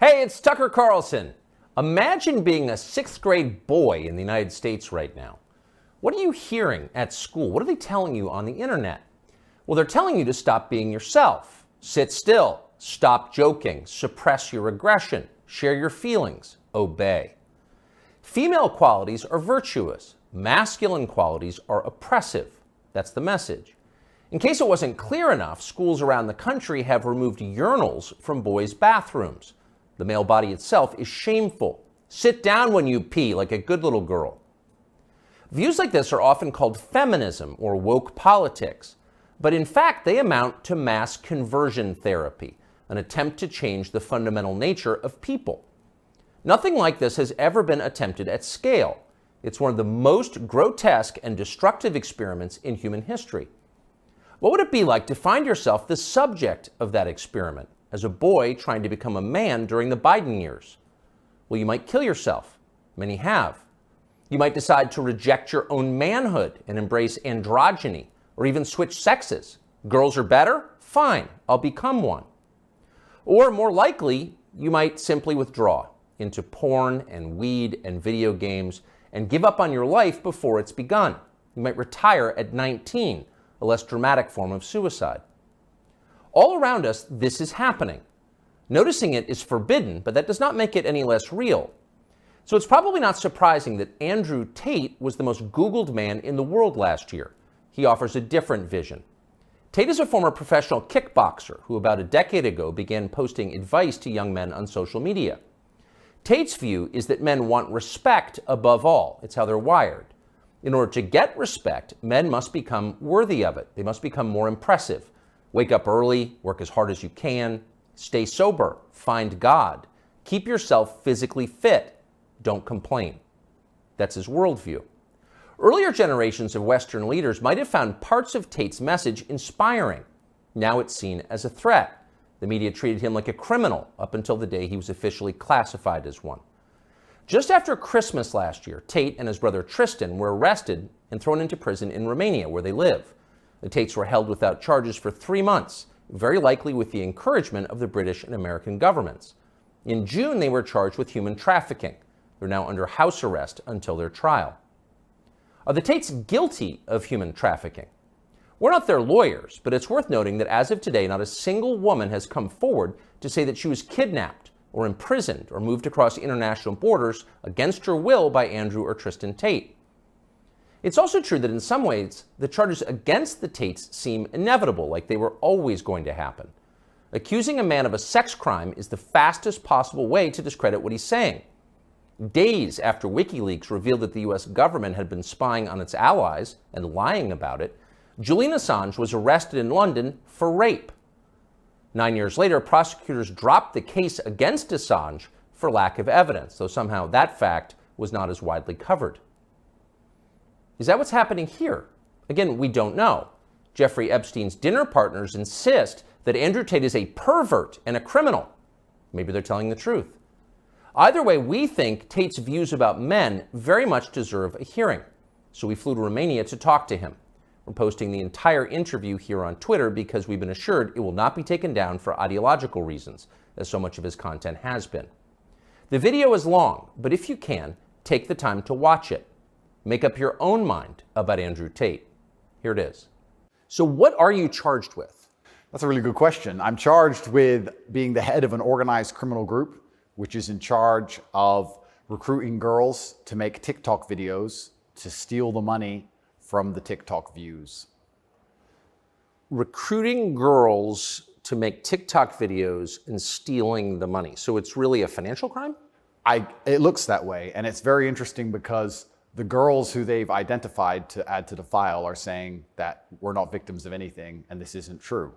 Hey, it's Tucker Carlson. Imagine being a sixth grade boy in the United States right now. What are you hearing at school? What are they telling you on the internet? Well, they're telling you to stop being yourself. Sit still. Stop joking. Suppress your aggression. Share your feelings. Obey. Female qualities are virtuous. Masculine qualities are oppressive. That's the message. In case it wasn't clear enough, schools around the country have removed urinals from boys' bathrooms. The male body itself is shameful. Sit down when you pee like a good little girl. Views like this are often called feminism or woke politics, but in fact they amount to mass conversion therapy, an attempt to change the fundamental nature of people. Nothing like this has ever been attempted at scale. It's one of the most grotesque and destructive experiments in human history. What would it be like to find yourself the subject of that experiment as a boy trying to become a man during the Biden years? Well, you might kill yourself. Many have. You might decide to reject your own manhood and embrace androgyny, or even switch sexes. Girls are better? Fine, I'll become one. Or more likely, you might simply withdraw into porn and weed and video games and give up on your life before it's begun. You might retire at 19, a less dramatic form of suicide. All around us, this is happening. Noticing it is forbidden, but that does not make it any less real. So it's probably not surprising that Andrew Tate was the most Googled man in the world last year. He offers a different vision. Tate is a former professional kickboxer who about a decade ago began posting advice to young men on social media. Tate's view is that men want respect above all. It's how they're wired. In order to get respect, men must become worthy of it. They must become more impressive. Wake up early, work as hard as you can, stay sober, find God, keep yourself physically fit, don't complain. That's his worldview. Earlier generations of Western leaders might have found parts of Tate's message inspiring. Now it's seen as a threat. The media treated him like a criminal up until the day he was officially classified as one. Just after Christmas last year, Tate and his brother Tristan were arrested and thrown into prison in Romania, where they live. The Tates were held without charges for 3 months, very likely with the encouragement of the British and American governments. In June, they were charged with human trafficking. They're now under house arrest until their trial. Are the Tates guilty of human trafficking? We're not their lawyers, but it's worth noting that as of today, not a single woman has come forward to say that she was kidnapped or imprisoned or moved across international borders against her will by Andrew or Tristan Tate. It's also true that in some ways, the charges against the Tates seem inevitable, like they were always going to happen. Accusing a man of a sex crime is the fastest possible way to discredit what he's saying. Days after WikiLeaks revealed that the US government had been spying on its allies and lying about it, Julian Assange was arrested in London for rape. 9 years later, prosecutors dropped the case against Assange for lack of evidence, though somehow that fact was not as widely covered. Is that what's happening here? Again, we don't know. Jeffrey Epstein's dinner partners insist that Andrew Tate is a pervert and a criminal. Maybe they're telling the truth. Either way, we think Tate's views about men very much deserve a hearing. So we flew to Romania to talk to him. We're posting the entire interview here on Twitter because we've been assured it will not be taken down for ideological reasons, as so much of his content has been. The video is long, but if you can, take the time to watch it. Make up your own mind about Andrew Tate. Here it is. So what are you charged with? That's a really good question. I'm charged with being the head of an organized criminal group, which is in charge of recruiting girls to make TikTok videos to steal the money from the TikTok views. Recruiting girls to make TikTok videos and stealing the money. So it's really a financial crime? It looks that way. And it's very interesting because the girls who they've identified to add to the file are saying that we're not victims of anything and this isn't true.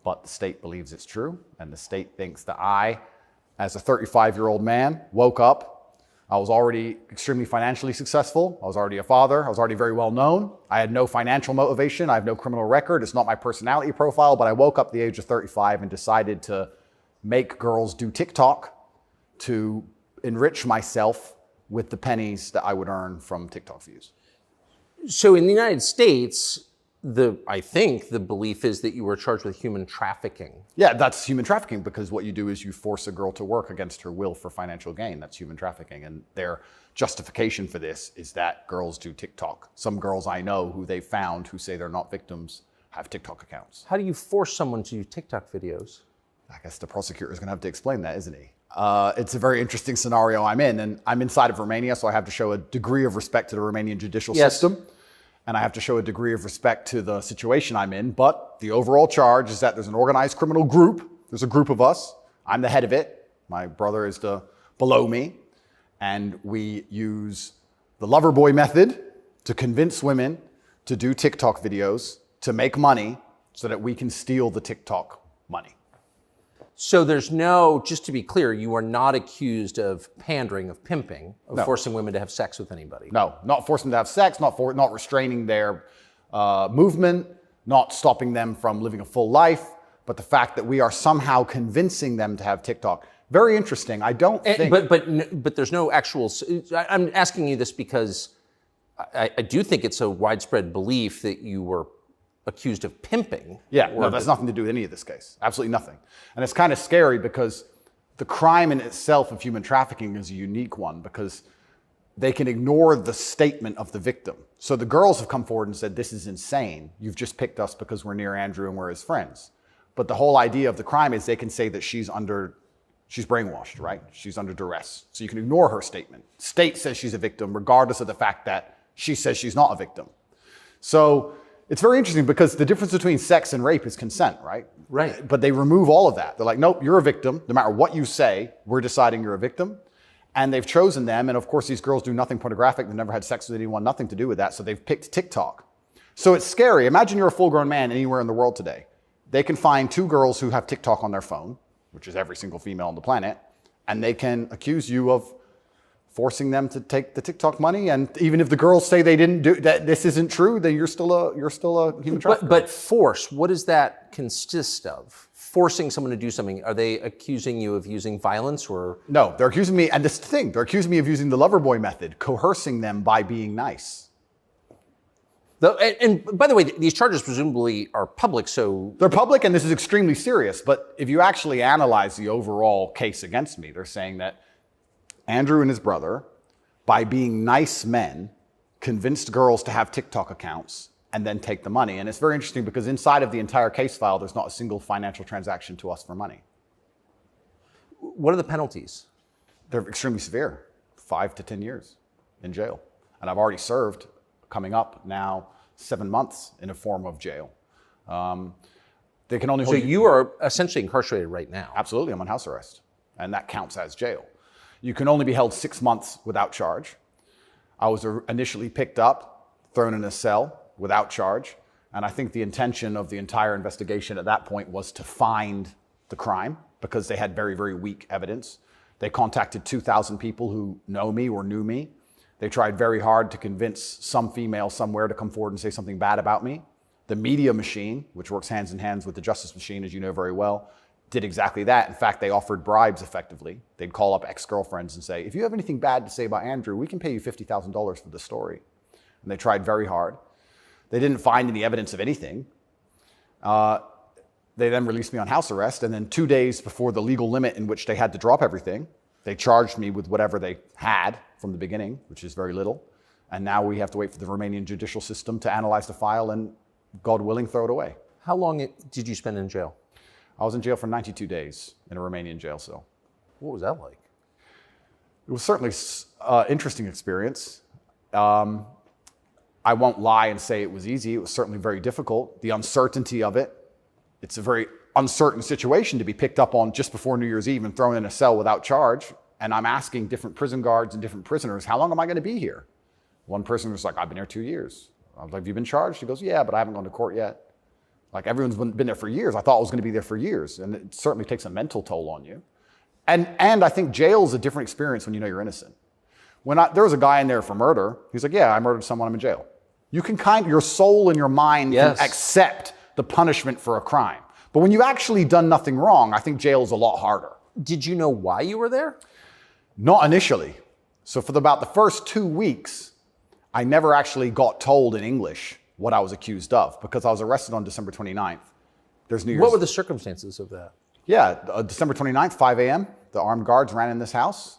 But the state believes it's true, and the state thinks that I, as a 35-year-old man, woke up. I was already extremely financially successful. I was already a father. I was already very well known. I had no financial motivation. I have no criminal record. It's not my personality profile, but I woke up at the age of 35 and decided to make girls do TikTok to enrich myself with the pennies that I would earn from TikTok views. So in the United States, I think the belief is that you were charged with human trafficking. Yeah, that's human trafficking, because what you do is you force a girl to work against her will for financial gain. That's human trafficking. And their justification for this is that girls do TikTok. Some girls I know who they found who say they're not victims have TikTok accounts. How do you force someone to do TikTok videos? I guess the prosecutor is going to have to explain that, isn't he? It's a very interesting scenario I'm in, and I'm inside of Romania, so I have to show a degree of respect to the Romanian judicial system, and I have to show a degree of respect to the situation I'm in. But the overall charge is that there's an organized criminal group. There's a group of us. I'm the head of it. My brother is below me, and we use the lover boy method to convince women to do TikTok videos to make money so that we can steal the TikTok money. So there's no, just to be clear, you are not accused of pandering, of pimping, of forcing women to have sex with anybody. No, not forcing them to have sex, not restraining their movement, not stopping them from living a full life, but the fact that we are somehow convincing them to have TikTok. Very interesting. I don't think... But there's no actual... I'm asking you this because I do think it's a widespread belief that you were accused of pimping. Yeah, no, that's nothing to do with any of this case. Absolutely nothing. And it's kind of scary because the crime in itself of human trafficking is a unique one, because they can ignore the statement of the victim. So the girls have come forward and said, this is insane. You've just picked us because we're near Andrew and we're his friends. But the whole idea of the crime is they can say that she's brainwashed, right? She's under duress. So you can ignore her statement. State says she's a victim regardless of the fact that she says she's not a victim. So it's very interesting because the difference between sex and rape is consent, right? Right. But they remove all of that. They're like, nope, you're a victim. No matter what you say, we're deciding you're a victim. And they've chosen them. And of course, these girls do nothing pornographic. They've never had sex with anyone, nothing to do with that. So they've picked TikTok. So it's scary. Imagine you're a full-grown man anywhere in the world today. They can find two girls who have TikTok on their phone, which is every single female on the planet, and they can accuse you of forcing them to take the TikTok money. And even if the girls say they didn't do that, this isn't true, then you're still a human trafficker. But force, what does that consist of? Forcing someone to do something? Are they accusing you of using violence or? No, they're accusing me, and this is the thing, they're accusing me of using the lover boy method, coercing them by being nice. And by the way, these charges presumably are public, so... They're public, and this is extremely serious. But if you actually analyze the overall case against me, they're saying that Andrew and his brother, by being nice men, convinced girls to have TikTok accounts and then take the money. And it's very interesting because inside of the entire case file, there's not a single financial transaction to us for money. What are the penalties? They're extremely severe, 5 to 10 years in jail. And I've already served, coming up now, 7 months in a form of jail. They can only hold So you are essentially incarcerated right now. Absolutely, I'm on house arrest, and that counts as jail. You can only be held 6 months without charge. I was initially picked up, thrown in a cell without charge, and I think the intention of the entire investigation at that point was to find the crime because they had very, very weak evidence. They contacted 2,000 people who know me or knew me. They tried very hard to convince some female somewhere to come forward and say something bad about me. The media machine, which works hands in hands with the justice machine, as you know very well, did exactly that. In fact, they offered bribes effectively. They'd call up ex-girlfriends and say, if you have anything bad to say about Andrew, we can pay you $50,000 for the story. And they tried very hard. They didn't find any evidence of anything. They then released me on house arrest, and then 2 days before the legal limit in which they had to drop everything, they charged me with whatever they had from the beginning, which is very little. And now we have to wait for the Romanian judicial system to analyze the file and, God willing, throw it away. How long did you spend in jail? I was in jail for 92 days in a Romanian jail cell. What was that like? It was certainly an interesting experience. I won't lie and say it was easy. It was certainly very difficult. The uncertainty of it. It's a very uncertain situation to be picked up on just before New Year's Eve and thrown in a cell without charge. And I'm asking different prison guards and different prisoners, how long am I going to be here? One person was like, I've been here 2 years. I was like, have you been charged? He goes, yeah, but I haven't gone to court yet. Like, everyone's been there for years. I thought I was going to be there for years. And it certainly takes a mental toll on you. And I think jail is a different experience when you know you're innocent. There was a guy in there for murder. He's like, yeah, I murdered someone, I'm in jail. You can your soul and your mind can accept the punishment for a crime. But when you've actually done nothing wrong, I think jail is a lot harder. Did you know why you were there? Not initially. So for about the first 2 weeks, I never actually got told in English what I was accused of, because I was arrested on December 29th. There's New Year's. What were the circumstances of that? Yeah, December 29th, 5 a.m., the armed guards ran in this house.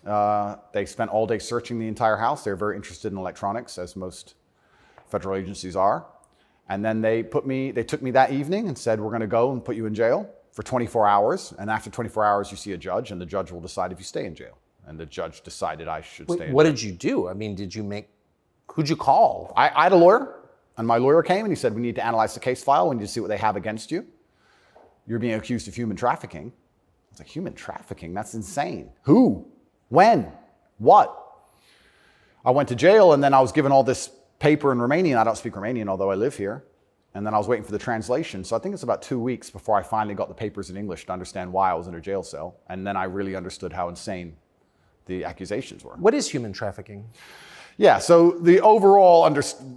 They spent all day searching the entire house. They're very interested in electronics, as most federal agencies are. And then they took me that evening and said, we're going to go and put you in jail for 24 hours. And after 24 hours, you see a judge, and the judge will decide if you stay in jail. And the judge decided I should stay in jail. What did you do? I mean, who'd you call? I had a lawyer, and my lawyer came and he said, we need to analyze the case file. We need to see what they have against you. You're being accused of human trafficking. I was like, human trafficking? That's insane. Who? When? What? I went to jail, and then I was given all this paper in Romanian. I don't speak Romanian, although I live here. And then I was waiting for the translation. So I think it's about 2 weeks before I finally got the papers in English to understand why I was in a jail cell. And then I really understood how insane the accusations were. What is human trafficking? Yeah, so the overall,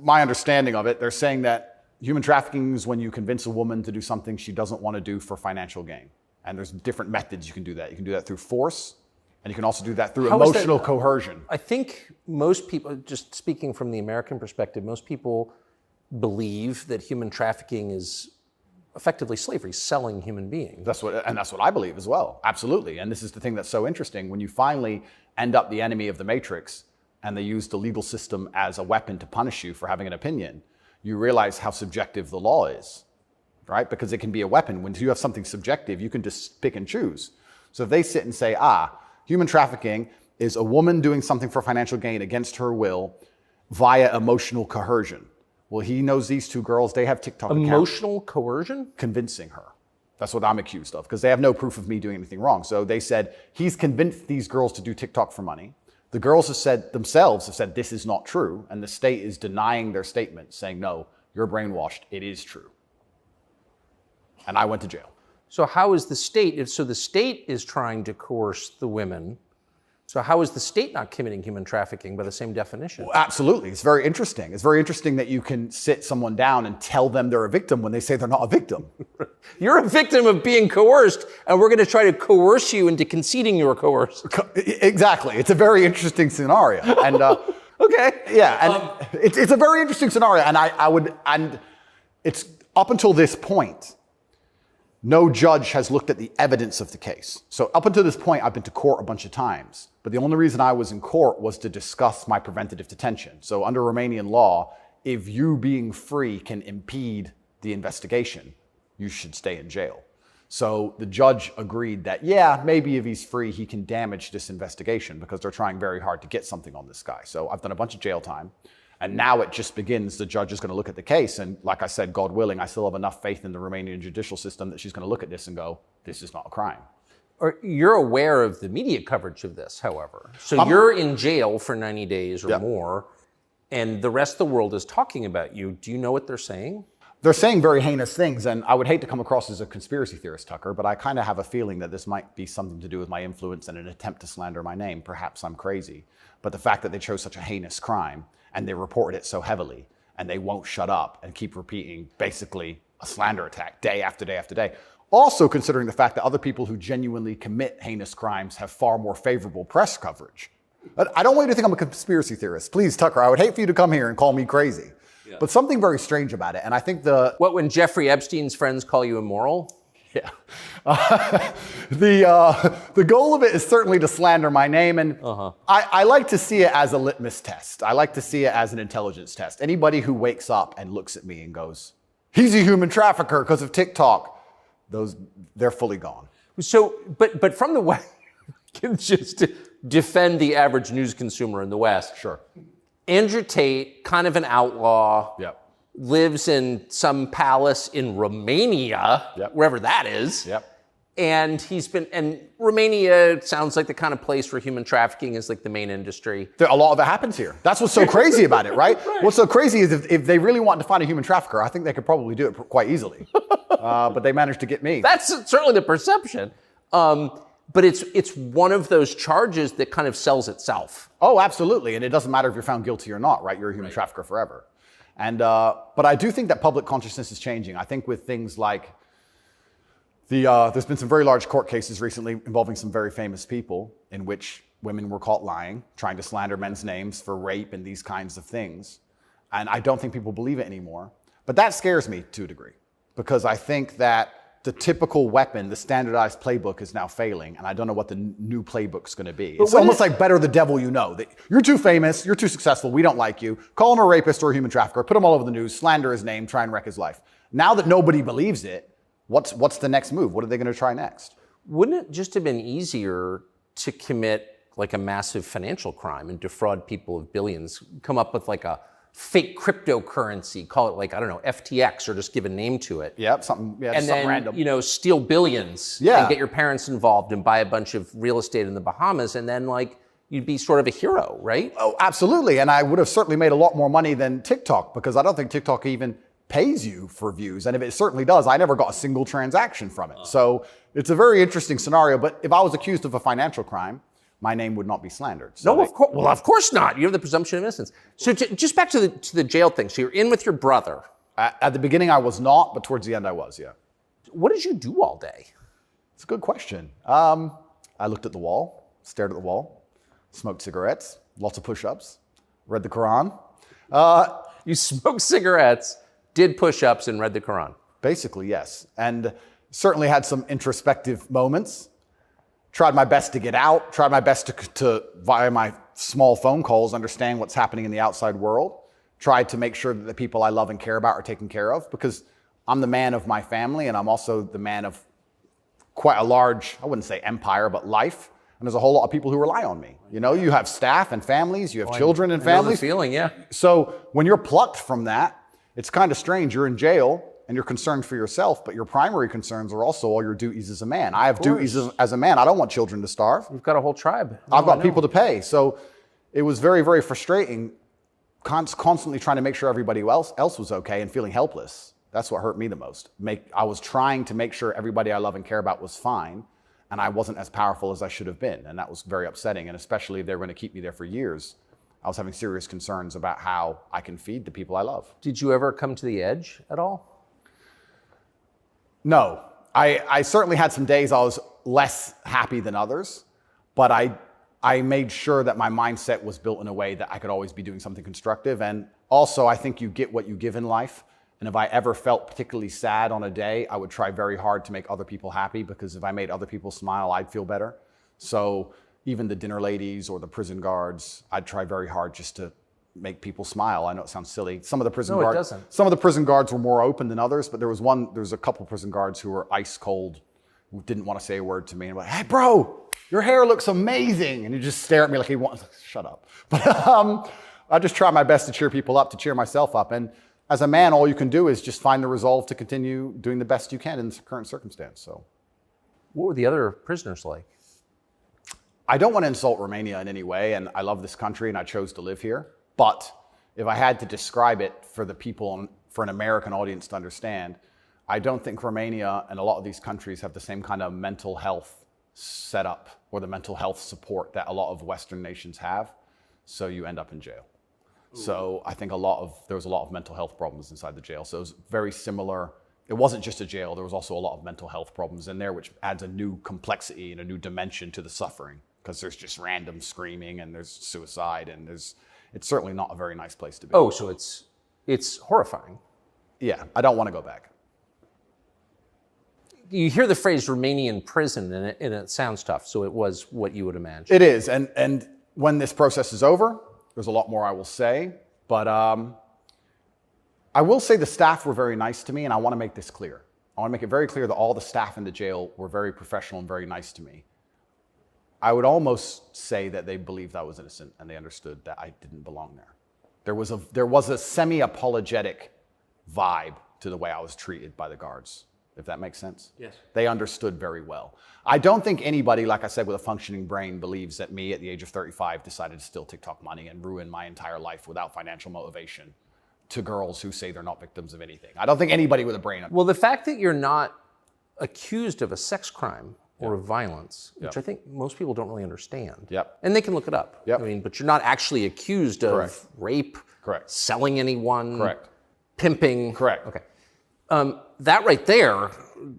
my understanding of it, they're saying that human trafficking is when you convince a woman to do something she doesn't want to do for financial gain. And there's different methods you can do that. You can do that through force, and you can also do that through emotional coercion. I think most people, just speaking from the American perspective, most people believe that human trafficking is effectively slavery, selling human beings. That's what I believe as well. Absolutely. And this is the thing that's so interesting. When you finally end up the enemy of the matrix, and they use the legal system as a weapon to punish you for having an opinion, you realize how subjective the law is, right? Because it can be a weapon. When you have something subjective, you can just pick and choose. So if they sit and say, human trafficking is a woman doing something for financial gain against her will via emotional coercion. Well, he knows these two girls, they have TikTok accounts. Emotional coercion? Convincing her. That's what I'm accused of, because they have no proof of me doing anything wrong. So they said, he's convinced these girls to do TikTok for money. The girls have said this is not true, and the state is denying their statement, saying, no, you're brainwashed, it is true. And I went to jail. So how is the state, so the state is trying to coerce the women, so how is the state not committing human trafficking by the same definition? Well, absolutely, it's very interesting. It's very interesting that you can sit someone down and tell them they're a victim when they say they're not a victim. You're a victim of being coerced, and we're going to try to coerce you into conceding you were coerced. Exactly, it's a very interesting scenario. And okay. Yeah, and it's a very interesting scenario, and it's up until this point, no judge has looked at the evidence of the case. So up until this point, I've been to court a bunch of times, but the only reason I was in court was to discuss my preventative detention. So under Romanian law, if you being free can impede the investigation, you should stay in jail. So the judge agreed that, yeah, maybe if he's free, he can damage this investigation because they're trying very hard to get something on this guy. So I've done a bunch of jail time. And now it just begins. The judge is going to look at the case. And like I said, God willing, I still have enough faith in the Romanian judicial system that she's going to look at this and go, this is not a crime. You're aware of the media coverage of this, however. So you're in jail for 90 days or more, and the rest of the world is talking about you. Do you know what they're saying? They're saying very heinous things, and I would hate to come across as a conspiracy theorist, Tucker, but I kind of have a feeling that this might be something to do with my influence and an attempt to slander my name. Perhaps I'm crazy. But the fact that they chose such a heinous crime, and they reported it so heavily, and they won't shut up and keep repeating basically a slander attack day after day after day. Also considering the fact that other people who genuinely commit heinous crimes have far more favorable press coverage. I don't want you to think I'm a conspiracy theorist. Please, Tucker, I would hate for you to come here and call me crazy. Yeah. But something very strange about it, and I think when Jeffrey Epstein's friends call you immoral? Yeah. The goal of it is certainly to slander my name, and I like to see it as a litmus test. I like to see it as an intelligence test. Anybody who wakes up and looks at me and goes, he's a human trafficker because of TikTok, they're fully gone. So, but from the West, just to defend the average news consumer in the West. Sure. Andrew Tate, kind of an outlaw. Yep. Lives in some palace in Romania, wherever that is. Yep. And Romania sounds like the kind of place where human trafficking is like the main industry. A lot of it happens here. That's what's so crazy about it, right? What's so crazy is if they really wanted to find a human trafficker, I think they could probably do it quite easily. But they managed to get me. That's certainly the perception. But it's one of those charges that kind of sells itself. Oh, absolutely. And it doesn't matter if you're found guilty or not, right? You're a human trafficker forever. And but I do think that public consciousness is changing. I think with things like there's been some very large court cases recently involving some very famous people in which women were caught lying, trying to slander men's names for rape and these kinds of things. And I don't think people believe it anymore. But that scares me to a degree, because I think that the typical weapon, the standardized playbook, is now failing, and I don't know what the new playbook's going to be. It's almost like better the devil you know. That you're too famous, you're too successful, we don't like you. Call him a rapist or a human trafficker, put him all over the news, slander his name, try and wreck his life. Now that nobody believes it, what's the next move? What are they going to try next? Wouldn't it just have been easier to commit like a massive financial crime and defraud people of billions, come up with like a fake cryptocurrency, call it like, I don't know, FTX, or just give a name to it. Yep, something random. You know, steal billions and get your parents involved and buy a bunch of real estate in the Bahamas, and then like you'd be sort of a hero, right? Oh, absolutely. And I would have certainly made a lot more money than TikTok, because I don't think TikTok even pays you for views. And if it certainly does, I never got a single transaction from it. So it's a very interesting scenario. But if I was accused of a financial crime, my name would not be slandered. So no, of course. Well, of course not. You have the presumption of innocence. So just back to the jail thing. So you're in with your brother. At the beginning, I was not, but towards the end, I was. Yeah. What did you do all day? It's a good question. I looked at the wall, stared at the wall, smoked cigarettes, lots of push-ups, read the Quran. You smoked cigarettes, did push-ups, and read the Quran. Basically, yes. And certainly had some introspective moments. Tried my best to get out, tried my best to via my small phone calls, understand what's happening in the outside world. Tried to make sure that the people I love and care about are taken care of, because I'm the man of my family, and I'm also the man of quite a large, I wouldn't say empire, but life. And there's a whole lot of people who rely on me. You know, you have staff and families, you have children and families. I know the feeling, yeah. So when you're plucked from that, it's kind of strange. You're in jail and you're concerned for yourself, but your primary concerns are also all your duties as a man. I have duties as a man. I don't want children to starve. You've got a whole tribe. I've got people to pay. So it was very, very frustrating, constantly trying to make sure everybody else was okay and feeling helpless. That's what hurt me the most. I was trying to make sure everybody I love and care about was fine, and I wasn't as powerful as I should have been. And that was very upsetting. And especially if they were going to keep me there for years, I was having serious concerns about how I can feed the people I love. Did you ever come to the edge at all? No. I certainly had some days I was less happy than others, but I made sure that my mindset was built in a way that I could always be doing something constructive. And also, I think you get what you give in life. And if I ever felt particularly sad on a day, I would try very hard to make other people happy, because if I made other people smile, I'd feel better. So even the dinner ladies or the prison guards, I'd try very hard just to make people smile. I know it sounds silly. Some of the prison guards were more open than others, but there was a couple prison guards who were ice cold, who didn't want to say a word to me. And I'm like, hey, bro, your hair looks amazing. And you just stare at me like he wants, shut up. But I just try my best to cheer people up, to cheer myself up. And as a man, all you can do is just find the resolve to continue doing the best you can in the current circumstance. So, what were the other prisoners like? I don't want to insult Romania in any way, and I love this country and I chose to live here. But if I had to describe it for the people, for an American audience to understand, I don't think Romania and a lot of these countries have the same kind of mental health setup or the mental health support that a lot of Western nations have. So you end up in jail. So I think there was a lot of mental health problems inside the jail. So it was very similar. It wasn't just a jail. There was also a lot of mental health problems in there, which adds a new complexity and a new dimension to the suffering, because there's just random screaming and there's suicide and it's certainly not a very nice place to be. Oh, so it's horrifying. Yeah, I don't want to go back. You hear the phrase Romanian prison and it sounds tough. So it was what you would imagine. It is. And when this process is over, there's a lot more I will say, but I will say the staff were very nice to me, and I want to make this clear. I want to make it very clear that all the staff in the jail were very professional and very nice to me. I would almost say that they believed I was innocent and they understood that I didn't belong there. There was a semi-apologetic vibe to the way I was treated by the guards, if that makes sense. Yes. They understood very well. I don't think anybody, like I said, with a functioning brain believes that me at the age of 35 decided to steal TikTok money and ruin my entire life without financial motivation to girls who say they're not victims of anything. I don't think anybody with a brain. Well, the fact that you're not accused of a sex crime or of violence, which I think most people don't really understand. Yep. And they can look it up. Yep. I mean, but you're not actually accused of rape, Correct. selling anyone, Correct. pimping. Correct. Okay. That right there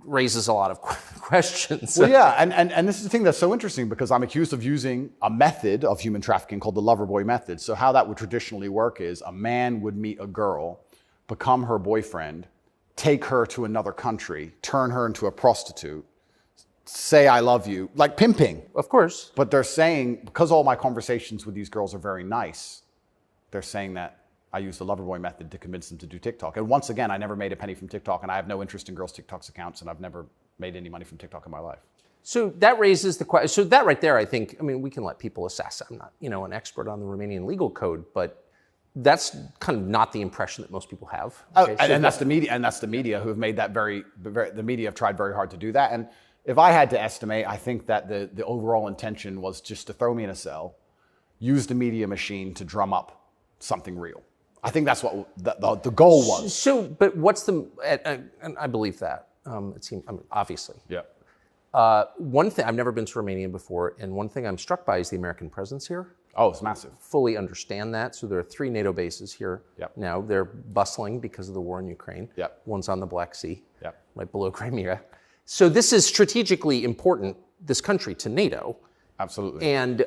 raises a lot of questions. Well, yeah, and this is the thing that's so interesting because I'm accused of using a method of human trafficking called the lover boy method. So how that would traditionally work is a man would meet a girl, become her boyfriend, take her to another country, turn her into a prostitute, say I love you, like pimping. Of course. But they're saying, because all my conversations with these girls are very nice, they're saying that I use the lover boy method to convince them to do TikTok. And once again, I never made a penny from TikTok, and I have no interest in girls' TikTok's accounts, and I've never made any money from TikTok in my life. So that raises the question. So that right there, I think, I mean, we can let people assess. I'm not, an expert on the Romanian legal code, but that's kind of not the impression that most people have. Okay? And that's the media, who have made that the media have tried very hard to do that. And if I had to estimate, I think that the overall intention was just to throw me in a cell, use the media machine to drum up something real. I think that's what the goal was. So, but what's and I believe that. It seems, obviously. Yeah. One thing, I've never been to Romania before, and one thing I'm struck by is the American presence here. Oh, it's massive. Fully understand that. So there are 3 NATO bases here now. They're bustling because of the war in Ukraine. Yep. One's on the Black Sea, yep, right below Crimea. So this is strategically important, this country, to NATO. Absolutely. And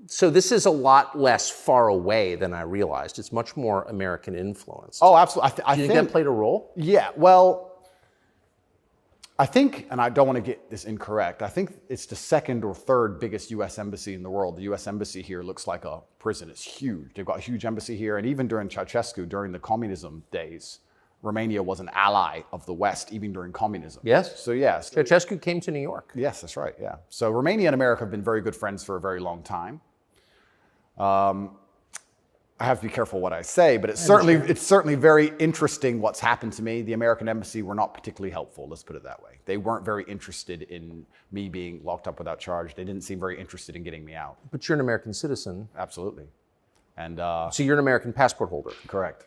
so this is a lot less far away than I realized. It's much more American influenced. Oh, absolutely. Do you think that played a role? Yeah, well, I think, and I don't want to get this incorrect, I think it's the 2nd or 3rd biggest U.S. embassy in the world. The U.S. embassy here looks like a prison. It's huge. They've got a huge embassy here. And even during Ceausescu, during the communism days, Romania was an ally of the West, even during communism. Yes. So, yes. Ceausescu came to New York. Yes, that's right, yeah. So Romania and America have been very good friends for a very long time. I have to be careful what I say, but it's certainly very interesting what's happened to me. The American embassy were not particularly helpful, let's put it that way. They weren't very interested in me being locked up without charge. They didn't seem very interested in getting me out. But you're an American citizen. Absolutely. And so you're an American passport holder. Correct.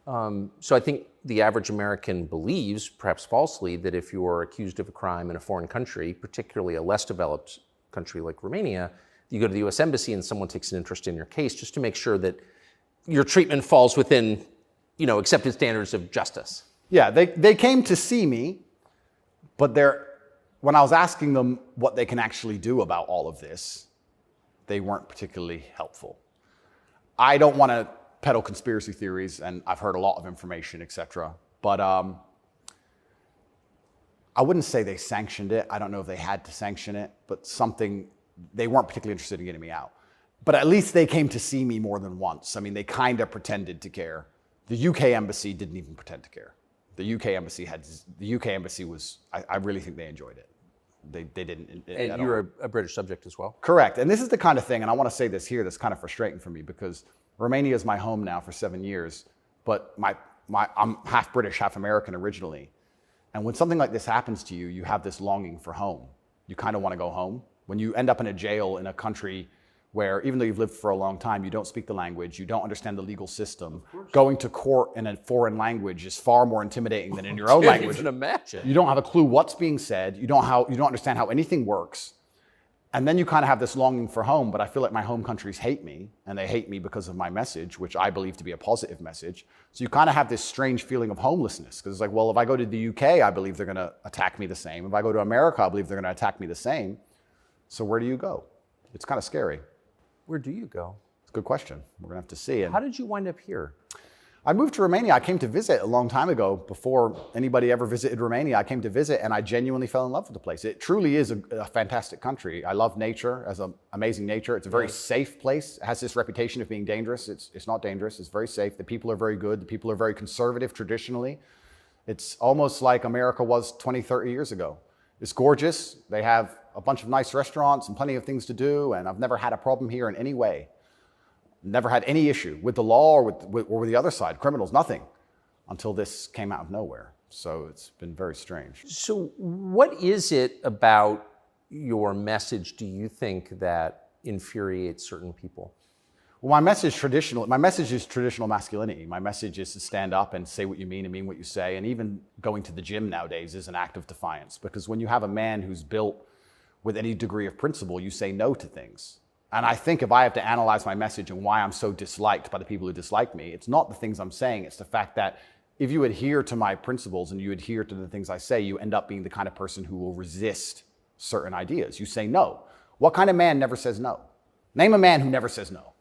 So I think the average American believes, perhaps falsely, that if you are accused of a crime in a foreign country, particularly a less developed country like Romania, you go to the U.S. Embassy and someone takes an interest in your case just to make sure that your treatment falls within, accepted standards of justice. Yeah, they came to see me, but when I was asking them what they can actually do about all of this, they weren't particularly helpful. I don't want to peddle conspiracy theories, and I've heard a lot of information, etc. But I wouldn't say they sanctioned it. I don't know if they had to sanction it, but they weren't particularly interested in getting me out. But at least they came to see me more than once. I mean, they kind of pretended to care. The UK embassy didn't even pretend to care. The UK embassy was, I really think they enjoyed it. They didn't. And you're a British subject as well? Correct. And this is the kind of thing, and I want to say this here, that's kind of frustrating for me because Romania is my home now for 7 years, but I'm half British, half American originally. And when something like this happens to you, you have this longing for home. You kind of want to go home. When you end up in a jail in a country where, even though you've lived for a long time, you don't speak the language, you don't understand the legal system, going to court in a foreign language is far more intimidating than in your own language. I can imagine. You don't have a clue what's being said. You don't understand how anything works. And then you kind of have this longing for home, but I feel like my home countries hate me, and they hate me because of my message, which I believe to be a positive message. So you kind of have this strange feeling of homelessness, because it's like, well, if I go to the UK, I believe they're going to attack me the same. If I go to America, I believe they're going to attack me the same. So where do you go? It's kind of scary. Where do you go? It's a good question. We're going to have to see. How did you wind up here? I moved to Romania. I came to visit a long time ago. Before anybody ever visited Romania, I came to visit, and I genuinely fell in love with the place. It truly is a fantastic country. I love nature, as an amazing nature. It's a very safe place. It has this reputation of being dangerous. It's not dangerous. It's very safe. The people are very good. The people are very conservative traditionally. It's almost like America was 20, 30 years ago. It's gorgeous. They have a bunch of nice restaurants and plenty of things to do, and I've never had a problem here in any way. Never had any issue with the law or with the other side, criminals, nothing, until this came out of nowhere. So it's been very strange. So what is it about your message, do you think, that infuriates certain people? Well, my message is traditional masculinity. My message is to stand up and say what you mean and mean what you say. And even going to the gym nowadays is an act of defiance, because when you have a man who's built with any degree of principle, you say no to things. And I think if I have to analyze my message and why I'm so disliked by the people who dislike me, it's not the things I'm saying, it's the fact that if you adhere to my principles and you adhere to the things I say, you end up being the kind of person who will resist certain ideas. You say no. What kind of man never says no? Name a man who never says no.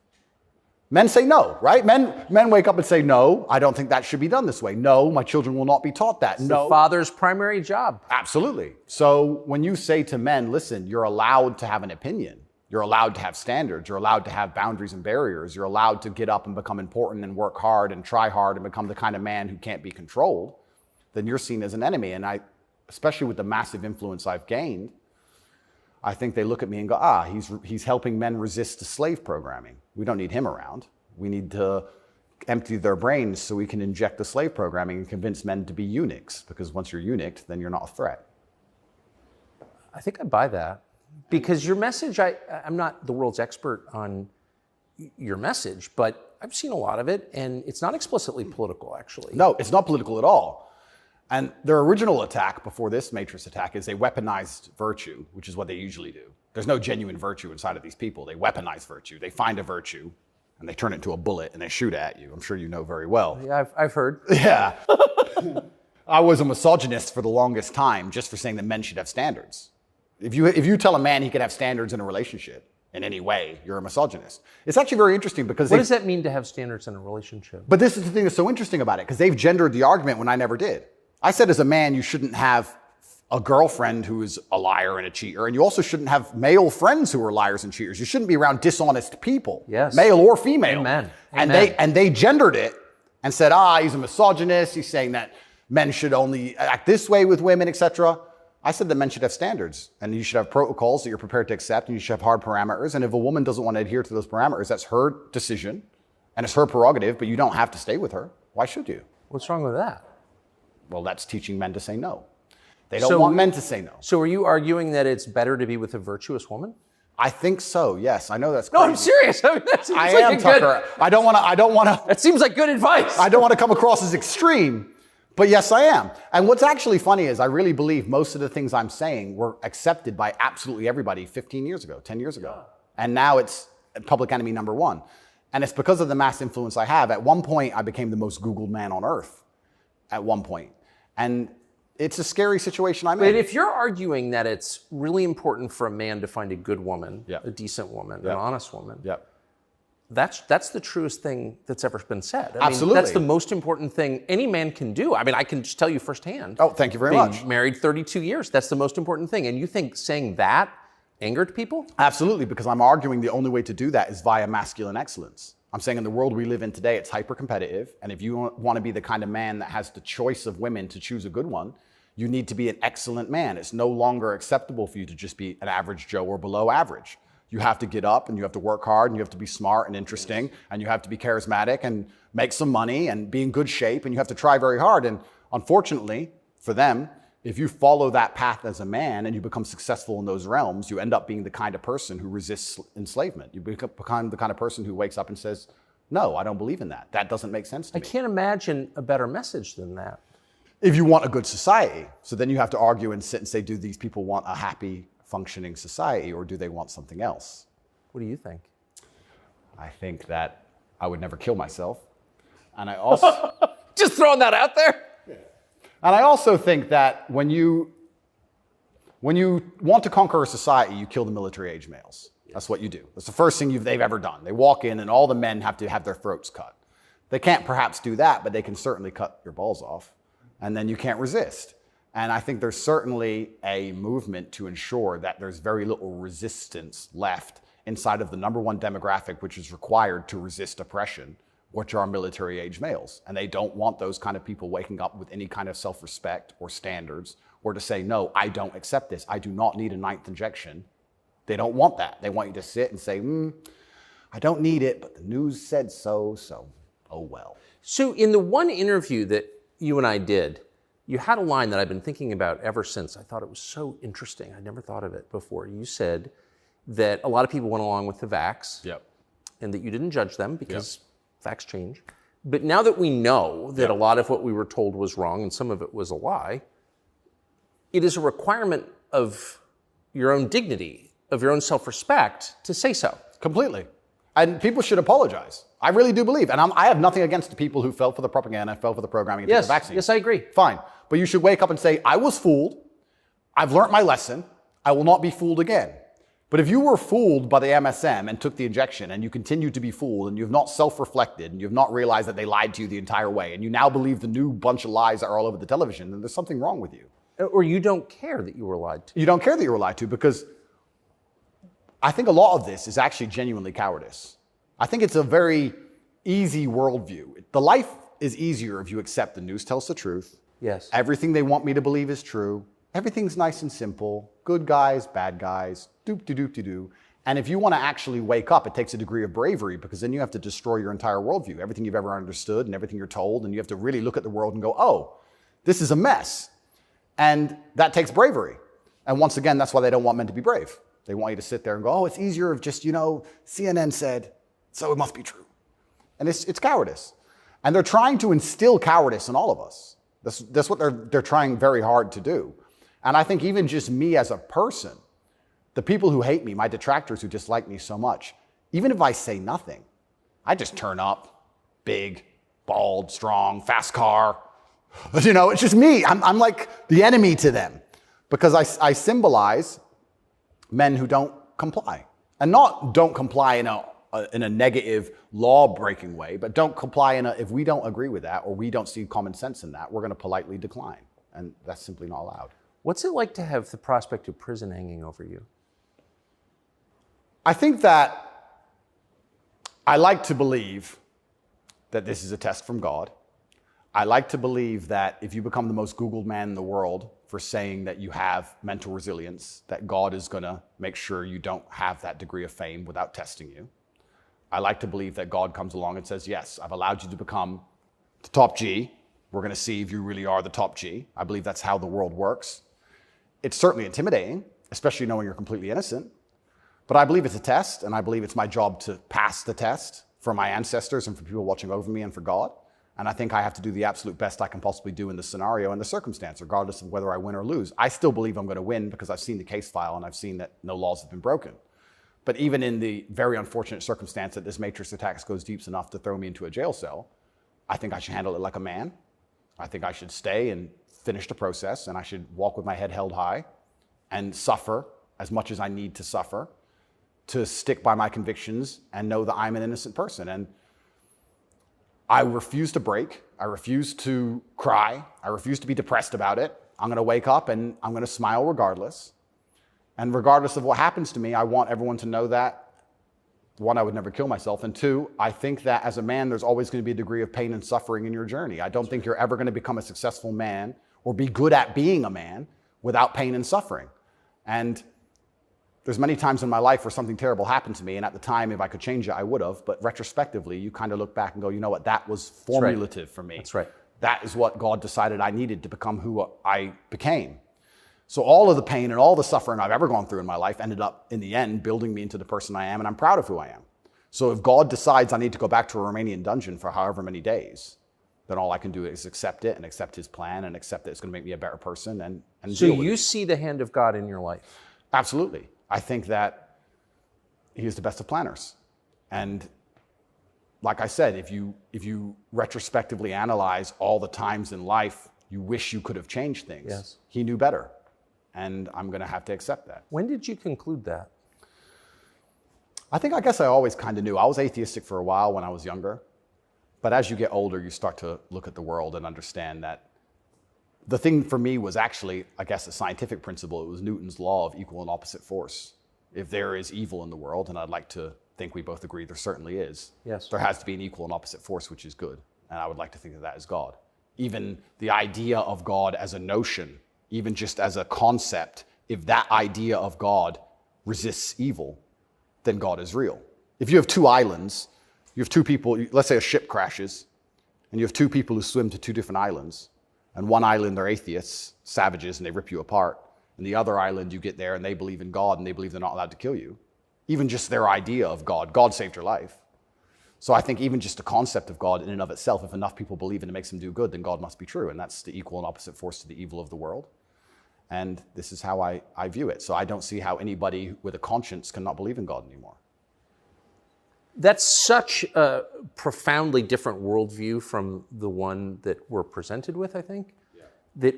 Men say no, right? Men wake up and say, no, I don't think that should be done this way. No, my children will not be taught that. It's no. the father's primary job. Absolutely. So when you say to men, listen, you're allowed to have an opinion. You're allowed to have standards. You're allowed to have boundaries and barriers. You're allowed to get up and become important and work hard and try hard and become the kind of man who can't be controlled, then you're seen as an enemy. And especially with the massive influence I've gained, I think they look at me and go, he's helping men resist the slave programming. We don't need him around. We need to empty their brains so we can inject the slave programming and convince men to be eunuchs, because once you're eunuched, then you're not a threat. I think I buy that. Because your message, I'm not the world's expert on your message, but I've seen a lot of it, and it's not explicitly political, actually. No, it's not political at all. And their original attack before this Matrix attack is they weaponized virtue, which is what they usually do. There's no genuine virtue inside of these people. They weaponize virtue. They find a virtue, and they turn it into a bullet, and they shoot at you. I'm sure you know very well. Yeah, I've heard. Yeah. I was a misogynist for the longest time just for saying that men should have standards. If you tell a man he can have standards in a relationship in any way, you're a misogynist. It's actually very interesting because what does that mean to have standards in a relationship? But this is the thing that's so interesting about it, because they've gendered the argument when I never did. I said as a man, you shouldn't have a girlfriend who is a liar and a cheater, and you also shouldn't have male friends who are liars and cheaters. You shouldn't be around dishonest people, yes, male or female. Amen. And they gendered it and said, he's a misogynist. He's saying that men should only act this way with women, etc. I said that men should have standards, and you should have protocols that you're prepared to accept, and you should have hard parameters. And if a woman doesn't want to adhere to those parameters, that's her decision, and it's her prerogative, but you don't have to stay with her. Why should you? What's wrong with that? Well, that's teaching men to say no. They don't want men to say no. So are you arguing that it's better to be with a virtuous woman? I think so, yes. I know that's crazy. No, I'm serious. I mean, that seems I like am, Tucker. I don't want to. That seems like good advice. I don't want to come across as extreme. But yes, I am. And what's actually funny is I really believe most of the things I'm saying were accepted by absolutely everybody 15 years ago, 10 years ago. And now it's public enemy number one. And it's because of the mass influence I have. At one point, I became the most Googled man on earth. At one point. And it's a scary situation I'm in. But if you're arguing that it's really important for a man to find a good woman, a decent woman, an honest woman, that's the truest thing that's ever been said. I Absolutely. mean, that's the most important thing any man can do. I mean, I can just tell you firsthand. Oh, thank you very much. Married 32 years, that's the most important thing. And you think saying that angered people? Absolutely, because I'm arguing the only way to do that is via masculine excellence. I'm saying in the world we live in today, it's hyper-competitive. And if you want to be the kind of man that has the choice of women to choose a good one, you need to be an excellent man. It's no longer acceptable for you to just be an average Joe or below average. You have to get up and you have to work hard and you have to be smart and interesting and you have to be charismatic and make some money and be in good shape and you have to try very hard. And unfortunately for them, if you follow that path as a man and you become successful in those realms, you end up being the kind of person who resists enslavement. You become the kind of person who wakes up and says, no, I don't believe in that. That doesn't make sense to me. I can't imagine a better message than that. If you want a good society. So then you have to argue and sit and say, do these people want a happy, functioning society or do they want something else? What do you think? I think that I would never kill myself. And I also... Just throwing that out there. And I also think that when you want to conquer a society, you kill the military-age males. That's what you do. That's the first thing they've ever done. They walk in and all the men have to have their throats cut. They can't perhaps do that, but they can certainly cut your balls off. And then you can't resist. And I think there's certainly a movement to ensure that there's very little resistance left inside of the number one demographic which is required to resist oppression, which are military-age males. And they don't want those kind of people waking up with any kind of self-respect or standards or to say, no, I don't accept this. I do not need a ninth injection. They don't want that. They want you to sit and say, I don't need it, but the news said so, oh well. So in the one interview that you and I did, you had a line that I've been thinking about ever since. I thought it was so interesting. I never thought of it before. You said that a lot of people went along with the vax and that you didn't judge them because facts change. But now that we know that a lot of what we were told was wrong and some of it was a lie, it is a requirement of your own dignity, of your own self-respect to say so. Completely. And people should apologize. I really do believe. And I have nothing against the people who fell for the propaganda, fell for the programming, and took the vaccine. Yes, I agree. Fine. But you should wake up and say, I was fooled. I've learned my lesson. I will not be fooled again. But if you were fooled by the MSM and took the injection and you continue to be fooled and you've not self-reflected and you've not realized that they lied to you the entire way and you now believe the new bunch of lies that are all over the television, then there's something wrong with you. Or you don't care that you were lied to. You don't care that you were lied to because I think a lot of this is actually genuinely cowardice. I think it's a very easy worldview. The life is easier if you accept the news tells the truth. Yes. Everything they want me to believe is true. Everything's nice and simple. Good guys, bad guys, doop-de-doop-de-doo. And if you want to actually wake up, it takes a degree of bravery because then you have to destroy your entire worldview, everything you've ever understood and everything you're told, and you have to really look at the world and go, oh, this is a mess. And that takes bravery. And once again, that's why they don't want men to be brave. They want you to sit there and go, oh, it's easier if just, CNN said, so it must be true. And it's cowardice. And they're trying to instill cowardice in all of us. That's what they're trying very hard to do. And I think even just me as a person, the people who hate me, my detractors who dislike me so much, even if I say nothing, I just turn up, big, bald, strong, fast car. It's just me. I'm like the enemy to them because I symbolize men who don't comply. And not don't comply in a negative law-breaking way, but don't comply if we don't agree with that or we don't see common sense in that, we're going to politely decline. And that's simply not allowed. What's it like to have the prospect of prison hanging over you? I think that I like to believe that this is a test from God. I like to believe that if you become the most Googled man in the world for saying that you have mental resilience, that God is going to make sure you don't have that degree of fame without testing you. I like to believe that God comes along and says, yes, I've allowed you to become the top G. We're going to see if you really are the top G. I believe that's how the world works. It's certainly intimidating, especially knowing you're completely innocent. But I believe it's a test, and I believe it's my job to pass the test for my ancestors and for people watching over me and for God. And I think I have to do the absolute best I can possibly do in the scenario and the circumstance, regardless of whether I win or lose. I still believe I'm going to win because I've seen the case file and I've seen that no laws have been broken. But even in the very unfortunate circumstance that this matrix attack goes deep enough to throw me into a jail cell, I think I should handle it like a man. I think I should stay and finish the process, and I should walk with my head held high and suffer as much as I need to suffer to stick by my convictions and know that I'm an innocent person. And I refuse to break. I refuse to cry. I refuse to be depressed about it. I'm going to wake up and I'm going to smile regardless. And regardless of what happens to me, I want everyone to know that, one, I would never kill myself. And two, I think that as a man, there's always going to be a degree of pain and suffering in your journey. I don't think you're ever going to become a successful man or be good at being a man without pain and suffering. And there's many times in my life where something terrible happened to me, and at the time, if I could change it, I would have. But retrospectively, you kind of look back and go, you know what, that was formulative for me. That's right. That is what God decided I needed to become who I became. So all of the pain and all the suffering I've ever gone through in my life ended up, in the end, building me into the person I am, and I'm proud of who I am. So if God decides I need to go back to a Romanian dungeon for however many days, then all I can do is accept it and accept his plan and accept that it's going to make me a better person and so deal with you it. see the hand of God in your life? Absolutely. I think that he is the best of planners. And like I said, if you retrospectively analyze all the times in life you wish you could have changed things, yes, he knew better. And I'm going to have to accept that. When did you conclude that? I guess I always kind of knew. I was atheistic for a while when I was younger. But as you get older, you start to look at the world and understand that the thing for me was actually, I guess, a scientific principle. It was Newton's law of equal and opposite force. If there is evil in the world, and I'd like to think we both agree there certainly is, yes, there has to be an equal and opposite force, which is good. And I would like to think that that is God. Even the idea of God as a notion, even just as a concept, if that idea of God resists evil, then God is real. If you have two islands, you have two people, let's say a ship crashes, and you have two people who swim to two different islands, and one island they're atheists, savages, and they rip you apart, and the other island you get there and they believe in God and they believe they're not allowed to kill you. Even just their idea of God saved your life. So I think even just the concept of God in and of itself, if enough people believe and it makes them do good, then God must be true, and that's the equal and opposite force to the evil of the world. And this is how I view it. So I don't see how anybody with a conscience cannot believe in God anymore. That's such a profoundly different worldview from the one that we're presented with, I think. Yeah.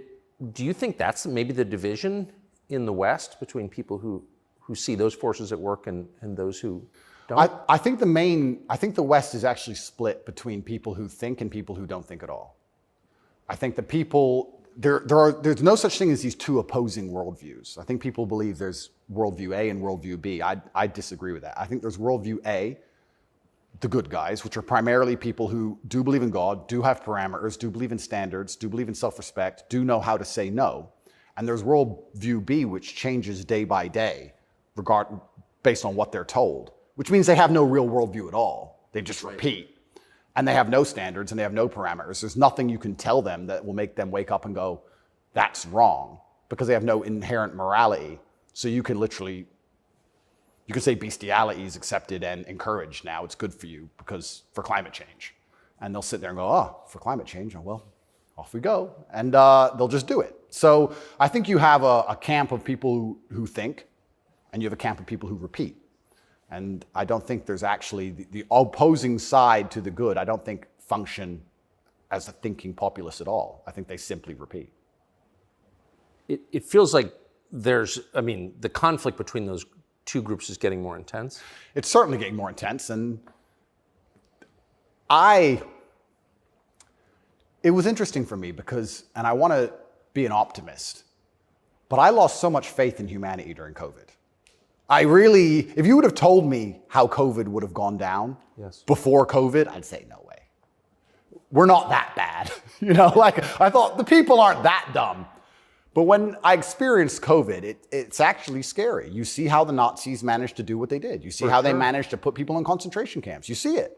Do you think that's maybe the division in the West between people who see those forces at work and those who don't? I think the West is actually split between people who think and people who don't think at all. I think the people, there's no such thing as these two opposing worldviews. I think people believe there's worldview A and worldview B. I disagree with that. I think there's worldview A, the good guys, which are primarily people who do believe in God, do have parameters, do believe in standards, do believe in self-respect, do know how to say no. And there's worldview B, which changes day by day, based on what they're told, which means they have no real worldview at all. They just repeat. And they have no standards and they have no parameters. There's nothing you can tell them that will make them wake up and go, that's wrong, because they have no inherent morality. So you can say bestiality is accepted and encouraged now. It's good for you for climate change. And they'll sit there and go, oh, for climate change, oh, well, off we go. And they'll just do it. So I think you have a camp of people who think, and you have a camp of people who repeat. And I don't think there's actually the opposing side to the good, I don't think function as a thinking populace at all. I think they simply repeat. It feels like the conflict between those two groups is getting more intense. It's certainly getting more intense. And it was interesting for me because, and I want to be an optimist, but I lost so much faith in humanity during COVID. If you would have told me how COVID would have gone down before COVID, I'd say no way. We're not that bad. I thought the people aren't that dumb. But when I experienced COVID, it's actually scary. You see how the Nazis managed to do what they did. You see how they managed to put people in concentration camps. You see it.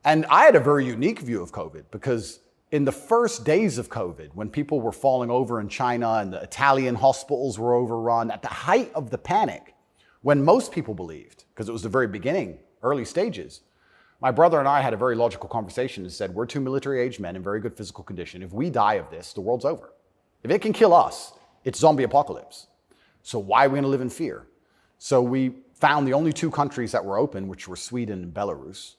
And I had a very unique view of COVID because in the first days of COVID, when people were falling over in China and the Italian hospitals were overrun, at the height of the panic, when most people believed, because it was the very beginning, early stages, my brother and I had a very logical conversation and said, we're two military-aged men in very good physical condition. If we die of this, the world's over. If it can kill us, it's zombie apocalypse. So why are we going to live in fear? So we found the only two countries that were open, which were Sweden and Belarus.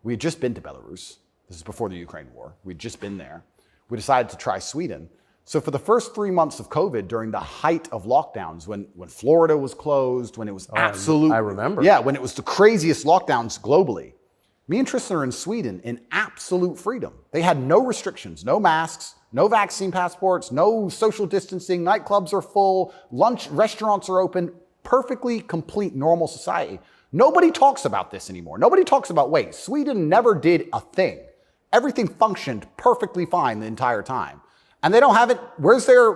We had just been to Belarus. This is before the Ukraine war. We'd just been there. We decided to try Sweden. So for the first 3 months of COVID, during the height of lockdowns, when Florida was closed, when it was I remember. Yeah, when it was the craziest lockdowns globally, me and Tristan are in Sweden in absolute freedom. They had no restrictions, no masks, no vaccine passports, no social distancing, nightclubs are full, restaurants are open, perfectly complete normal society. Nobody talks about this anymore. Nobody talks about, wait, Sweden never did a thing. Everything functioned perfectly fine the entire time. And they don't have it. Where's their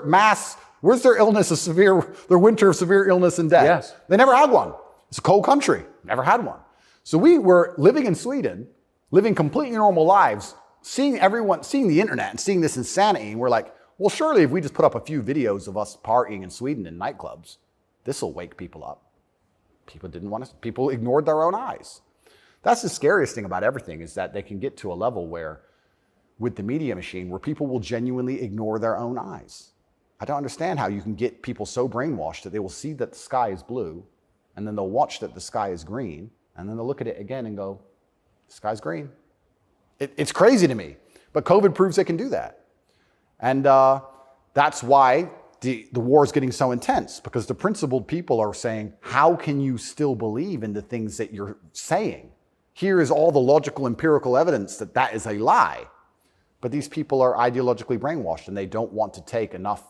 illness of their winter of severe illness and death? Yes. They never had one. It's a cold country. Never had one. So we were living in Sweden, living completely normal lives, seeing the internet and seeing this insanity. And we're like, well, surely if we just put up a few videos of us partying in Sweden in nightclubs, this will wake people up. People ignored their own eyes. That's the scariest thing about everything, is that they can get to a level where, with the media machine, where people will genuinely ignore their own eyes. I don't understand how you can get people so brainwashed that they will see that the sky is blue, and then they'll watch that the sky is green, and then they'll look at it again and go, the sky's green. It's crazy to me, but COVID proves they can do that. And that's why the war is getting so intense, because the principled people are saying, how can you still believe in the things that you're saying? Here is all the logical, empirical evidence that is a lie. But these people are ideologically brainwashed, and they don't want to take enough.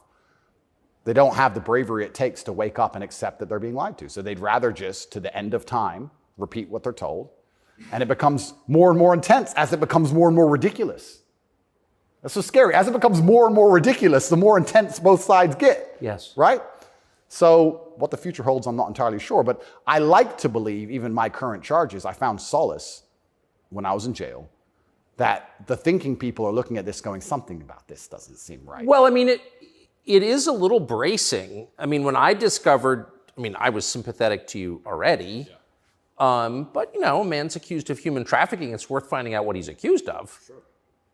They don't have the bravery it takes to wake up and accept that they're being lied to. So they'd rather just, to the end of time, repeat what they're told. And it becomes more and more intense as it becomes more and more ridiculous. That's so scary. As it becomes more and more ridiculous, the more intense both sides get. Yes. Right? So what the future holds, I'm not entirely sure. But I like to believe, even my current charges, I found solace when I was in jail, that the thinking people are looking at this going, something about this doesn't seem right. Well, I mean, it is a little bracing. I mean, when I discovered, I was sympathetic to you already. Yeah. But, a man's accused of human trafficking. It's worth finding out what he's accused of. Sure.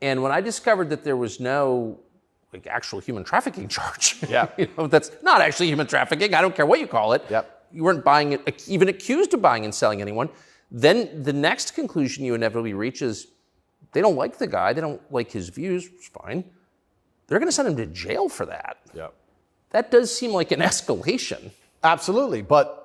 And when I discovered that there was no actual human trafficking charge, that's not actually human trafficking. I don't care what you call it. Yep. You weren't even accused of buying and selling anyone. Then the next conclusion you inevitably reach is they don't like the guy, they don't like his views, it's fine. They're going to send him to jail for that. Yep. That does seem like an escalation. Absolutely. But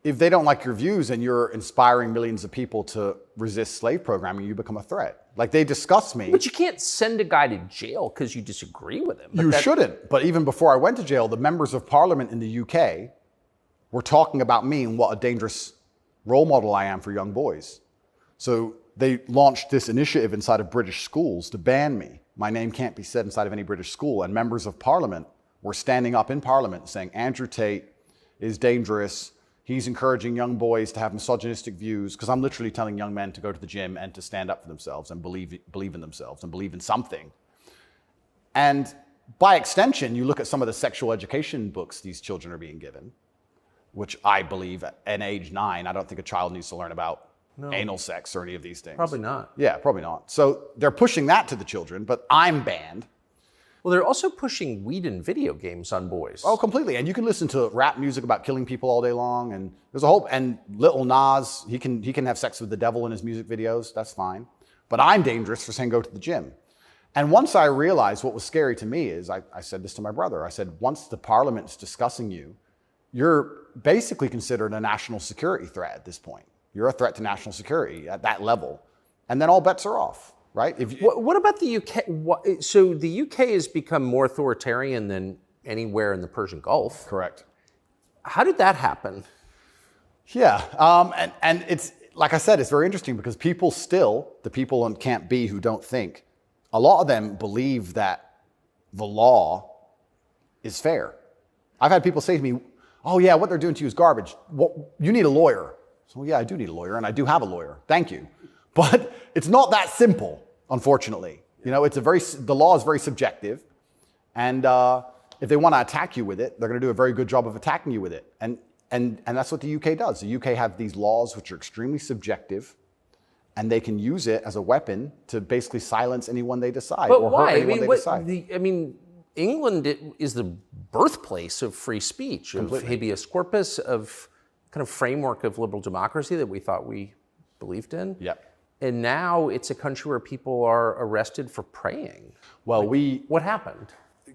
if they don't like your views and you're inspiring millions of people to resist slave programming, you become a threat. Like, they discuss me. But you can't send a guy to jail because you disagree with him. You shouldn't. But even before I went to jail, the members of parliament in the UK were talking about me and what a dangerous role model I am for young boys. So they launched this initiative inside of British schools to ban me. My name can't be said inside of any British school. And members of parliament were standing up in parliament saying, Andrew Tate is dangerous. He's encouraging young boys to have misogynistic views, because I'm literally telling young men to go to the gym and to stand up for themselves and believe in themselves and believe in something. And by extension, you look at some of the sexual education books these children are being given, which I believe at age 9, I don't think a child needs to learn about anal sex or any of these things. Probably not. Yeah, probably not. So they're pushing that to the children, but I'm banned. Well, they're also pushing weed and video games on boys. Oh, completely. And you can listen to rap music about killing people all day long. And there's a whole, and Lil Nas, he can have sex with the devil in his music videos. That's fine. But I'm dangerous for saying go to the gym. And once I realized what was scary to me is, I said this to my brother. I said, once the parliament's discussing you, you're basically considered a national security threat at this point. You're a threat to national security at that level. And then all bets are off. Right? What about the UK? So the UK has become more authoritarian than anywhere in the Persian Gulf. Correct. How did that happen? Yeah. And it's, like I said, it's very interesting because people still, the people on Camp B who don't think, a lot of them believe that the law is fair. I've had people say to me, oh yeah, what they're doing to you is garbage. You need a lawyer. So yeah, I do need a lawyer, and I do have a lawyer. Thank you. But it's not that simple, unfortunately. You know, the law is very subjective. And if they want to attack you with it, they're going to do a very good job of attacking you with it. And that's what the UK does. The UK have these laws which are extremely subjective, and they can use it as a weapon to basically silence anyone they decide. But or why? hurt anyone they decide. England is the birthplace of free speech, Completely. of habeas corpus, of kind of framework of liberal democracy that we thought we believed in. Yep. And now it's a country where people are arrested for praying. Well, what happened?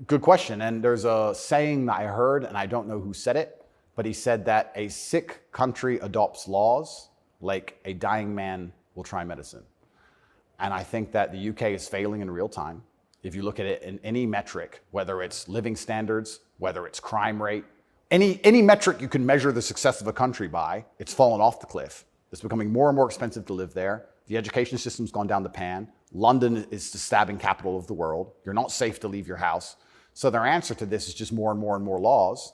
Good question. And there's a saying that I heard, and I don't know who said it, but he said that a sick country adopts laws like a dying man will try medicine. And I think that the UK is failing in real time. If you look at it in any metric, whether it's living standards, whether it's crime rate, any metric you can measure the success of a country by, it's fallen off the cliff. It's becoming more and more expensive to live there. The education system's gone down the pan. London is the stabbing capital of the world. You're not safe to leave your house. So their answer to this is just more and more and more laws.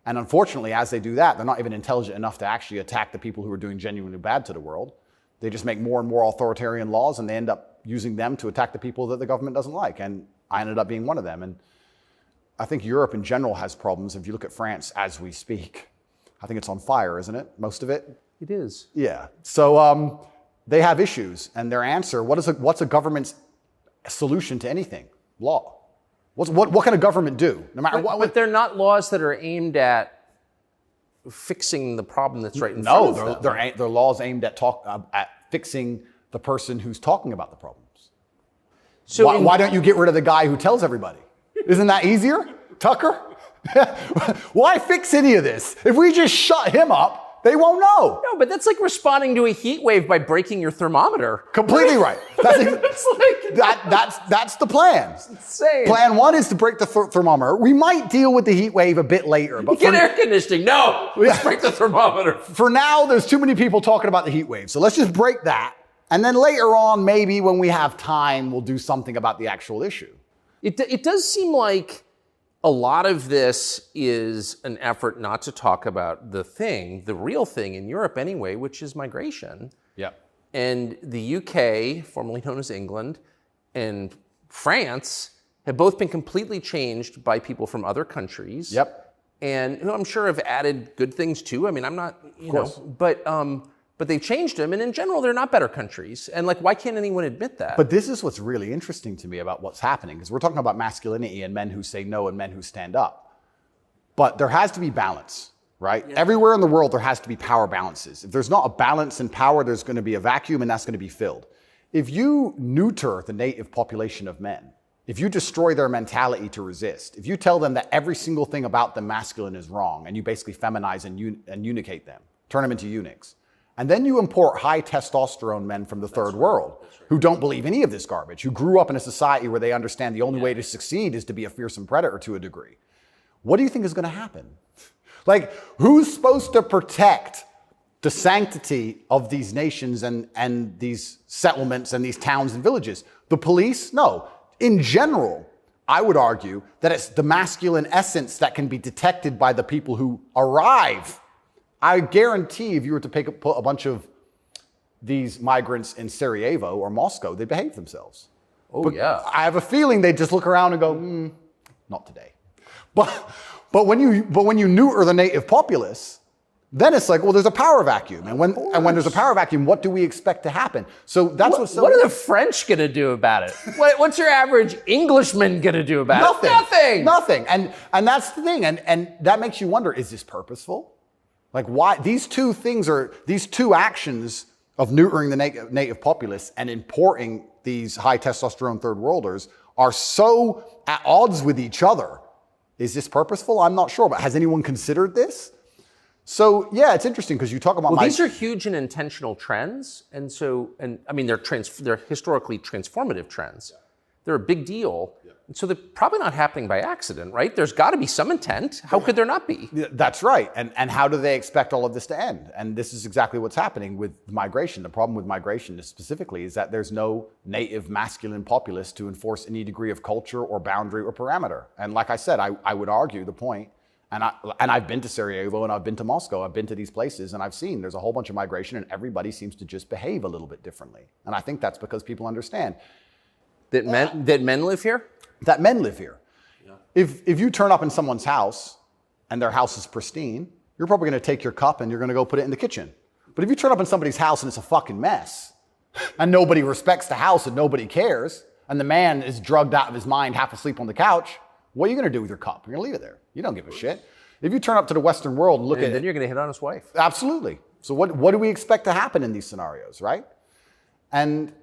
And unfortunately, as they do that, they're not even intelligent enough to actually attack the people who are doing genuinely bad to the world. They just make more and more authoritarian laws, and they end up using them to attack the people that the government doesn't like. And I ended up being one of them. And I think Europe in general has problems. If you look at France as we speak, I think it's on fire, isn't it? Most of it? It is. Yeah. So they have issues, and their answer, what's a government's solution to anything? Law. What can a government do? No matter what. But they're not laws that are aimed at fixing the problem that's right in front of them. No, they're laws aimed at fixing the person who's talking about the problems. So why don't you get rid of the guy who tells everybody? Isn't that easier? Tucker? Why fix any of this? If we just shut him up, they won't know. No, but that's like responding to a heat wave by breaking your thermometer. Completely right. That's the plan. It's insane. Plan 1 is to break the thermometer. We might deal with the heat wave a bit later. But get air conditioning. No, let's break the thermometer. For now, there's too many people talking about the heat wave. So let's just break that. And then later on, maybe when we have time, we'll do something about the actual issue. It does seem like a lot of this is an effort not to talk about the real thing in Europe anyway, which is migration. Yeah. And the UK, formerly known as England, and France have both been completely changed by people from other countries. Yep. And who I'm sure have added good things too. I mean, I'm not, you know, but they've changed them, and in general, they're not better countries. And like, why can't anyone admit that? But this is what's really interesting to me about what's happening, because we're talking about masculinity and men who say no and men who stand up. But there has to be balance. right? Yeah. Everywhere in the world, there has to be power balances. If there's not a balance in power, there's going to be a vacuum, and that's going to be filled. If you neuter the native population of men, if you destroy their mentality to resist, if you tell them that every single thing about the masculine is wrong, and you basically feminize and eunuchate them, turn them into eunuchs, and then you import high testosterone men from the third world who don't believe any of this garbage, who grew up in a society where they understand the only way to succeed is to be a fearsome predator to a degree. What do you think is going to happen? Like, who's supposed to protect the sanctity of these nations and these settlements and these towns and villages? The police? No. In general, I would argue that it's the masculine essence that can be detected by the people who arrive. I guarantee if you were to put a bunch of these migrants in Sarajevo or Moscow, they behave themselves. Oh, but yeah. I have a feeling they just look around and go, not today. But when you neuter the native populace, then it's like, well, there's a power vacuum. And when there's a power vacuum, what do we expect to happen? So that's what are the French going to do about it? What's your average Englishman going to do about it? Nothing. And that's the thing. And that makes you wonder, is this purposeful? Like, why these two actions of neutering the native populace and importing these high testosterone third worlders are so at odds with each other. Is this purposeful? I'm not sure, but has anyone considered this? So yeah, it's interesting because you talk about these are huge and intentional trends, and I mean they're historically transformative trends. They're a big deal, and so they're probably not happening by accident, right? There's got to be some intent. How could there not be? That's right. And how do they expect all of this to end? And this is exactly what's happening with migration. The problem with migration specifically is that there's no native masculine populace to enforce any degree of culture or boundary or parameter. And like I said, I would argue the point. And I've been to Sarajevo and I've been to Moscow. I've been to these places and I've seen there's a whole bunch of migration and everybody seems to just behave a little bit differently. And I think that's because people understand that men live here. That men live here. Yeah. If you turn up in someone's house and their house is pristine, you're probably going to take your cup and you're going to go put it in the kitchen. But if you turn up in somebody's house and it's a fucking mess and nobody respects the house and nobody cares and the man is drugged out of his mind, half asleep on the couch, what are you going to do with your cup? You're going to leave it there. You don't give a shit. If you turn up to the Western world and look at it. Then you're going to hit on his wife. Absolutely. So what do we expect to happen in these scenarios, right? And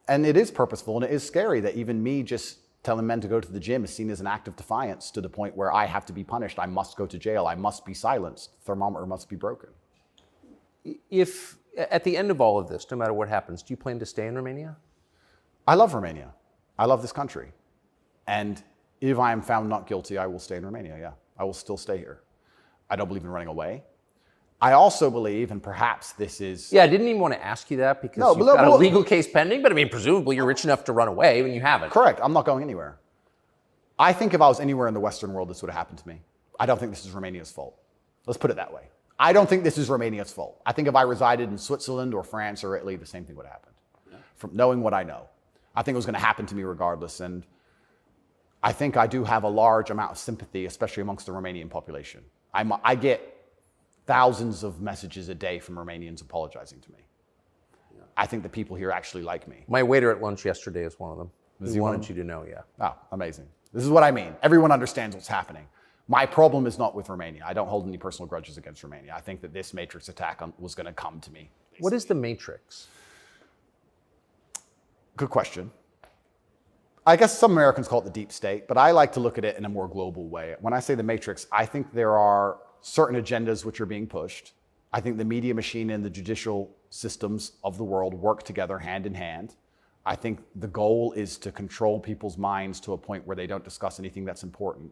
it is purposeful and it is scary that even me just telling men to go to the gym is seen as an act of defiance to the point where I have to be punished. I must go to jail. I must be silenced. The thermometer must be broken. If at the end of all of this, no matter what happens, do you plan to stay in Romania? I love Romania. I love this country. And if I am found not guilty, I will stay in Romania, yeah. I will still stay here. I don't believe in running away. I also believe, and perhaps this is... Yeah, I didn't even want to ask you that because you've got a legal case pending, but I mean, presumably you're rich enough to run away when you haven't. Correct. I'm not going anywhere. I think if I was anywhere in the Western world, this would have happened to me. I don't think this is Romania's fault. Let's put it that way. I don't think this is Romania's fault. I think if I resided in Switzerland or France or Italy, the same thing would have happened. Yeah. From knowing what I know. I think it was going to happen to me regardless, and I think I do have a large amount of sympathy, especially amongst the Romanian population. I get thousands of messages a day from Romanians apologizing to me. Yeah. I think the people here actually like me. My waiter at lunch yesterday is one of them. He wanted you to know, yeah. Oh, amazing. This is what I mean. Everyone understands what's happening. My problem is not with Romania. I don't hold any personal grudges against Romania. I think that this Matrix attack was going to come to me. Basically. What is the Matrix? Good question. I guess some Americans call it the deep state, but I like to look at it in a more global way. When I say the Matrix, I think there are certain agendas which are being pushed. I think the media machine and the judicial systems of the world work together hand in hand. I think the goal is to control people's minds to a point where they don't discuss anything that's important.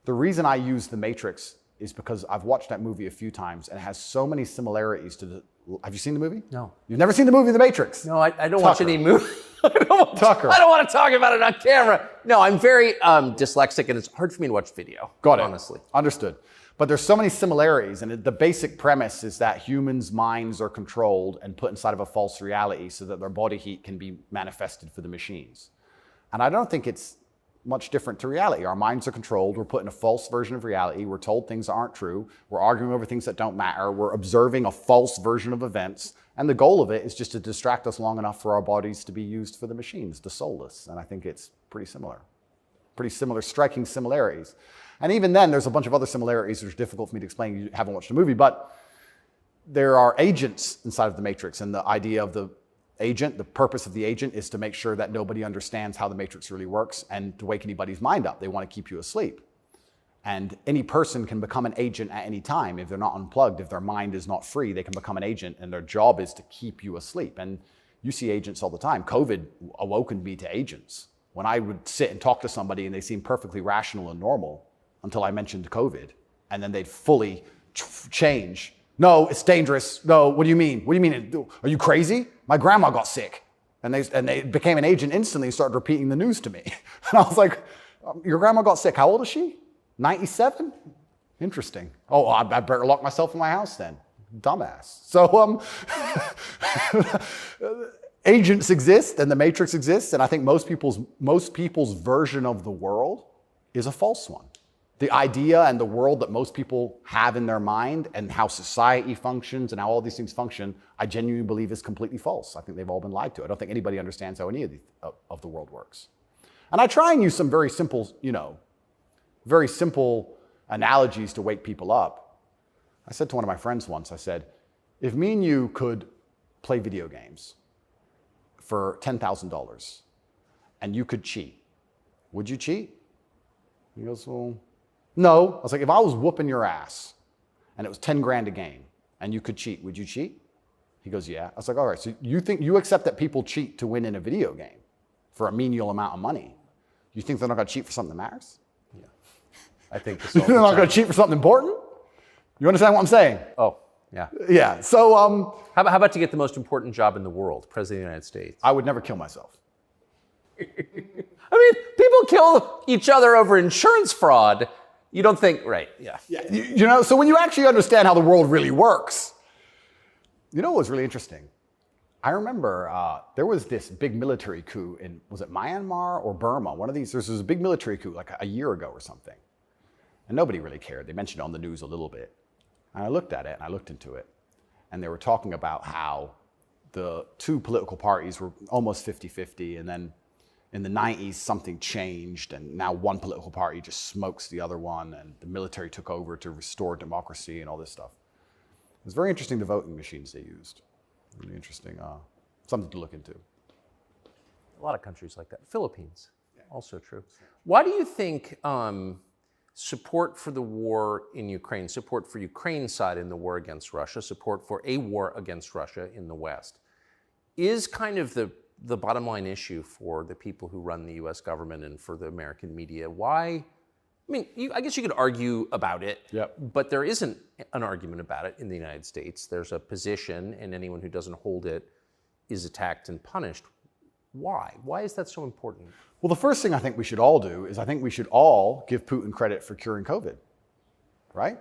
The reason I use the Matrix is because I've watched that movie a few times and it has so many similarities to the... Have you seen the movie? No. You've never seen the movie The Matrix? No, I don't watch any movie. I don't want to talk about it on camera. No, I'm very dyslexic and it's hard for me to watch video. Got it. Honestly. Understood. But there's so many similarities, and the basic premise is that humans' minds are controlled and put inside of a false reality so that their body heat can be manifested for the machines. And I don't think it's much different to reality. Our minds are controlled. We're put in a false version of reality. We're told things that aren't true. We're arguing over things that don't matter. We're observing a false version of events. And the goal of it is just to distract us long enough for our bodies to be used for the machines, the soulless. And I think it's pretty similar, striking similarities. And even then, there's a bunch of other similarities which are difficult for me to explain. You haven't watched the movie, but there are agents inside of the Matrix, and the idea of the agent, the purpose of the agent is to make sure that nobody understands how the Matrix really works and to wake anybody's mind up. They want to keep you asleep. And any person can become an agent at any time. If they're not unplugged, if their mind is not free, they can become an agent, and their job is to keep you asleep. And you see agents all the time. COVID awoken me to agents. When I would sit and talk to somebody and they seemed perfectly rational and normal until I mentioned COVID, and then they'd fully change. No, it's dangerous. No, what do you mean? What do you mean? Are you crazy? My grandma got sick. And they became an agent instantly and started repeating the news to me. And I was like, your grandma got sick. How old is she? 97? Interesting. Oh, I better lock myself in my house then. Dumbass. So agents exist and the Matrix exists, and I think most people's version of the world is a false one. The idea and the world that most people have in their mind and how society functions and how all these things function, I genuinely believe is completely false. I think they've all been lied to. I don't think anybody understands how any of the world works. And I try and use some very simple, very simple analogies to wake people up. I said to one of my friends once, I said, if me and you could play video games for $10,000 and you could cheat, would you cheat? He goes, well, no. I was like, if I was whooping your ass and it was 10 grand a game and you could cheat, would you cheat? He goes, yeah. I was like, all right, so you accept that people cheat to win in a video game for a menial amount of money. You think they're not going to cheat for something that matters? Yeah. I think they're not going to cheat for something important? You understand what I'm saying? Oh, yeah. Yeah. So, how about to get the most important job in the world, President of the United States? I would never kill myself. I mean, people kill each other over insurance fraud. You don't think, right? Yeah. Yeah. So when you actually understand how the world really works, what was really interesting? I remember there was this big military coup in, was it Myanmar or Burma? One of these, there was a big military coup like a year ago or something. And nobody really cared. They mentioned it on the news a little bit. And I looked at it and I looked into it. And they were talking about how the two political parties were almost 50-50. And then in the 90s, something changed. And now one political party just smokes the other one. And the military took over to restore democracy and all this stuff. It was very interesting, the voting machines they used. Really interesting, something to look into. A lot of countries like that. Philippines, also true. Why do you think support for the war in Ukraine, support for Ukraine's side in the war against Russia, support for a war against Russia in the West, is kind of the bottom line issue for the people who run the US government and for the American media? Why? I mean, I guess you could argue about it, but there isn't an argument about it in the United States. There's a position, and anyone who doesn't hold it is attacked and punished. Why? Why is that so important? Well, the first thing I think we should all do is I think we should all give Putin credit for curing COVID, right?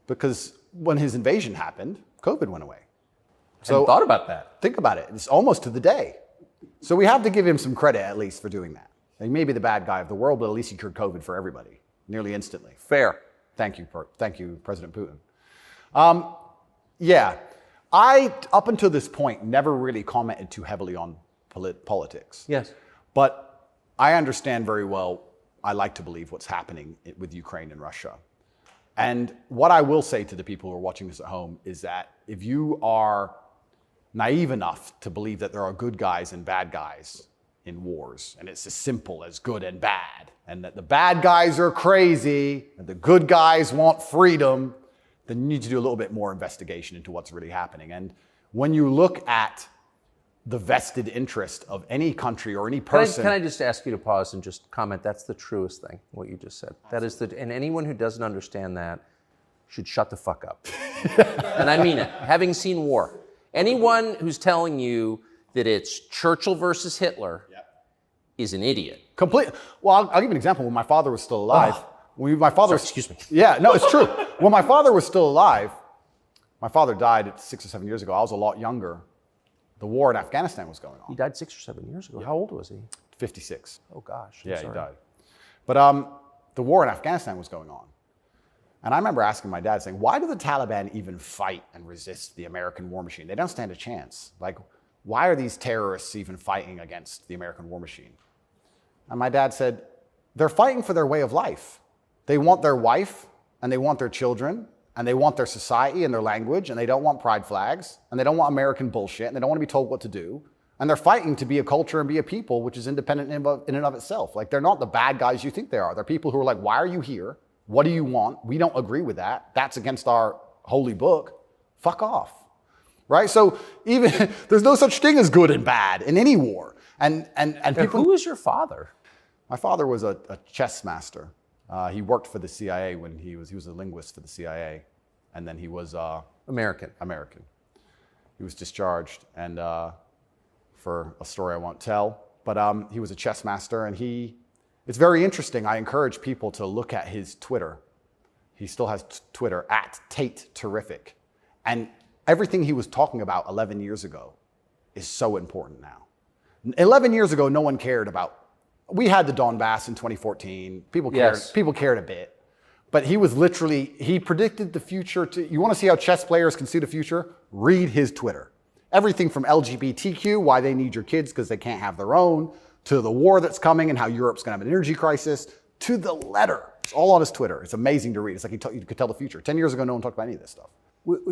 Because when his invasion happened, COVID went away. So thought about that. Think about it. It's almost to the day. So we have to give him some credit at least for doing that. He may be the bad guy of the world, but at least he cured COVID for everybody, nearly instantly. Fair. Thank you, President Putin. I, up until this point, never really commented too heavily on politics. Yes. But I understand very well, I like to believe what's happening with Ukraine and Russia. And what I will say to the people who are watching this at home is that if you are naive enough to believe that there are good guys and bad guys in wars, and it's as simple as good and bad, and that the bad guys are crazy and the good guys want freedom, then you need to do a little bit more investigation into what's really happening. And when you look at the vested interest of any country or any person... Can I just ask you to pause and just comment? That's the truest thing, what you just said. That is and anyone who doesn't understand that should shut the fuck up. And I mean it. Having seen war, anyone who's telling you that it's Churchill versus Hitler is an idiot. Well, I'll give you an example. When my father was still alive, excuse me. Yeah, no, it's true. When my father was still alive, my father died 6 or 7 years ago. I was a lot younger. The war in Afghanistan was going on. He died 6 or 7 years ago. How old was he? 56. Oh gosh. Yeah, he died. But the war in Afghanistan was going on. And I remember asking my dad, saying, why do the Taliban even fight and resist the American war machine? They don't stand a chance. Like, why are these terrorists even fighting against the American war machine? And my dad said, they're fighting for their way of life. They want their wife, and they want their children, and they want their society and their language, and they don't want pride flags, and they don't want American bullshit, and they don't want to be told what to do. And they're fighting to be a culture and be a people which is independent in and of itself. Like, they're not the bad guys you think they are. They're people who are like, why are you here? What do you want? We don't agree with that. That's against our holy book. Fuck off. Right? So even there's no such thing as good and bad in any war. And people. Who was your father? My father was a chess master. He worked for the CIA when he was a linguist for the CIA, and then he was American. He was discharged, and for a story I won't tell, but he was a chess master, and it's very interesting. I encourage people to look at his Twitter. He still has Twitter at Tate Terrific, and everything he was talking about 11 years ago is so important now. 11 years ago, no one cared about. We had the Donbass in 2014. People cared. Yes. People cared a bit. But he predicted the future. You want to see how chess players can see the future? Read his Twitter. Everything from LGBTQ, why they need your kids because they can't have their own, to the war that's coming and how Europe's going to have an energy crisis, to the letter. It's all on his Twitter. It's amazing to read. It's like you could tell the future. 10 years ago, no one talked about any of this stuff.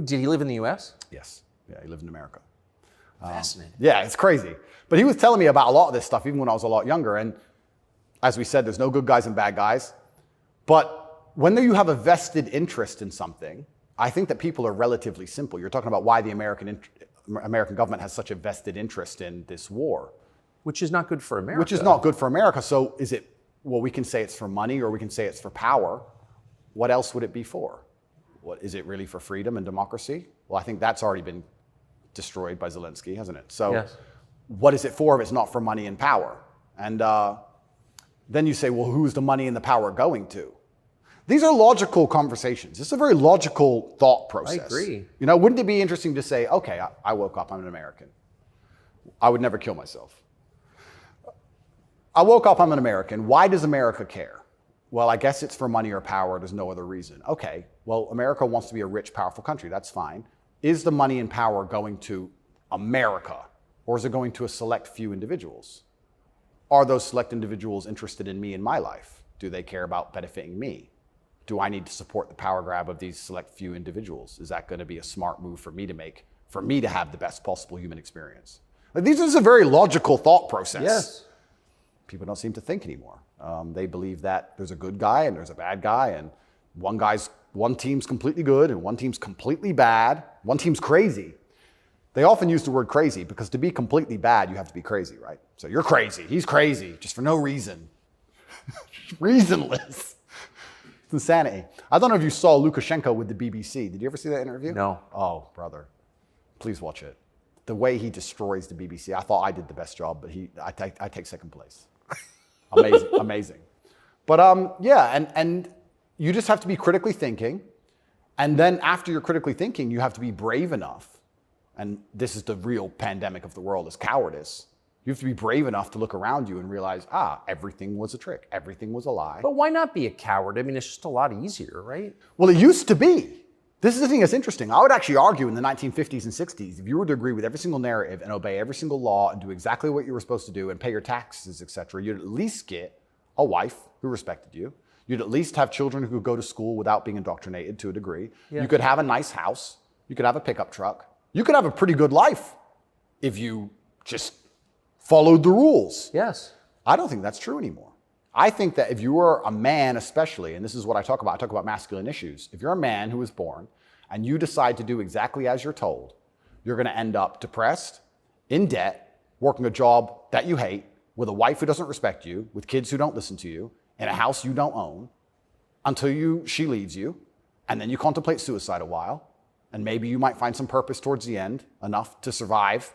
Did he live in the U.S.? Yes. Yeah, he lived in America. Fascinating. Yeah, it's crazy. But he was telling me about a lot of this stuff even when I was a lot younger. And as we said, there's no good guys and bad guys. But when you have a vested interest in something, I think that people are relatively simple. You're talking about why the American government has such a vested interest in this war. Which is not good for America. Which is not good for America. So is it, well, we can say it's for money or we can say it's for power. What else would it be for? What, is it really for freedom and democracy? Well, I think that's already been destroyed by Zelensky, hasn't it? So yes. What is it for if it's not for money and power? And then you say, well, who's the money and the power going to? These are logical conversations. It's a very logical thought process. I agree. You know, wouldn't it be interesting to say, okay, I woke up, I'm an American. I would never kill myself. I woke up, I'm an American. Why does America care? Well, I guess it's for money or power. There's no other reason. Okay, well, America wants to be a rich, powerful country. That's fine. Is the money and power going to America, or is it going to a select few individuals? Are those select individuals interested in me and my life? Do they care about benefiting me? Do I need to support the power grab of these select few individuals? Is that going to be a smart move for me to make, for me to have the best possible human experience? Like, this is a very logical thought process. Yes. People don't seem to think anymore. They believe that there's a good guy and there's a bad guy, and one team's completely good and one team's completely bad. One team's crazy. They often use the word crazy because to be completely bad, you have to be crazy, right? So you're crazy. He's crazy just for no reason. Reasonless. It's insanity. I don't know if you saw Lukashenko with the BBC. Did you ever see that interview? No. Oh, brother. Please watch it. The way he destroys the BBC. I thought I did the best job, but I take second place. Amazing. Amazing. But yeah, and you just have to be critically thinking. And then after you're critically thinking, you have to be brave enough. And this is the real pandemic of the world, is cowardice. You have to be brave enough to look around you and realize, everything was a trick. Everything was a lie. But why not be a coward? I mean, it's just a lot easier, right? Well, it used to be. This is the thing that's interesting. I would actually argue in the 1950s and 60s, if you were to agree with every single narrative and obey every single law and do exactly what you were supposed to do and pay your taxes, etc., you'd at least get a wife who respected you. You'd at least have children who could go to school without being indoctrinated to a degree. Yes. You could have a nice house. You could have a pickup truck. You could have a pretty good life if you just followed the rules. Yes. I don't think that's true anymore. I think that if you are a man especially, and this is what I talk about masculine issues. If you're a man who was born and you decide to do exactly as you're told, you're going to end up depressed, in debt, working a job that you hate, with a wife who doesn't respect you, with kids who don't listen to you, in a house you don't own, until she leaves you, and then you contemplate suicide a while, and maybe you might find some purpose towards the end, enough to survive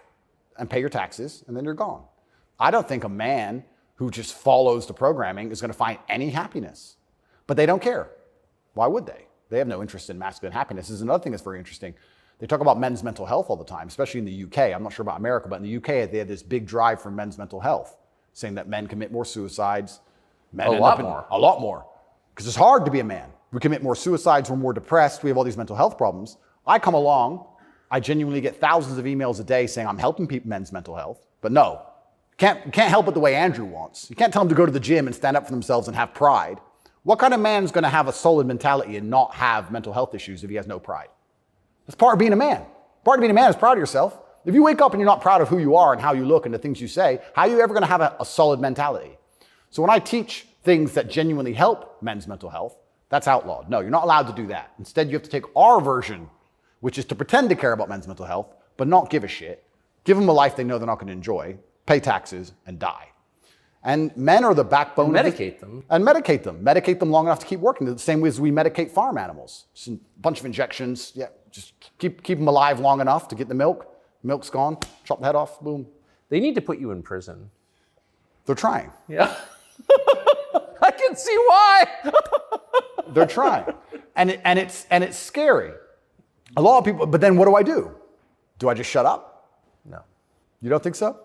and pay your taxes, and then you're gone. I don't think a man who just follows the programming is going to find any happiness. But they don't care. Why would they? They have no interest in masculine happiness. This is another thing that's very interesting. They talk about men's mental health all the time, especially in the UK. I'm not sure about America, but in the UK, they have this big drive for men's mental health, saying that men commit more suicides. A lot more. Because it's hard to be a man. We commit more suicides, we're more depressed, we have all these mental health problems. I come along, I genuinely get thousands of emails a day saying I'm helping men's mental health, but no, can't help it the way Andrew wants. You can't tell them to go to the gym and stand up for themselves and have pride. What kind of man's going to have a solid mentality and not have mental health issues if he has no pride? That's part of being a man. Part of being a man is proud of yourself. If you wake up and you're not proud of who you are and how you look and the things you say, how are you ever going to have a solid mentality? So when I teach things that genuinely help men's mental health, that's outlawed. No, you're not allowed to do that. Instead, you have to take our version, which is to pretend to care about men's mental health, but not give a shit. Give them a life they know they're not going to enjoy, pay taxes, and die. And men are the backbone. And medicate them. And medicate them. Medicate them long enough to keep working. The same way as we medicate farm animals. Just a bunch of injections. Yeah, just keep them alive long enough to get the milk. Milk's gone. Chop the head off. Boom. They need to put you in prison. They're trying. Yeah. I can see why. They're trying. And it's scary. A lot of people, but then what do? Do I just shut up? No. You don't think so?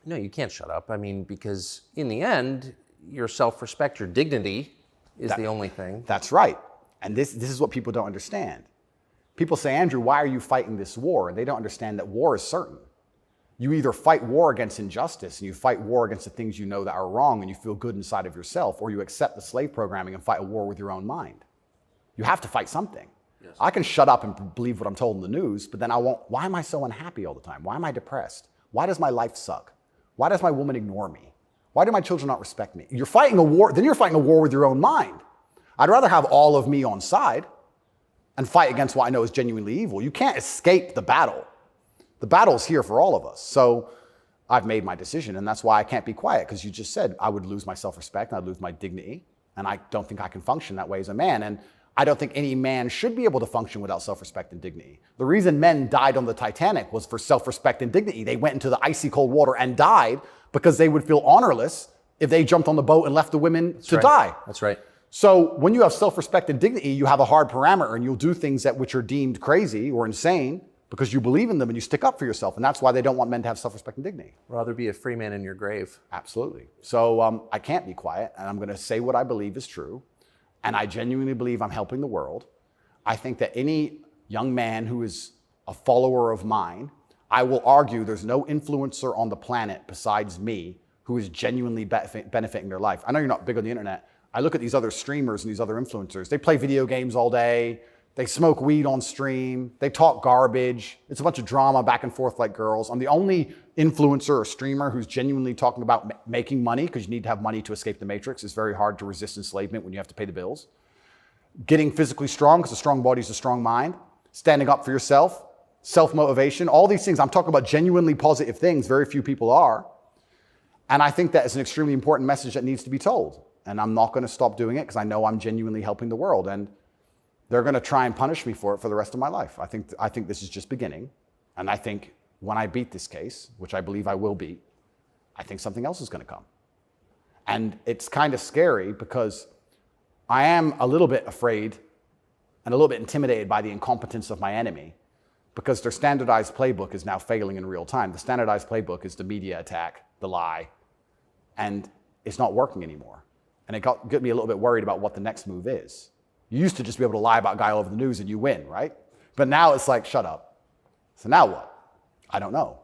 No, you can't shut up. I mean, because in the end, your self-respect, your dignity is the only thing. That's right. And this is what people don't understand. People say, Andrew, why are you fighting this war? And they don't understand that war is certain. You either fight war against injustice and you fight war against the things you know that are wrong and you feel good inside of yourself, or you accept the slave programming and fight a war with your own mind. You have to fight something. Yes. I can shut up and believe what I'm told in the news, but then I won't. Why am I so unhappy all the time? Why am I depressed? Why does my life suck? Why does my woman ignore me? Why do my children not respect me? You're fighting a war, then you're fighting a war with your own mind. I'd rather have all of me on side and fight against what I know is genuinely evil. You can't escape the battle. The battle is here for all of us. So I've made my decision, and that's why I can't be quiet, because you just said I would lose my self-respect and I'd lose my dignity, and I don't think I can function that way as a man. And I don't think any man should be able to function without self-respect and dignity. The reason men died on the Titanic was for self-respect and dignity. They went into the icy cold water and died because they would feel honorless if they jumped on the boat and left the women to die. That's right. So when you have self-respect and dignity, you have a hard parameter and you'll do things which are deemed crazy or insane because you believe in them and you stick up for yourself. And that's why they don't want men to have self-respect and dignity. Rather be a free man in your grave. Absolutely. So I can't be quiet, and I'm going to say what I believe is true. And I genuinely believe I'm helping the world. I think that any young man who is a follower of mine, I will argue there's no influencer on the planet besides me who is genuinely benefiting their life. I know you're not big on the internet. I look at these other streamers and these other influencers. They play video games all day. They smoke weed on stream. They talk garbage. It's a bunch of drama back and forth like girls. I'm the only influencer or streamer who's genuinely talking about making money, because you need to have money to escape the matrix. It's very hard to resist enslavement when you have to pay the bills. Getting physically strong, because a strong body is a strong mind. Standing up for yourself. Self-motivation. All these things. I'm talking about genuinely positive things. Very few people are. And I think that is an extremely important message that needs to be told. And I'm not going to stop doing it because I know I'm genuinely helping the world. And they're going to try and punish me for it for the rest of my life. I think this is just beginning. And I think when I beat this case, which I believe I will beat, I think something else is going to come. And it's kind of scary because I am a little bit afraid and a little bit intimidated by the incompetence of my enemy, because their standardized playbook is now failing in real time. The standardized playbook is the media attack, the lie, and it's not working anymore. And it got me a little bit worried about what the next move is. You used to just be able to lie about a guy all over the news and you win, right? But now it's like, shut up. So now what? I don't know.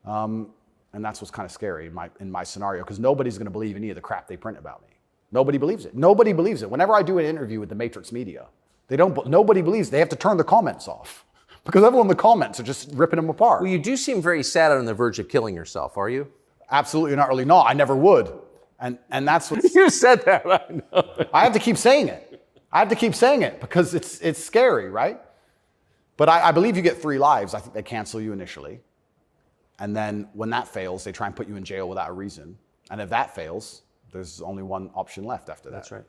And that's what's kind of scary in my scenario, because nobody's going to believe any of the crap they print about me. Nobody believes it. Nobody believes it. Whenever I do an interview with the Matrix media, nobody believes. They have to turn the comments off because everyone in the comments are just ripping them apart. Well, you do seem very sad on the verge of killing yourself, are you? Absolutely not, really not. I never would. And that's what you said that. I know. I have to keep saying it. I have to keep saying it because it's scary, right? But I believe you get 3 lives. I think they cancel you initially. And then when that fails, they try and put you in jail without a reason. And if that fails, there's only one option left after that. That's right.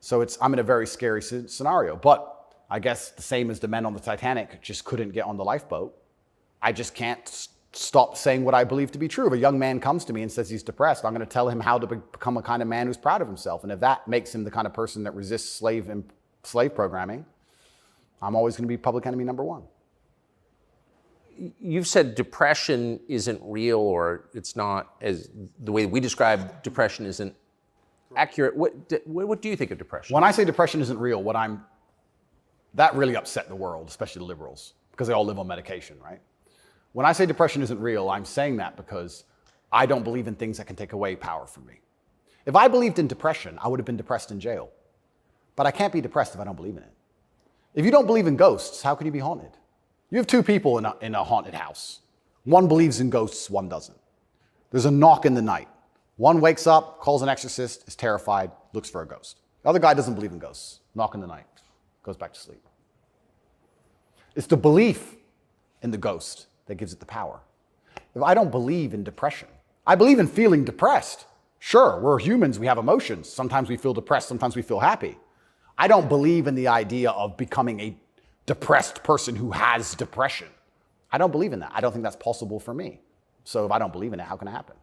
So I'm in a very scary scenario. But I guess the same as the men on the Titanic just couldn't get on the lifeboat. I just can't stop saying what I believe to be true. If a young man comes to me and says he's depressed, I'm going to tell him how to become a kind of man who's proud of himself. And if that makes him the kind of person that resists slave programming, I'm always going to be public enemy number 1. You've said depression isn't real, or it's not, as the way we describe depression isn't accurate. What do you think of depression? When I say depression isn't real, that really upset the world, especially the liberals, because they all live on medication, right? When I say depression isn't real, I'm saying that because I don't believe in things that can take away power from me. If I believed in depression, I would have been depressed in jail. But I can't be depressed if I don't believe in it. If you don't believe in ghosts, how can you be haunted? You have two people in a haunted house. One believes in ghosts, one doesn't. There's a knock in the night. One wakes up, calls an exorcist, is terrified, looks for a ghost. The other guy doesn't believe in ghosts. Knock in the night, goes back to sleep. It's the belief in the ghost that gives it the power. If I don't believe in depression, I believe in feeling depressed. Sure, we're humans, we have emotions. Sometimes we feel depressed, sometimes we feel happy. I don't believe in the idea of becoming a depressed person who has depression. I don't believe in that. I don't think that's possible for me. So if I don't believe in it, how can it happen?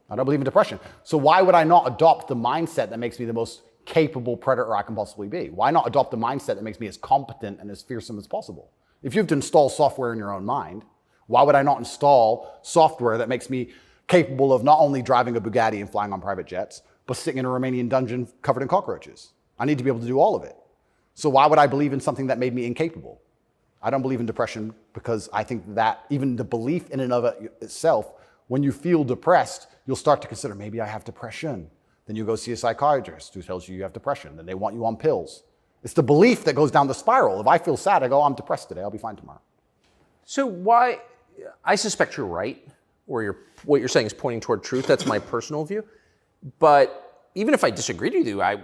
I don't believe in depression. So why would I not adopt the mindset that makes me the most capable predator I can possibly be? Why not adopt the mindset that makes me as competent and as fearsome as possible? If you have to install software in your own mind, why would I not install software that makes me capable of not only driving a Bugatti and flying on private jets, but sitting in a Romanian dungeon covered in cockroaches? I need to be able to do all of it. So why would I believe in something that made me incapable? I don't believe in depression because I think that even the belief in and of itself, when you feel depressed, you'll start to consider, maybe I have depression. Then you go see a psychiatrist who tells you you have depression. Then they want you on pills. It's the belief that goes down the spiral. If I feel sad, I go, I'm depressed today, I'll be fine tomorrow. So why, I suspect you're right, or what you're saying is pointing toward truth. That's my personal view. But even if I disagreed with you, I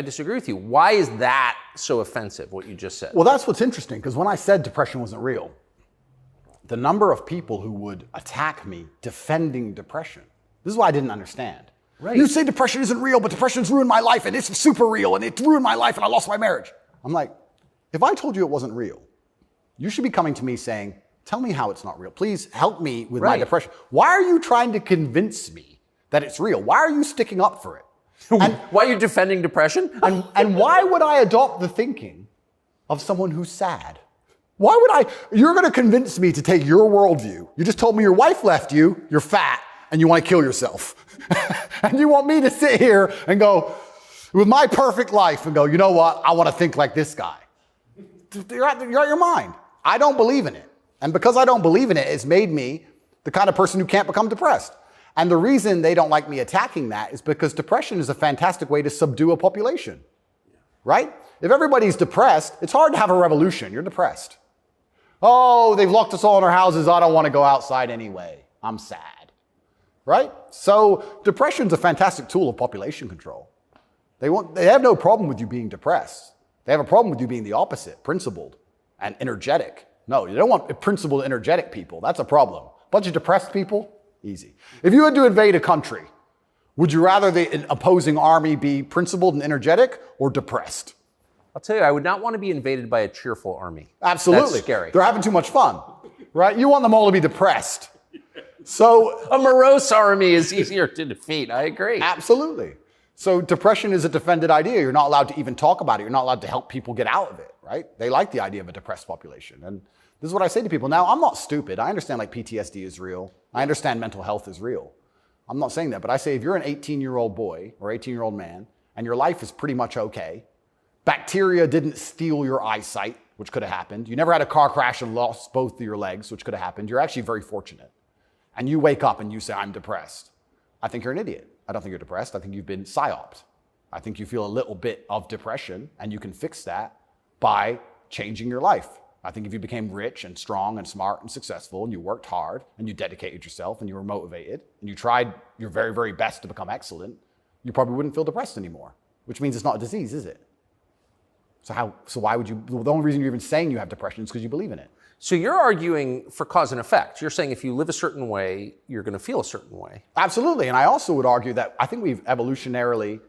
disagree with you. Why is that so offensive, what you just said? Well, that's what's interesting, because when I said depression wasn't real, the number of people who would attack me defending depression, this is what I didn't understand. Right. You say depression isn't real, but depression's ruined my life, and it's super real, and it ruined my life, and I lost my marriage. I'm like, if I told you it wasn't real, you should be coming to me saying, tell me how it's not real. Please help me with my depression. Why are you trying to convince me that it's real? Why are you sticking up for it? And why are you defending depression? And why would I adopt the thinking of someone who's sad? Why would you're going to convince me to take your worldview. You just told me your wife left you, you're fat, and you want to kill yourself. And you want me to sit here and go, with my perfect life, and go, you know what, I want to think like this guy. You're out your mind. I don't believe in it. And because I don't believe in it, it's made me the kind of person who can't become depressed. And the reason they don't like me attacking that is because depression is a fantastic way to subdue a population, right? If everybody's depressed, it's hard to have a revolution. You're depressed. Oh, they've locked us all in our houses. I don't want to go outside anyway. I'm sad, right? So depression's a fantastic tool of population control. They have no problem with you being depressed. They have a problem with you being the opposite, principled and energetic. No, you don't want principled, energetic people. That's a problem. A bunch of depressed people, easy. If you had to invade a country, would you rather the opposing army be principled and energetic or depressed? I'll tell you, I would not want to be invaded by a cheerful army. Absolutely. That's scary. They're having too much fun, right? You want them all to be depressed. So a morose army is easier to defeat. I agree. Absolutely. So depression is a defended idea. You're not allowed to even talk about it. You're not allowed to help people get out of it, right? They like the idea of a depressed population. And this is what I say to people. Now, I'm not stupid. I understand like PTSD is real. I understand mental health is real. I'm not saying that, but I say if you're an 18-year-old boy or 18-year-old man and your life is pretty much okay, bacteria didn't steal your eyesight, which could have happened. You never had a car crash and lost both of your legs, which could have happened. You're actually very fortunate. And you wake up and you say, I'm depressed. I think you're an idiot. I don't think you're depressed. I think you've been psyoped. I think you feel a little bit of depression and you can fix that by changing your life. I think if you became rich and strong and smart and successful and you worked hard and you dedicated yourself and you were motivated and you tried your very, very best to become excellent, you probably wouldn't feel depressed anymore, which means it's not a disease, is it? So why would you, the only reason you're even saying you have depression is because you believe in it. So you're arguing for cause and effect. You're saying if you live a certain way, you're going to feel a certain way. Absolutely. And I also would argue that I think we've evolutionarily,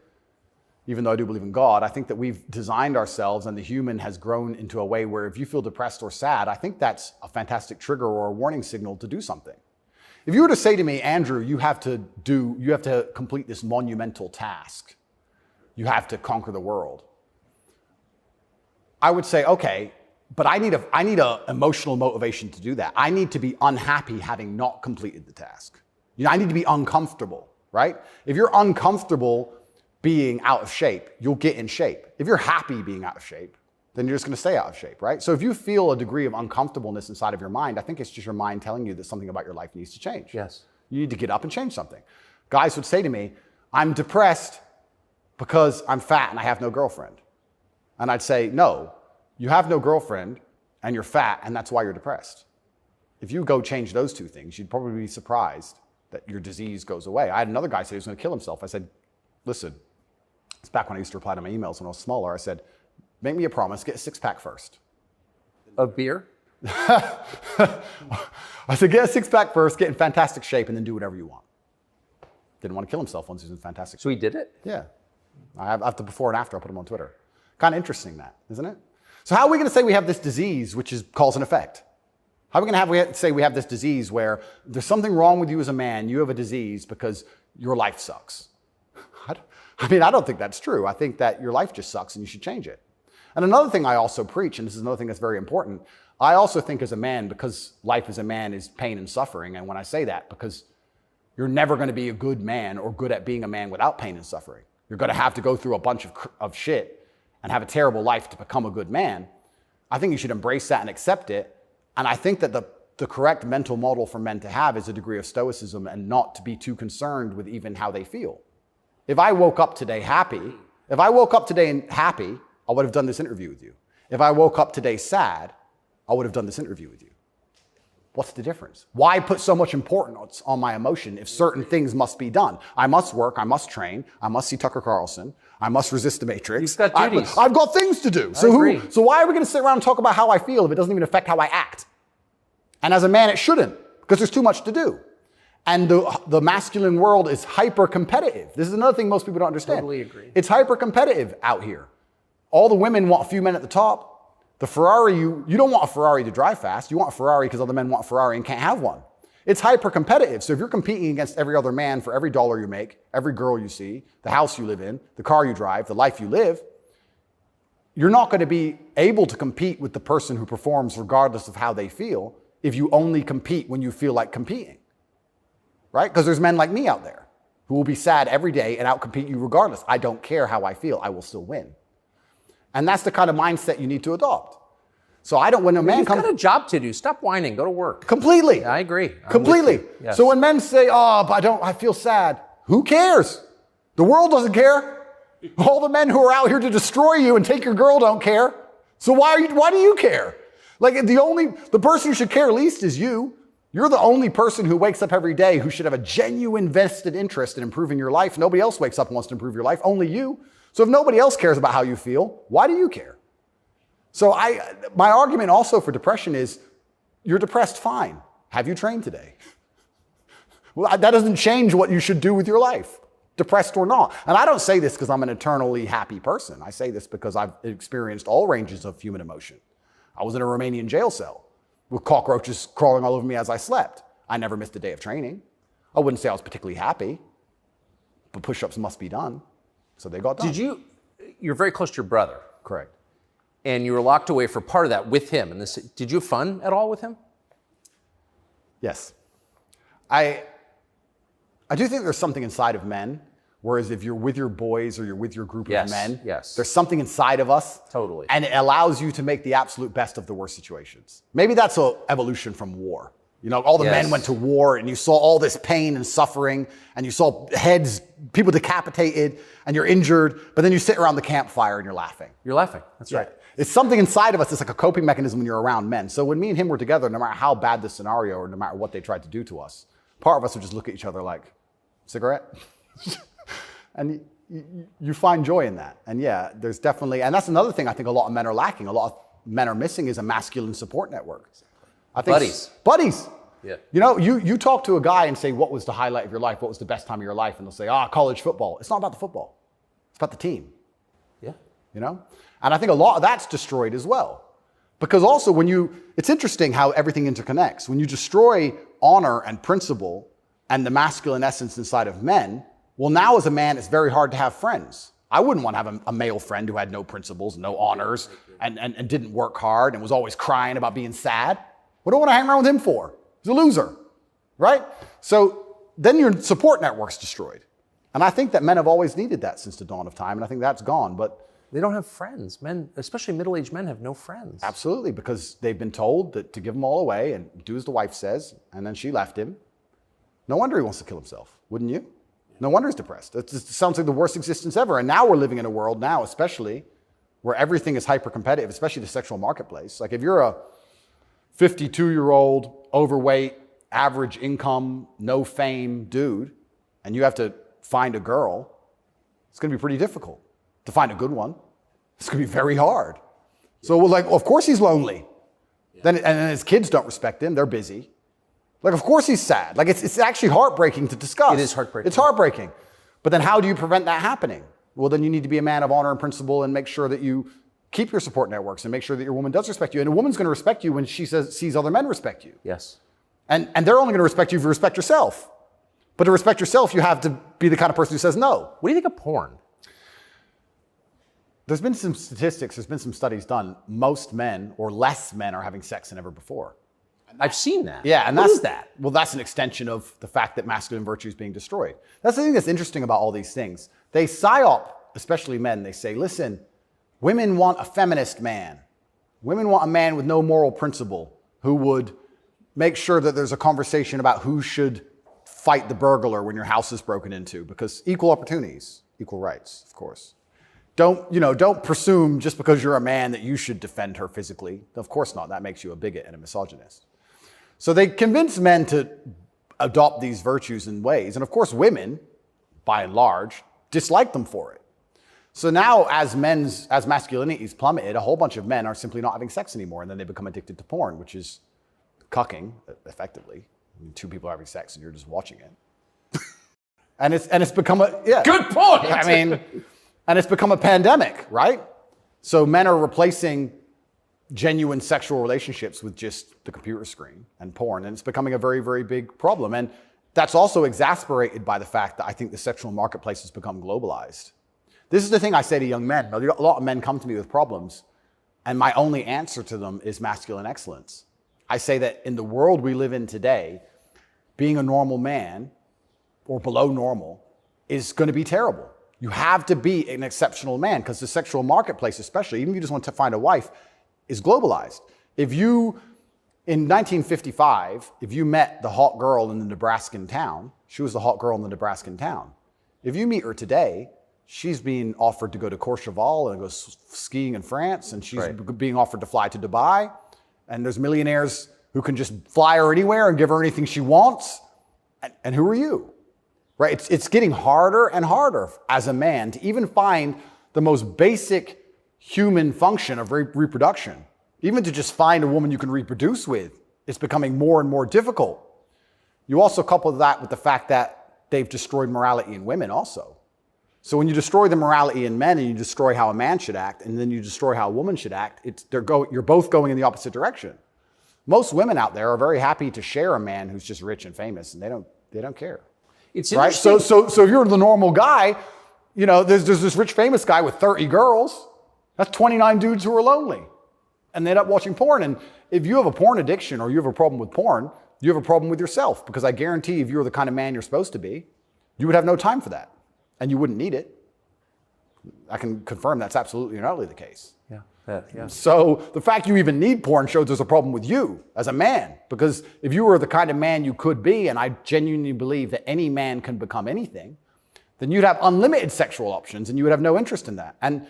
even though I do believe in God, I think that we've designed ourselves and the human has grown into a way where if you feel depressed or sad, I think that's a fantastic trigger or a warning signal to do something. If you were to say to me, Andrew, you have to complete this monumental task. You have to conquer the world. I would say, okay, but I need a emotional motivation to do that. I need to be unhappy having not completed the task. I need to be uncomfortable, right? If you're uncomfortable being out of shape, you'll get in shape. If you're happy being out of shape, then you're just going to stay out of shape, right? So if you feel a degree of uncomfortableness inside of your mind, I think it's just your mind telling you that something about your life needs to change. Yes. You need to get up and change something. Guys would say to me, I'm depressed because I'm fat and I have no girlfriend. And I'd say, no, you have no girlfriend and you're fat and that's why you're depressed. If you go change those two things, you'd probably be surprised that your disease goes away. I had another guy say he was going to kill himself. I said, listen, it's back when I used to reply to my emails when I was smaller. I said, make me a promise, get a six-pack first. Of beer? I said, get a six-pack first, get in fantastic shape, and then do whatever you want. Didn't want to kill himself once he was in fantastic shape. So he did it? Yeah. I have the before and after. I'll put him on Twitter. Kind of interesting that, isn't it? So how are we going to say we have this disease, which is cause and effect? How are we going to say we have this disease where there's something wrong with you as a man, you have a disease because your life sucks? I don't think that's true. I think that your life just sucks and you should change it. And another thing I also preach, and this is another thing that's very important, I also think as a man, because life as a man is pain and suffering, and when I say that, because you're never going to be a good man or good at being a man without pain and suffering. You're going to have to go through a bunch of shit and have a terrible life to become a good man. I think you should embrace that and accept it. And I think that the correct mental model for men to have is a degree of stoicism and not to be too concerned with even how they feel. If I woke up today happy, I would have done this interview with you. If I woke up today sad, I would have done this interview with you. What's the difference? Why put so much importance on my emotion if certain things must be done? I must work, I must train, I must see Tucker Carlson, I must resist the Matrix. You've got duties. I've got things to do. So why are we going to sit around and talk about how I feel if it doesn't even affect how I act? And as a man, it shouldn't, because there's too much to do. And the masculine world is hyper-competitive. This is another thing most people don't understand. Totally agree. It's hyper-competitive out here. All the women want a few men at the top. The Ferrari, you don't want a Ferrari to drive fast. You want a Ferrari because other men want a Ferrari and can't have one. It's hyper-competitive. So if you're competing against every other man for every dollar you make, every girl you see, the house you live in, the car you drive, the life you live, you're not going to be able to compete with the person who performs regardless of how they feel if you only compete when you feel like competing. Right? Because there's men like me out there who will be sad every day and outcompete you regardless. I don't care how I feel. I will still win. And that's the kind of mindset you need to adopt. So when a man comes... You've got a job to do. Stop whining. Go to work. Completely. Yeah, I agree. Completely. Yes. So when men say, but I feel sad. Who cares? The world doesn't care. All the men who are out here to destroy you and take your girl don't care. So why do you care? Like the person who should care least is you. You're the only person who wakes up every day who should have a genuine vested interest in improving your life. Nobody else wakes up and wants to improve your life, only you. So if nobody else cares about how you feel, why do you care? So my argument also for depression is, you're depressed, fine. Have you trained today? Well, that doesn't change what you should do with your life, depressed or not. And I don't say this because I'm an eternally happy person. I say this because I've experienced all ranges of human emotion. I was in a Romanian jail cell with cockroaches crawling all over me as I slept. I never missed a day of training. I wouldn't say I was particularly happy, but push-ups must be done. So they got done. You're very close to your brother. Correct. And you were locked away for part of that with him. And did you have fun at all with him? Yes. I do think there's something inside of men, whereas if you're with your boys or you're with your group of men, there's something inside of us. Totally. And it allows you to make the absolute best of the worst situations. Maybe that's an evolution from war. You know, all the men went to war and you saw all this pain and suffering and you saw heads, people decapitated and you're injured, but then you sit around the campfire and you're laughing. You're laughing. That's right. It's something inside of us. It's like a coping mechanism when you're around men. So when me and him were together, no matter how bad the scenario or no matter what they tried to do to us, part of us would just look at each other like, cigarette? And you find joy in that. And yeah, there's definitely, and that's another thing I think a lot of men are lacking. A lot of men are missing is a masculine support network. I think buddies. Yeah. You know, you talk to a guy and say, what was the highlight of your life? What was the best time of your life? And they'll say, college football. It's not about the football. It's about the team. Yeah. You know? And I think a lot of that's destroyed as well. Because also it's interesting how everything interconnects. When you destroy honor and principle and the masculine essence inside of men, well, now as a man, it's very hard to have friends. I wouldn't want to have a male friend who had no principles, no honors, and didn't work hard and was always crying about being sad. What do I want to hang around with him for? He's a loser, right? So then your support network's destroyed. And I think that men have always needed that since the dawn of time, and I think that's gone. But they don't have friends. Men, especially middle-aged men, have no friends. Absolutely, because they've been told that to give them all away and do as the wife says, and then she left him. No wonder he wants to kill himself, wouldn't you? No wonder he's depressed. It sounds like the worst existence ever. And now we're living in a world now, especially, where everything is hyper-competitive, especially the sexual marketplace. Like if you're a 52-year-old, overweight, average income, no fame dude, and you have to find a girl, it's going to be pretty difficult to find a good one. It's going to be very hard. So we're like, well, of course he's lonely. Yeah. And his kids don't respect him. They're busy. Like, of course he's sad. Like, it's actually heartbreaking to discuss. It is heartbreaking. It's heartbreaking. But then how do you prevent that happening? Well, then you need to be a man of honor and principle and make sure that you keep your support networks and make sure that your woman does respect you. And a woman's going to respect you when she sees other men respect you. Yes. And they're only going to respect you if you respect yourself. But to respect yourself, you have to be the kind of person who says no. What do you think of porn? There's been some statistics, there's been some studies done. Most men or less men are having sex than ever before. I've seen that. Yeah, and what is that? Well, that's an extension of the fact that masculine virtue is being destroyed. That's the thing that's interesting about all these things. They psyop, especially men, they say, listen, women want a feminist man. Women want a man with no moral principle who would make sure that there's a conversation about who should fight the burglar when your house is broken into, because equal opportunities, equal rights, of course. Don't presume just because you're a man that you should defend her physically. Of course not. That makes you a bigot and a misogynist. So they convince men to adopt these virtues in ways. And of course, women, by and large, dislike them for it. So now as masculinity is plummeted, a whole bunch of men are simply not having sex anymore. And then they become addicted to porn, which is cucking, effectively. I mean, two people are having sex and you're just watching it. and it's become a, yeah. Good point. I mean, and it's become a pandemic, right? So men are replacing genuine sexual relationships with just the computer screen and porn. And it's becoming a very, very big problem. And that's also exasperated by the fact that I think the sexual marketplace has become globalized. This is the thing I say to young men. A lot of men come to me with problems, and my only answer to them is masculine excellence. I say that in the world we live in today, being a normal man or below normal is going to be terrible. You have to be an exceptional man because the sexual marketplace, especially, even if you just want to find a wife, is globalized. If you, in 1955, if you met the hot girl in the Nebraskan town, she was the hot girl in the Nebraskan town. If you meet her today, she's being offered to go to Courchevel and go skiing in France, and she's being offered to fly to Dubai. And there's millionaires who can just fly her anywhere and give her anything she wants. And who are you? Right? It's getting harder and harder as a man to even find the most basic human function of reproduction. Even to just find a woman you can reproduce with, it's becoming more and more difficult. You also couple that with the fact that they've destroyed morality in women also. So when you destroy the morality in men and you destroy how a man should act, and then you destroy how a woman should act, you're both going in the opposite direction. Most women out there are very happy to share a man who's just rich and famous, and they don't care. It's right. So if you're the normal guy, there's this rich famous guy with 30 girls. That's 29 dudes who are lonely, and they end up watching porn. And if you have a porn addiction or you have a problem with porn, you have a problem with yourself, because I guarantee if you were the kind of man you're supposed to be, you would have no time for that, and you wouldn't need it. I can confirm that's absolutely and utterly the case. Yeah. So the fact you even need porn shows there's a problem with you as a man, because if you were the kind of man you could be, and I genuinely believe that any man can become anything, then you'd have unlimited sexual options and you would have no interest in that. And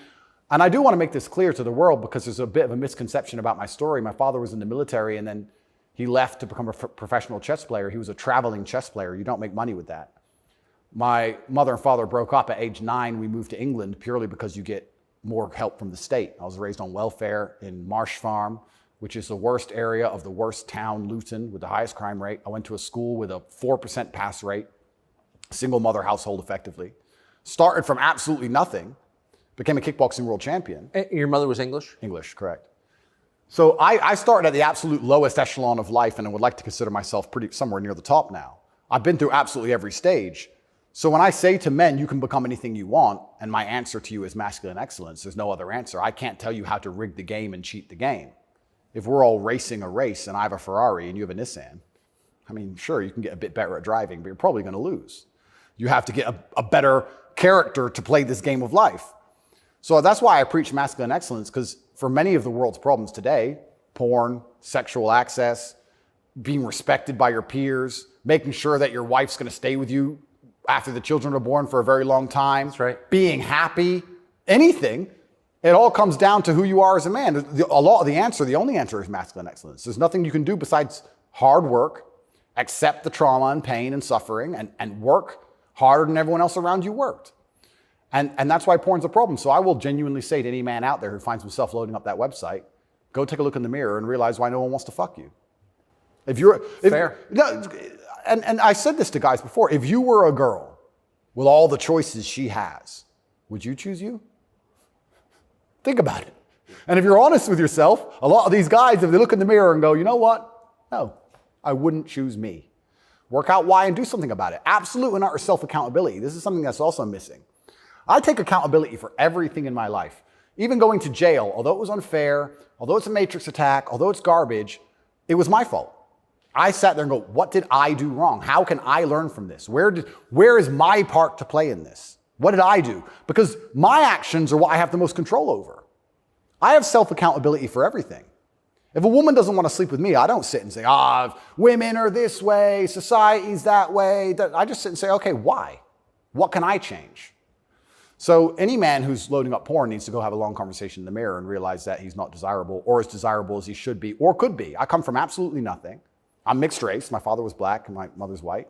I do want to make this clear to the world, because there's a bit of a misconception about my story. My father was in the military and then he left to become a professional chess player. He was a traveling chess player. You don't make money with that. My mother and father broke up at age 9. We moved to England purely because you get more help from the state. I was raised on welfare in Marsh Farm, which is the worst area of the worst town, Luton, with the highest crime rate. I went to a school with a 4% pass rate, single mother household effectively. Started from absolutely nothing, became a kickboxing world champion. Your mother was English? English, correct. So I started at the absolute lowest echelon of life, and I would like to consider myself somewhere near the top now. I've been through absolutely every stage. So when I say to men, you can become anything you want, and my answer to you is masculine excellence, there's no other answer. I can't tell you how to rig the game and cheat the game. If we're all racing a race and I have a Ferrari and you have a Nissan, I mean, sure, you can get a bit better at driving, but you're probably going to lose. You have to get a better character to play this game of life. So that's why I preach masculine excellence, because for many of the world's problems today, porn, sexual access, being respected by your peers, making sure that your wife's going to stay with you after the children are born for a very long time. That's right. Being happy, anything. It all comes down to who you are as a man. The only answer is masculine excellence. There's nothing you can do besides hard work, accept the trauma and pain and suffering, and work harder than everyone else around you worked. And that's why porn's a problem. So I will genuinely say to any man out there who finds himself loading up that website, go take a look in the mirror and realize why no one wants to fuck you. Fair. And I said this to guys before. If you were a girl with all the choices she has, would you choose you? Think about it. And if you're honest with yourself, a lot of these guys, if they look in the mirror and go, you know what? No, I wouldn't choose me. Work out why and do something about it. Absolute and utter self-accountability. This is something that's also missing. I take accountability for everything in my life. Even going to jail, although it was unfair, although it's a matrix attack, although it's garbage, it was my fault. I sat there and go, what did I do wrong? How can I learn from this? Where is my part to play in this? What did I do? Because my actions are what I have the most control over. I have self-accountability for everything. If a woman doesn't want to sleep with me, I don't sit and say, women are this way, society's that way. I just sit and say, okay, why? What can I change? So any man who's loading up porn needs to go have a long conversation in the mirror and realize that he's not desirable or as desirable as he should be or could be. I come from absolutely nothing. I'm mixed race. My father was black and my mother's white.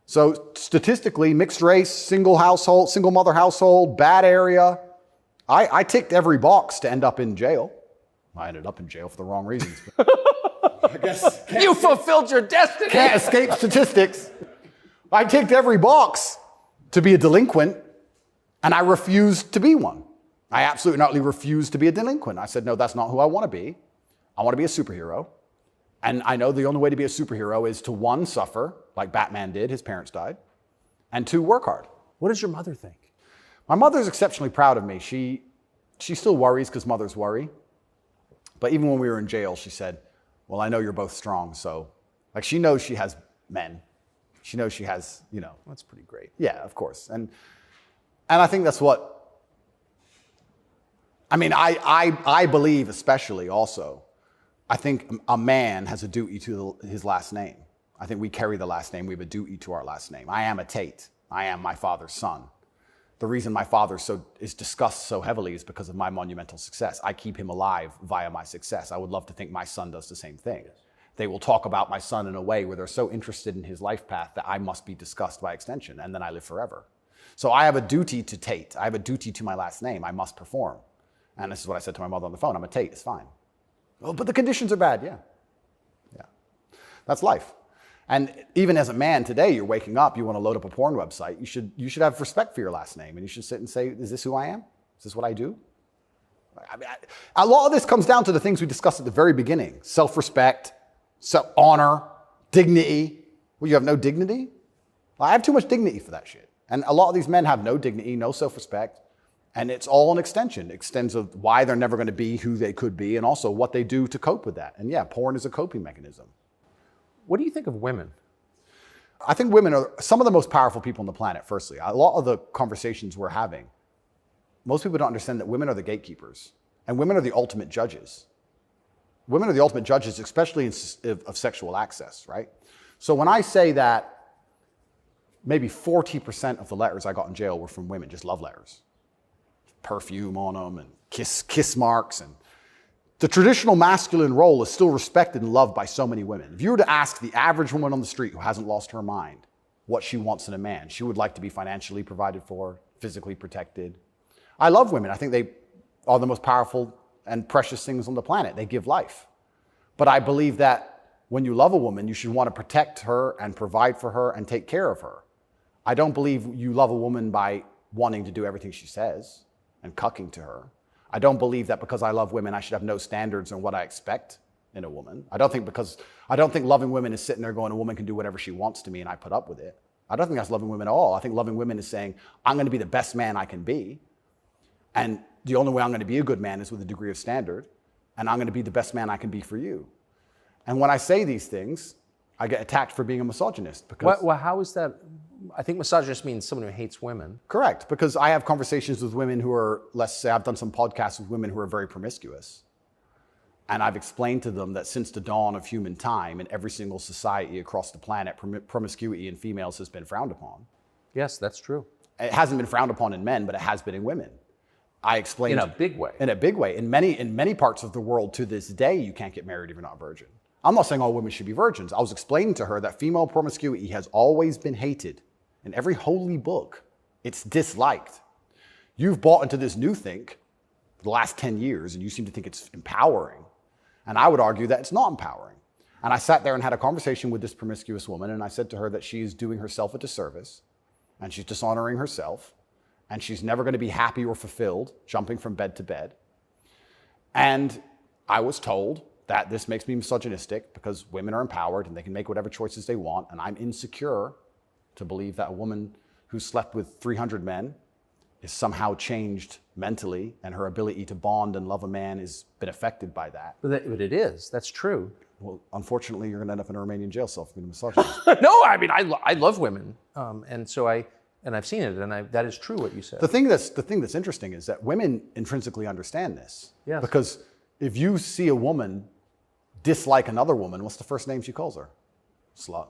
So statistically, mixed race, single household, single mother household, bad area. I ticked every box to end up in jail. I ended up in jail for the wrong reasons. I guess you fulfilled your destiny. Can't escape statistics. I ticked every box to be a delinquent, and I refused to be one. I absolutely not refused to be a delinquent. I said, no, that's not who I want to be. I want to be a superhero. And I know the only way to be a superhero is to, one, suffer, like Batman did, his parents died, and two, work hard. What does your mother think? My mother's exceptionally proud of me. She still worries because mothers worry. But even when we were in jail, she said, well, I know you're both strong. So, like, she knows she has men. She knows she has, That's pretty great. Yeah, of course. And I think that's what, I believe especially also, I think a man has a duty to his last name. I think we carry the last name. We have a duty to our last name. I am a Tate. I am my father's son. The reason my father is discussed so heavily is because of my monumental success. I keep him alive via my success. I would love to think my son does the same thing. Yes. They will talk about my son in a way where they're so interested in his life path that I must be discussed by extension, and then I live forever. So I have a duty to Tate. I have a duty to my last name. I must perform. And this is what I said to my mother on the phone. I'm a Tate. It's fine. Oh, but the conditions are bad. Yeah. That's life. And even as a man today, you're waking up, you want to load up a porn website. You should have respect for your last name, and you should sit and say, is this who I am? Is this what I do? A lot of this comes down to the things we discussed at the very beginning. Self-respect, honor, dignity. Well, you have no dignity? Well, I have too much dignity for that shit. And a lot of these men have no dignity, no self-respect, and it's all an extension. It extends of why they're never going to be who they could be, and also what they do to cope with that. And yeah, porn is a coping mechanism. What do you think of women? I think women are some of the most powerful people on the planet, firstly. A lot of the conversations we're having, most people don't understand that women are the gatekeepers, and women are the ultimate judges. Women are the ultimate judges, especially of sexual access, right? So when I say that maybe 40% of the letters I got in jail were from women, just love letters. Perfume on them and kiss marks. And the traditional masculine role is still respected and loved by so many women. If you were to ask the average woman on the street who hasn't lost her mind what she wants in a man, she would like to be financially provided for, physically protected. I love women. I think they are the most powerful and precious things on the planet. They give life. But I believe that when you love a woman, you should want to protect her and provide for her and take care of her. I don't believe you love a woman by wanting to do everything she says and cucking to her. I don't believe that because I love women, I should have no standards on what I expect in a woman. I don't think loving women is sitting there going, a woman can do whatever she wants to me and I put up with it. I don't think that's loving women at all. I think loving women is saying, I'm going to be the best man I can be. And the only way I'm going to be a good man is with a degree of standard. And I'm going to be the best man I can be for you. And when I say these things, I get attacked for being a misogynist. Because well, how is that? I think misogynist means someone who hates women. Correct, because I have conversations with women who are, let's say, I've done some podcasts with women who are very promiscuous. And I've explained to them that since the dawn of human time, in every single society across the planet, promiscuity in females has been frowned upon. Yes, that's true. It hasn't been frowned upon in men, but it has been in women. I explained In a big way. In a big way. In many parts of the world to this day, you can't get married if you're not a virgin. I'm not saying all women should be virgins. I was explaining to her that female promiscuity has always been hated. In every holy book, it's disliked. You've bought into this new thing for the last 10 years, and you seem to think it's empowering. And I would argue that it's not empowering. And I sat there and had a conversation with this promiscuous woman, and I said to her that she is doing herself a disservice, and she's dishonoring herself, and she's never going to be happy or fulfilled jumping from bed to bed. And I was told that this makes me misogynistic because women are empowered and they can make whatever choices they want, and I'm insecure to believe that a woman who slept with 300 men is somehow changed mentally, and her ability to bond and love a man has been affected by that. But it is. That's true. Well, unfortunately, you're going to end up in a Romanian jail cell for being a misogynist. No, I mean, I love women. And so I've seen it, and that is true what you said. The thing that's interesting is that women intrinsically understand this. Yes. Because if you see a woman dislike another woman, what's the first name she calls her? Slut.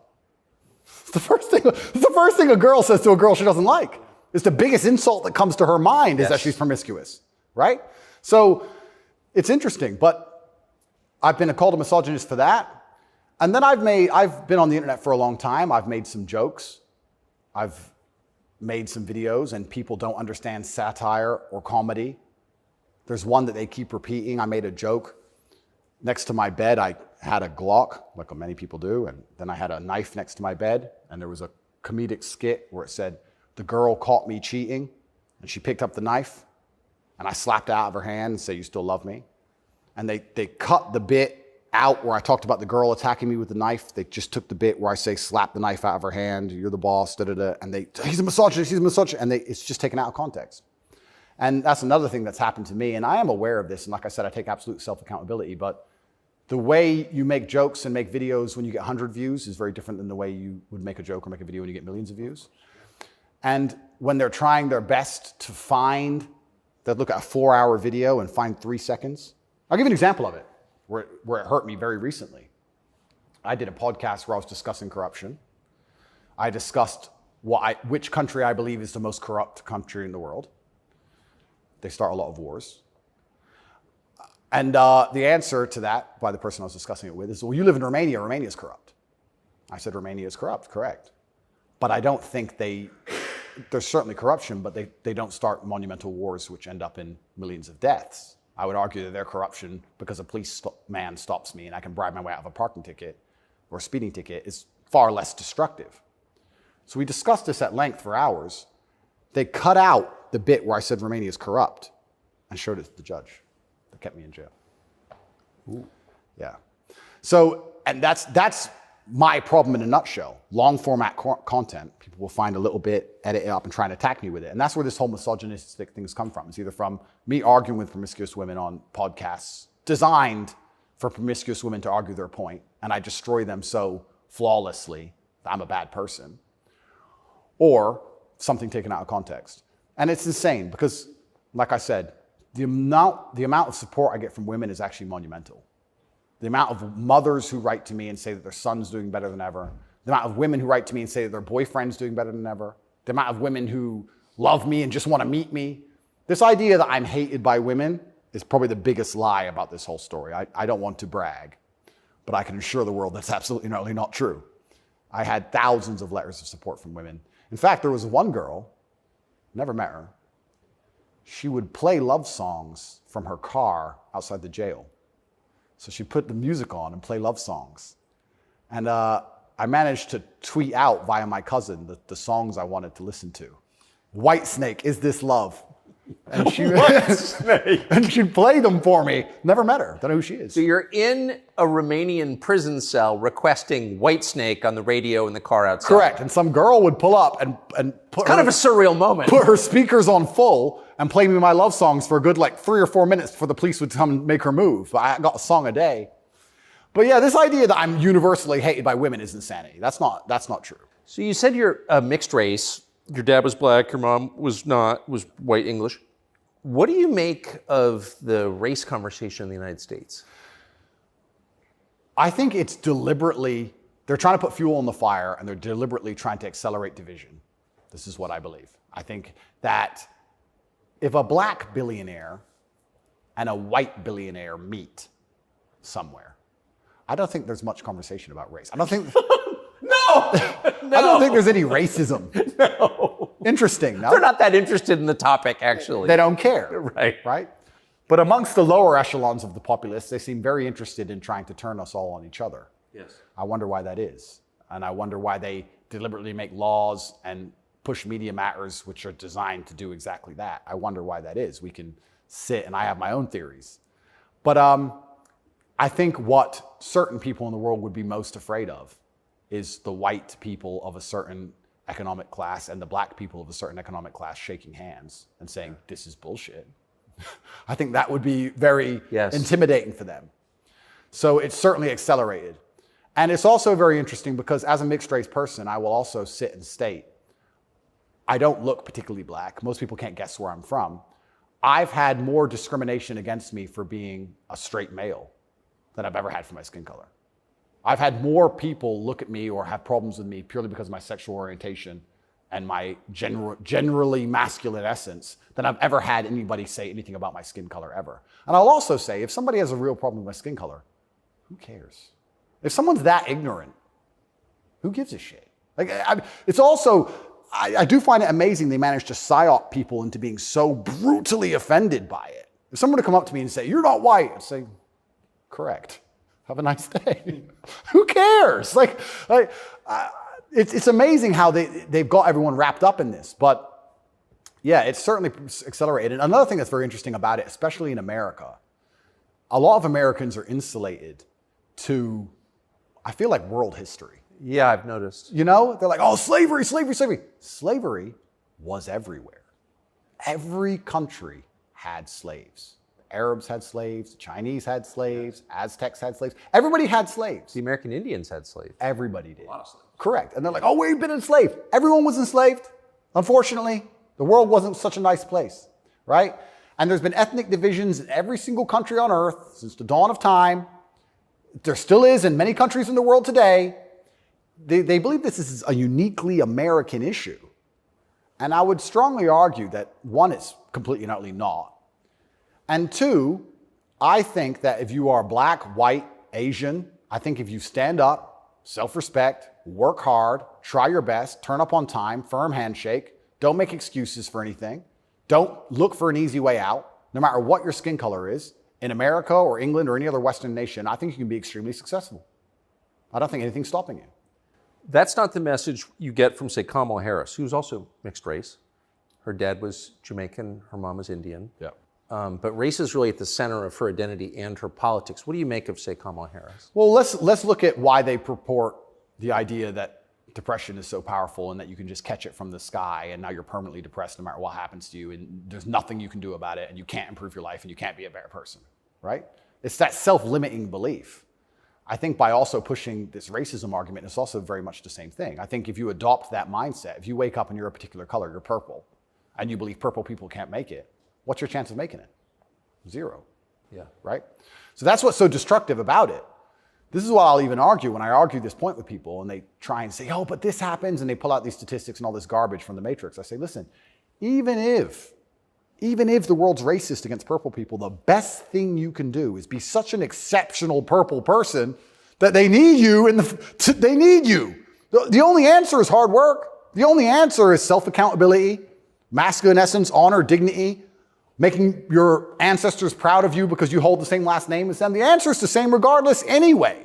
It's the first thing a girl says to a girl she doesn't like. It's the biggest insult that comes to her mind is that she's promiscuous, right? So it's interesting, but I've been called a misogynist for that. And then I've been on the internet for a long time. I've made some jokes. I've made some videos, and people don't understand satire or comedy. There's one that they keep repeating. I made a joke. Next to my bed, I had a Glock, like many people do, and then I had a knife next to my bed, and there was a comedic skit where it said, "The girl caught me cheating, and she picked up the knife, and I slapped it out of her hand and said, 'You still love me?'" And they cut the bit out where I talked about the girl attacking me with the knife. They just took the bit where I say, "Slap the knife out of her hand, you're the boss, da-da-da," and he's a misogynist, and it's just taken out of context. And that's another thing that's happened to me, and I am aware of this, and like I said, I take absolute self-accountability, but the way you make jokes and make videos when you get 100 views is very different than the way you would make a joke or make a video when you get millions of views. And when they're trying their best to they'll look at a 4-hour video and find 3 seconds. I'll give you an example of it, where it hurt me very recently. I did a podcast where I was discussing corruption. I discussed which country I believe is the most corrupt country in the world. They start a lot of wars. And the answer to that by the person I was discussing it with is, well, you live in Romania. Romania is corrupt. I said, Romania is corrupt, correct. But I don't think there's certainly corruption, but they don't start monumental wars which end up in millions of deaths. I would argue that their corruption, because a policeman stops me and I can bribe my way out of a parking ticket or a speeding ticket, is far less destructive. So we discussed this at length for hours. They cut out the bit where I said Romania is corrupt and showed it to the judge. That kept me in jail. Ooh. Yeah. So, and that's my problem in a nutshell. Long format content. People will find a little bit, edit it up, and try and attack me with it. And that's where this whole misogynistic things come from. It's either from me arguing with promiscuous women on podcasts designed for promiscuous women to argue their point, and I destroy them so flawlessly that I'm a bad person, or something taken out of context. And it's insane because, like I said, the amount of support I get from women is actually monumental. The amount of mothers who write to me and say that their son's doing better than ever. The amount of women who write to me and say that their boyfriend's doing better than ever. The amount of women who love me and just want to meet me. This idea that I'm hated by women is probably the biggest lie about this whole story. I don't want to brag, but I can assure the world that's absolutely not true. I had thousands of letters of support from women. In fact, there was one girl, never met her. She would play love songs from her car outside the jail. So she put the music on and play love songs. And I managed to tweet out via my cousin the songs I wanted to listen to. Whitesnake, Is This Love? And and she'd play them for me. Never met her. Don't know who she is. So you're in a Romanian prison cell requesting Whitesnake on the radio in the car outside. Correct. And some girl would pull up and put kind of a surreal moment. Put her speakers on full and play me my love songs for a good 3 or 4 minutes before the police would come and make her move. I got a song a day. But yeah, this idea that I'm universally hated by women is insanity. That's not true. So you said you're a mixed race. Your dad was black, your mom was white English. What do you make of the race conversation in the United States? I think it's they're trying to put fuel on the fire, and they're deliberately trying to accelerate division. This is what I believe. I think that if a black billionaire and a white billionaire meet somewhere, I don't think there's much conversation about race. I don't think... No! I don't think there's any racism. No. Interesting, no? They're not that interested in the topic, actually. They don't care. Right. Right? But amongst the lower echelons of the populace, they seem very interested in trying to turn us all on each other. Yes. I wonder why that is. And I wonder why they deliberately make laws and push media matters which are designed to do exactly that. I wonder why that is. We can sit, and I have my own theories. But I think what certain people in the world would be most afraid of is the white people of a certain economic class and the black people of a certain economic class shaking hands and saying, this is bullshit. I think that would be very intimidating for them. So it's certainly accelerated. And it's also very interesting because as a mixed race person, I will also sit and state, I don't look particularly black. Most people can't guess where I'm from. I've had more discrimination against me for being a straight male than I've ever had for my skin color. I've had more people look at me or have problems with me purely because of my sexual orientation and my generally masculine essence than I've ever had anybody say anything about my skin color ever. And I'll also say, if somebody has a real problem with my skin color, who cares? If someone's that ignorant, who gives a shit? Like, it's also, I do find it amazing they manage to psyop people into being so brutally offended by it. If someone were to come up to me and say, you're not white, I'd say, correct. Have a nice day. Who cares? It's amazing how they've got everyone wrapped up in this. But yeah, it's certainly accelerated. Another thing that's very interesting about it, especially in America, a lot of Americans are insulated to, I feel like, world history. Yeah, I've noticed. You know, they're like, oh, slavery, slavery, slavery. Slavery was everywhere. Every country had slaves. Arabs had slaves, the Chinese had slaves, Aztecs had slaves. Everybody had slaves. The American Indians had slaves. Everybody did. A lot of slaves. Correct. And they're like, oh, we've been enslaved. Everyone was enslaved. Unfortunately, the world wasn't such a nice place, right? And there's been ethnic divisions in every single country on earth since the dawn of time. There still is in many countries in the world today. They believe this is a uniquely American issue. And I would strongly argue that, one, it's completely and utterly not. And two, I think that if you are black, white, Asian, I think if you stand up, self-respect, work hard, try your best, turn up on time, firm handshake, don't make excuses for anything, don't look for an easy way out, no matter what your skin color is, in America or England or any other Western nation, I think you can be extremely successful. I don't think anything's stopping you. That's not the message you get from, say, Kamala Harris, who's also mixed race. Her dad was Jamaican, her mom was Indian. Yeah. But race is really at the center of her identity and her politics. What do you make of, say, Kamala Harris? Well, let's look at why they purport the idea that depression is so powerful and that you can just catch it from the sky and now you're permanently depressed no matter what happens to you and there's nothing you can do about it and you can't improve your life and you can't be a better person, right? It's that self-limiting belief. I think by also pushing this racism argument, it's also very much the same thing. I think if you adopt that mindset, if you wake up and you're a particular color, you're purple, and you believe purple people can't make it, what's your chance of making it? Zero. Yeah. Right? So that's what's so destructive about it. This is what I'll even argue when I argue this point with people and they try and say, oh, but this happens, and they pull out these statistics and all this garbage from the Matrix. I say, listen, even if the world's racist against purple people, the best thing you can do is be such an exceptional purple person that they need you they need you. The only answer is hard work. The only answer is self-accountability, masculine essence, honor, dignity, making your ancestors proud of you because you hold the same last name as them. The answer is the same regardless anyway.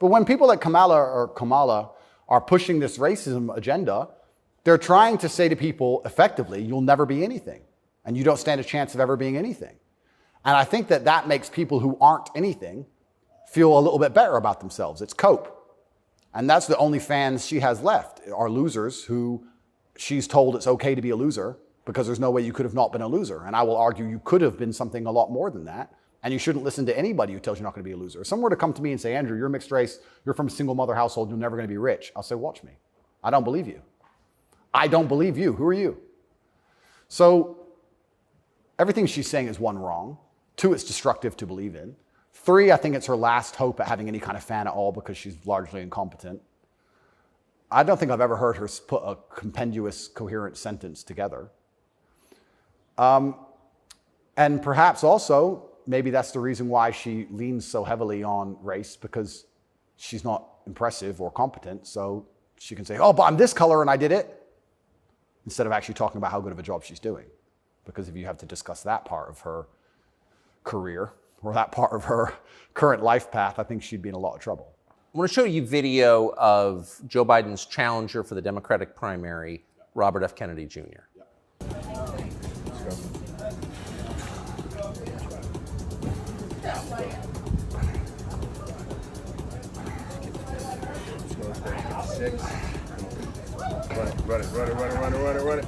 But when people like Kamala are pushing this racism agenda, they're trying to say to people effectively, you'll never be anything. And you don't stand a chance of ever being anything. And I think that makes people who aren't anything feel a little bit better about themselves. It's cope. And that's the only fans she has left, are losers who she's told it's okay to be a loser because there's no way you could have not been a loser. And I will argue you could have been something a lot more than that. And you shouldn't listen to anybody who tells you you're not going to be a loser. If someone were to come to me and say, Andrew, you're mixed race, you're from a single mother household, you're never going to be rich, I'll say, watch me. I don't believe you. I don't believe you. Who are you? So everything she's saying is, one, wrong. Two, it's destructive to believe in. Three, I think it's her last hope at having any kind of fan at all because she's largely incompetent. I don't think I've ever heard her put a compendious, coherent sentence together. And perhaps also, maybe that's the reason why she leans so heavily on race, because she's not impressive or competent, so she can say, oh, but I'm this color and I did it, instead of actually talking about how good of a job she's doing. Because if you have to discuss that part of her career or that part of her current life path, I think she'd be in a lot of trouble. I want to show you video of Joe Biden's challenger for the Democratic primary, Robert F. Kennedy Jr. Run it.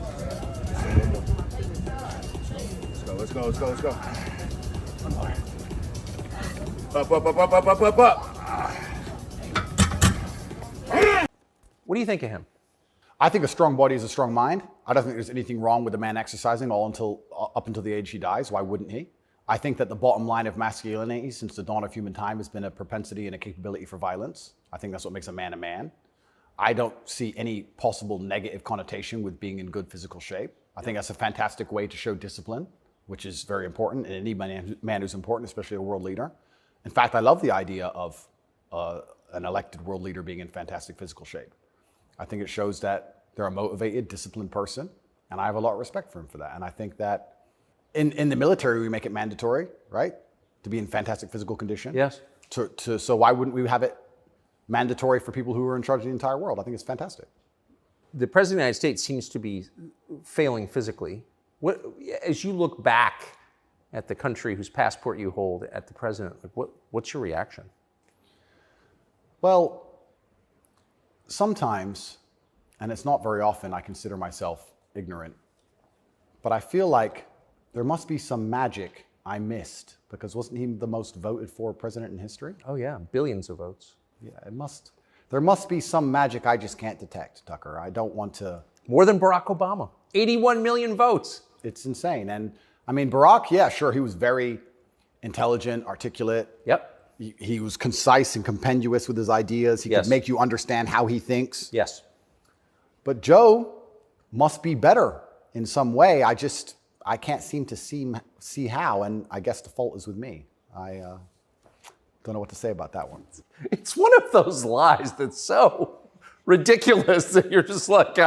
Let's go. Up. What do you think of him? I think a strong body is a strong mind. I don't think there's anything wrong with a man exercising up until the age he dies. Why wouldn't he? I think that the bottom line of masculinity since the dawn of human time has been a propensity and a capability for violence. I think that's what makes a man a man. I don't see any possible negative connotation with being in good physical shape. I think that's a fantastic way to show discipline, which is very important in any man who's important, especially a world leader. In fact, I love the idea of an elected world leader being in fantastic physical shape. I think it shows that they're a motivated, disciplined person, and I have a lot of respect for him for that. And I think that in the military, we make it mandatory, right, to be in fantastic physical condition. Yes. So why wouldn't we have it mandatory for people who are in charge of the entire world? I think it's fantastic. The President of the United States seems to be failing physically. As you look back at the country whose passport you hold, at the president, what's your reaction? Well, sometimes, and it's not very often, I consider myself ignorant, but I feel like there must be some magic I missed, because wasn't he the most voted for president in history? Oh yeah, billions of votes. Yeah, there must be some magic I just can't detect, Tucker. I don't want to. More than Barack Obama, 81 million votes. It's insane. And I mean, Barack, yeah, sure, he was very intelligent, articulate. Yep. He was concise and compendious with his ideas. He could make you understand how he thinks. Yes. But Joe must be better in some way. I can't seem to see how, and I guess the fault is with me. I don't know what to say about that one. It's one of those lies that's so ridiculous that you're just like,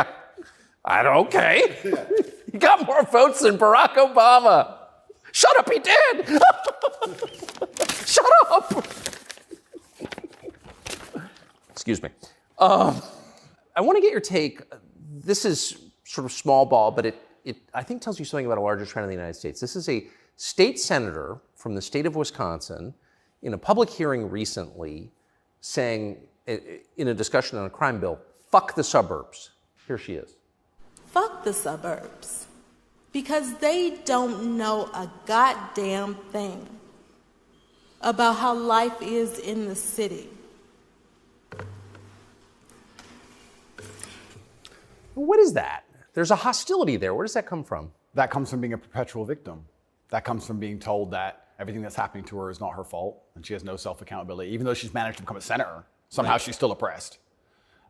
I don't, okay. He got more votes than Barack Obama. Shut up, he did. Shut up. Excuse me. I want to get your take. This is sort of small ball, but it I think tells you something about a larger trend in the United States. This is a state senator from the state of Wisconsin in a public hearing recently saying, in a discussion on a crime bill, fuck the suburbs. Here she is. Fuck the suburbs. Because they don't know a goddamn thing about how life is in the city. What is that? There's a hostility there. Where does that come from? That comes from being a perpetual victim. That comes from being told that everything that's happening to her is not her fault and she has no self-accountability. Even though she's managed to become a senator, somehow she's still oppressed.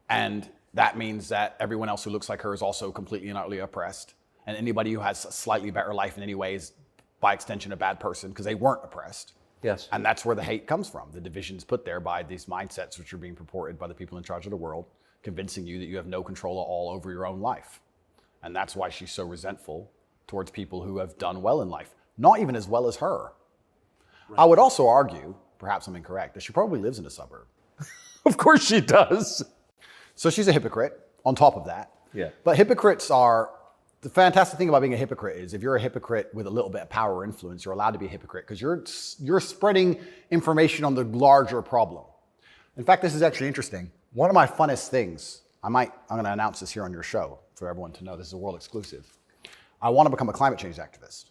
And that means that everyone else who looks like her is also completely and utterly oppressed. And anybody who has a slightly better life in any way is, by extension, a bad person because they weren't oppressed. Yes. And that's where the hate comes from. The division's put there by these mindsets which are being purported by the people in charge of the world, convincing you that you have no control at all over your own life. And that's why she's so resentful towards people who have done well in life, not even as well as her. Right. I would also argue, perhaps I'm incorrect, that she probably lives in a suburb. Of course she does. So she's a hypocrite on top of that. Yeah. But hypocrites are, the fantastic thing about being a hypocrite is if you're a hypocrite with a little bit of power or influence, you're allowed to be a hypocrite because you're spreading information on the larger problem. In fact, this is actually interesting. One of my funnest things, I'm going to announce this here on your show for everyone to know, this is a world exclusive. I want to become a climate change activist.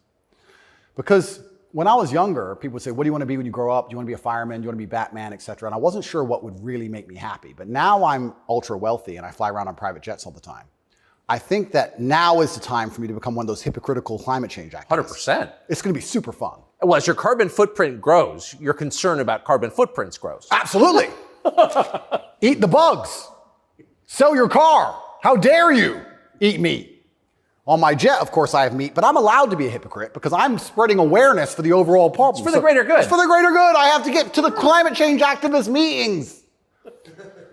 Because when I was younger, people would say, what do you want to be when you grow up? Do you want to be a fireman? Do you want to be Batman, et cetera? And I wasn't sure what would really make me happy. But now I'm ultra wealthy and I fly around on private jets all the time. I think that now is the time for me to become one of those hypocritical climate change activists. 100%. It's going to be super fun. Well, as your carbon footprint grows, your concern about carbon footprints grows. Absolutely. Eat the bugs. Sell your car. How dare you eat meat? On my jet, of course, I have meat, but I'm allowed to be a hypocrite because I'm spreading awareness for the overall problem. It's for the greater good. It's for the greater good. I have to get to the climate change activist meetings.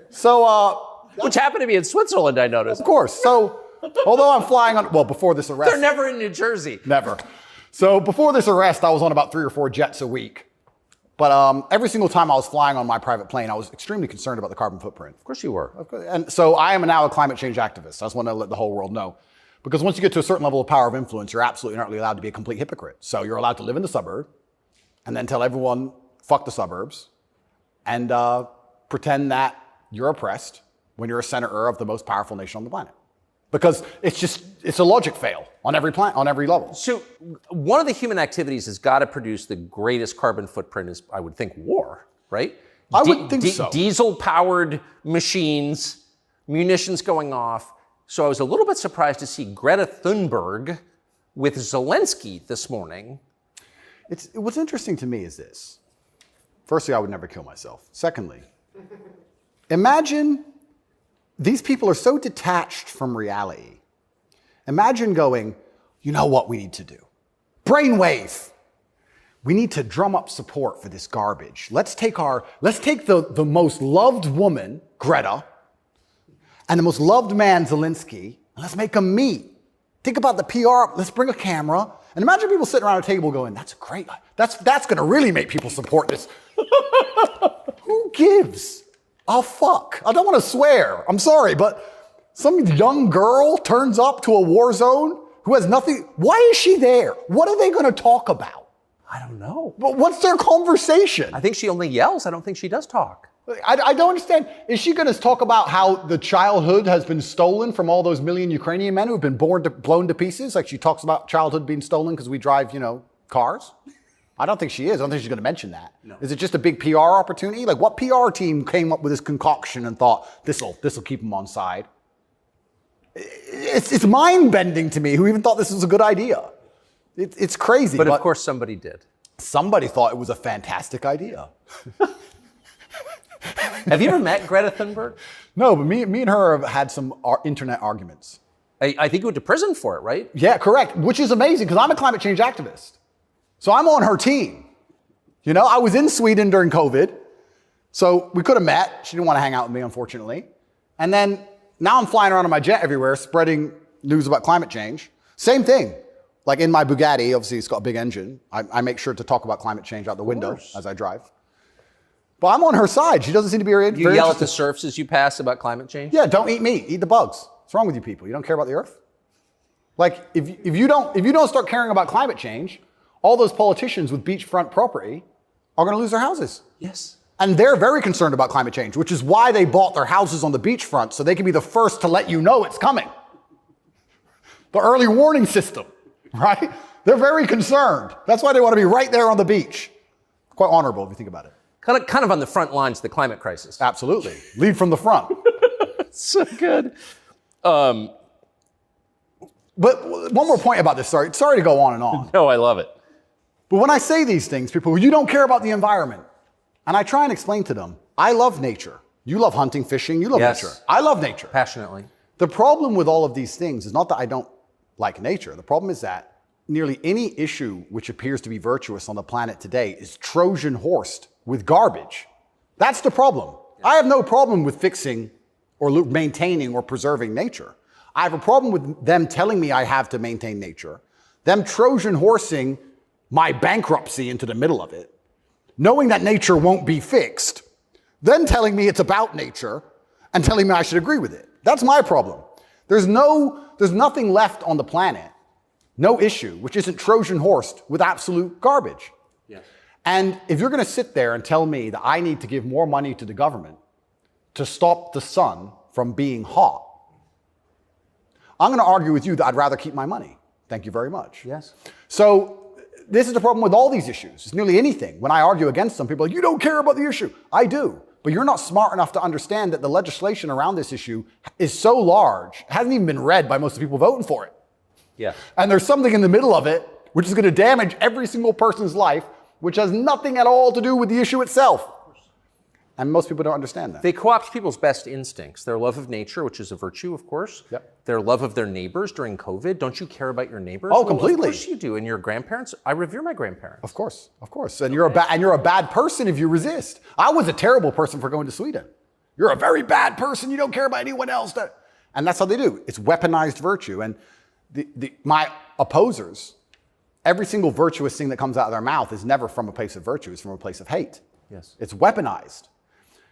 So, which happened to be in Switzerland, I noticed. of course. So, although I'm flying on, well, before this arrest. They're never in New Jersey. Never. So before this arrest, I was on about 3 or 4 jets a week. But every single time I was flying on my private plane, I was extremely concerned about the carbon footprint. Of course you were. And so I am now a climate change activist. I just want to let the whole world know. Because once you get to a certain level of power of influence, you're absolutely not really allowed to be a complete hypocrite. So you're allowed to live in the suburb and then tell everyone, fuck the suburbs, and pretend that you're oppressed when you're a senator of the most powerful nation on the planet. Because it's a logic fail on every level. So one of the human activities has got to produce the greatest carbon footprint is, I would think, war, right? I would think so. Diesel-powered machines, munitions going off. So I was a little bit surprised to see Greta Thunberg with Zelensky this morning. What's interesting to me is this. Firstly, I would never kill myself. Secondly, imagine these people are so detached from reality. Imagine going, you know what we need to do? Brainwave. We need to drum up support for this garbage. Let's take the most loved woman, Greta, and the most loved man, Zelensky, and let's make them meet. Think about the PR. Let's bring a camera. And imagine people sitting around a table going, that's great. That's going to really make people support this. Who gives a fuck? I don't want to swear. I'm sorry, but some young girl turns up to a war zone who has nothing. Why is she there? What are they going to talk about? I don't know. But what's their conversation? I think she only yells. I don't think she does talk. I don't understand. Is she going to talk about how the childhood has been stolen from all those million Ukrainian men who've been blown to pieces? Like she talks about childhood being stolen because we drive, cars? I don't think she is. I don't think she's going to mention that. No. Is it just a big PR opportunity? Like what PR team came up with this concoction and thought, this'll keep them on side? It's mind-bending to me who even thought this was a good idea. It's crazy. But of course somebody did. Somebody thought it was a fantastic idea. Have you ever met Greta Thunberg? No, but me and her have had some internet arguments. I think you went to prison for it, right? Yeah, correct. Which is amazing because I'm a climate change activist. So I'm on her team. I was in Sweden during COVID. So we could have met. She didn't want to hang out with me, unfortunately. And then now I'm flying around on my jet everywhere, spreading news about climate change. Same thing. Like in my Bugatti, obviously it's got a big engine. I make sure to talk about climate change out the window as I drive. But I'm on her side. She doesn't seem to be very You yell at the serfs as you pass about climate change? Yeah, don't eat meat. Eat the bugs. What's wrong with you people? You don't care about the earth? Like, if you don't start caring about climate change, all those politicians with beachfront property are going to lose their houses. Yes. And they're very concerned about climate change, which is why they bought their houses on the beachfront, so they can be the first to let you know it's coming. The early warning system, right? They're very concerned. That's why they want to be right there on the beach. Quite honorable if you think about it. Kind of on the front lines of the climate crisis. Absolutely. Lead from the front. So good. But one more point about this. Sorry to go on and on. No, I love it. But when I say these things, people, you don't care about the environment. And I try and explain to them, I love nature. You love hunting, fishing, you love nature. I love nature. Passionately. The problem with all of these things is not that I don't like nature. The problem is that nearly any issue which appears to be virtuous on the planet today is Trojan horsed with garbage. That's the problem. Yeah. I have no problem with fixing or maintaining or preserving nature. I have a problem with them telling me I have to maintain nature, them Trojan horsing my bankruptcy into the middle of it, knowing that nature won't be fixed, then telling me it's about nature and telling me I should agree with it. That's my problem. There's nothing left on the planet, no issue, which isn't Trojan horsed with absolute garbage. Yes. And if you're going to sit there and tell me that I need to give more money to the government to stop the sun from being hot, I'm going to argue with you that I'd rather keep my money. Thank you very much. Yes. So this is the problem with all these issues. It's nearly anything. When I argue against them, people are like, you don't care about the issue. I do. But you're not smart enough to understand that the legislation around this issue is so large, it hasn't even been read by most of the people voting for it. Yeah. And there's something in the middle of it which is going to damage every single person's life, which has nothing at all to do with the issue itself. And most people don't understand that. They co-opt people's best instincts, their love of nature, which is a virtue, of course. Yep. Their love of their neighbors during COVID. Don't you care about your neighbors? Oh, Well, completely. of course you do. And your grandparents? I revere my grandparents. Of course. And you're a bad person if you resist. I was a terrible person for going to Sweden. You're a very bad person. You don't care about anyone else. And that's how they do. It's weaponized virtue. And my opposers, every single virtuous thing that comes out of their mouth is never from a place of virtue. It's from a place of hate. Yes. It's weaponized.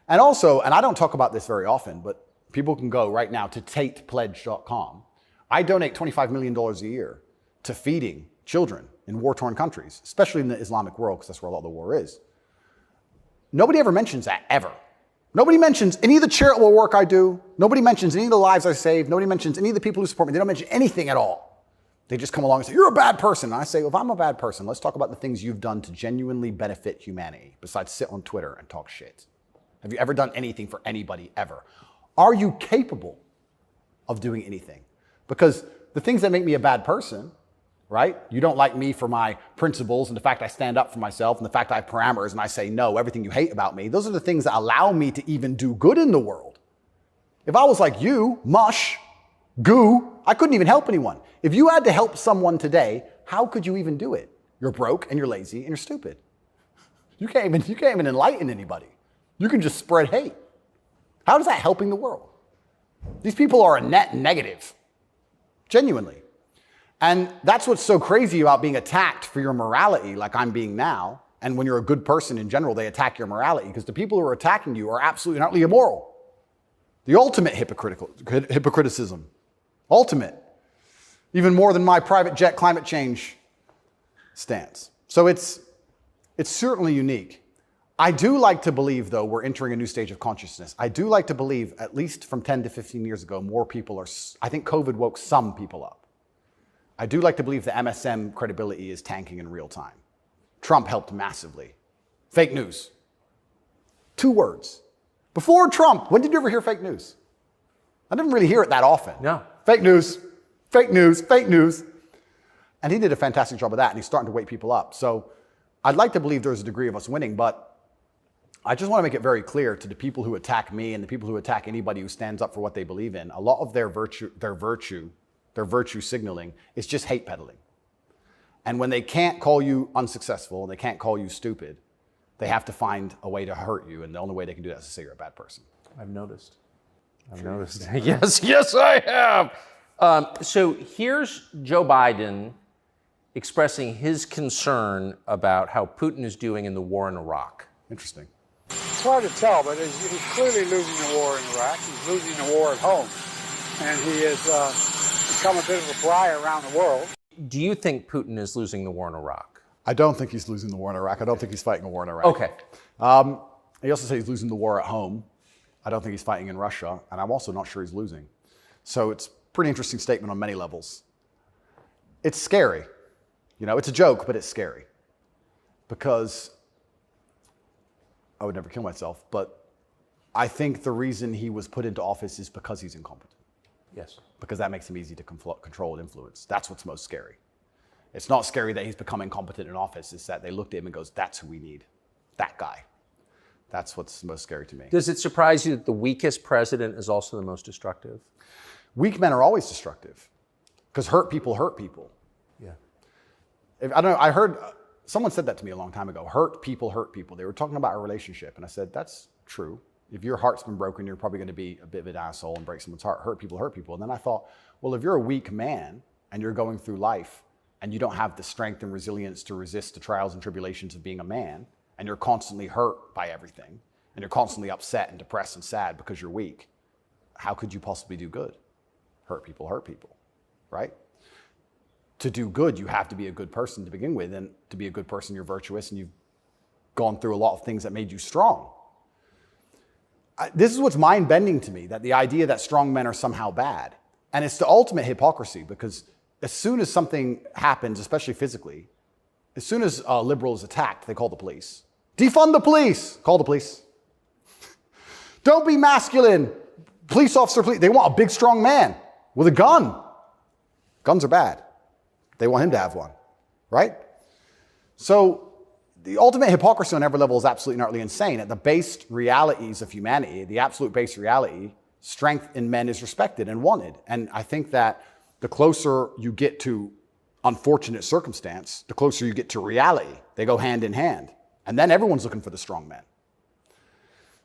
And also, and I don't talk about this very often, but people can go right now to tatepledge.com. I donate $25 million a year to feeding children in war-torn countries, especially in the Islamic world, because that's where a lot of the war is. Nobody ever mentions that, ever. Nobody mentions any of the charitable work I do. Nobody mentions any of the lives I save. Nobody mentions any of the people who support me. They don't mention anything at all. They just come along and say, you're a bad person. And I say, well, if I'm a bad person, let's talk about the things you've done to genuinely benefit humanity, besides sit on Twitter and talk shit. Have you ever done anything for anybody ever? Are you capable of doing anything? Because the things that make me a bad person, right? You don't like me for my principles and the fact I stand up for myself and the fact I have parameters and I say no, everything you hate about me. Those are the things that allow me to even do good in the world. If I was like you, mush, goo, I couldn't even help anyone. If you had to help someone today, how could you even do it? You're broke and you're lazy and you're stupid. You can't even enlighten anybody. You can just spread hate. How is that helping the world? These people are a net negative, genuinely. And that's what's so crazy about being attacked for your morality like I'm being now. And when you're a good person in general, they attack your morality because the people who are attacking you are absolutely and utterly immoral. The ultimate hypocriticism. Ultimate. Even more than my private jet climate change stance. So it's certainly unique. I do like to believe, though, we're entering a new stage of consciousness. I do like to believe, at least from 10 to 15 years ago, more people are, I think COVID woke some people up. I do like to believe the MSM credibility is tanking in real time. Trump helped massively. Fake news. 2 words. Before Trump, when did you ever hear fake news? I didn't really hear it that often. No. Fake news, fake news, fake news. And he did a fantastic job of that, and he's starting to wake people up. So I'd like to believe there's a degree of us winning, but I just want to make it very clear to the people who attack me and the people who attack anybody who stands up for what they believe in, a lot of their virtue signaling is just hate peddling. And when they can't call you unsuccessful, and they can't call you stupid, they have to find a way to hurt you, and the only way they can do that is to say you're a bad person. I've noticed. Yes, I have. So here's Joe Biden expressing his concern about how Putin is doing in the war in Iraq. Interesting. It's hard to tell, but he's clearly losing the war in Iraq. He's losing the war at home. And he has become a bit of a pariah around the world. Do you think Putin is losing the war in Iraq? I don't think he's losing the war in Iraq. I don't think he's fighting a war in Iraq. Okay. He also said he's losing the war at home. I don't think he's fighting in Russia, and I'm also not sure he's losing. So it's a pretty interesting statement on many levels. It's scary. You know, it's a joke, but it's scary. Because I would never kill myself, but I think the reason he was put into office is because he's incompetent. Yes. Because that makes him easy to control and influence. That's what's most scary. It's not scary that he's become incompetent in office. It's that they looked at him and goes, that's who we need. That guy. That's what's most scary to me. Does it surprise you that the weakest president is also the most destructive? Weak men are always destructive because hurt people hurt people. Yeah. I don't know, I heard, someone said that to me a long time ago, hurt people hurt people. They were talking about a relationship, and I said, that's true. If your heart's been broken, you're probably going to be a bit of an asshole and break someone's heart. Hurt people hurt people. And then I thought, well, if you're a weak man and you're going through life and you don't have the strength and resilience to resist the trials and tribulations of being a man, and you're constantly hurt by everything, and you're constantly upset and depressed and sad because you're weak, how could you possibly do good? Hurt people, right? To do good, you have to be a good person to begin with, and to be a good person, you're virtuous, and you've gone through a lot of things that made you strong. This is what's mind-bending to me, that the idea that strong men are somehow bad. And it's the ultimate hypocrisy, because as soon as something happens, especially physically, as soon as a liberal is attacked, they call the police. Defund the police! Call the police. Don't be masculine. Police officer, please. They want a big, strong man with a gun. Guns are bad. They want him to have one, right? So the ultimate hypocrisy on every level is absolutely and utterly insane. At the base realities of humanity, the absolute base reality, strength in men is respected and wanted. And I think that the closer you get to unfortunate circumstance, the closer you get to reality. They go hand in hand. And then everyone's looking for the strong men.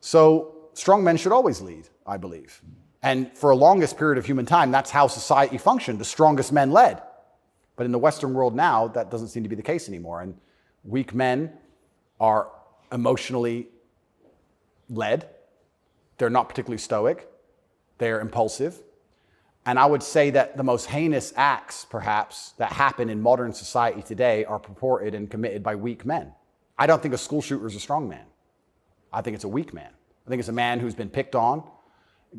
So strong men should always lead, I believe. And for a longest period of human time, that's how society functioned. The strongest men led. But in the Western world now, that doesn't seem to be the case anymore. And weak men are emotionally led. They're not particularly stoic. They're impulsive. And I would say that the most heinous acts, perhaps, that happen in modern society today are purported and committed by weak men. I don't think a school shooter is a strong man. I think it's a weak man. I think it's a man who's been picked on,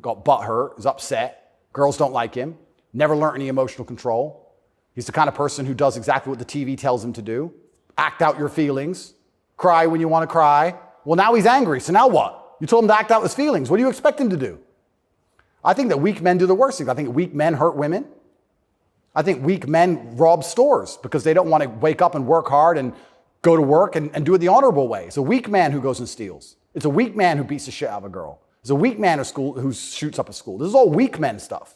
got butthurt, is upset, girls don't like him, never learned any emotional control. He's the kind of person who does exactly what the TV tells him to do. Act out your feelings, cry when you want to cry. Well, now he's angry, so now what? You told him to act out his feelings. What do you expect him to do? I think that weak men do the worst things. I think weak men hurt women. I think weak men rob stores because they don't want to wake up and work hard and go to work and do it the honorable way. It's a weak man who goes and steals. It's a weak man who beats the shit out of a girl. It's a weak man who shoots up a school. This is all weak men stuff.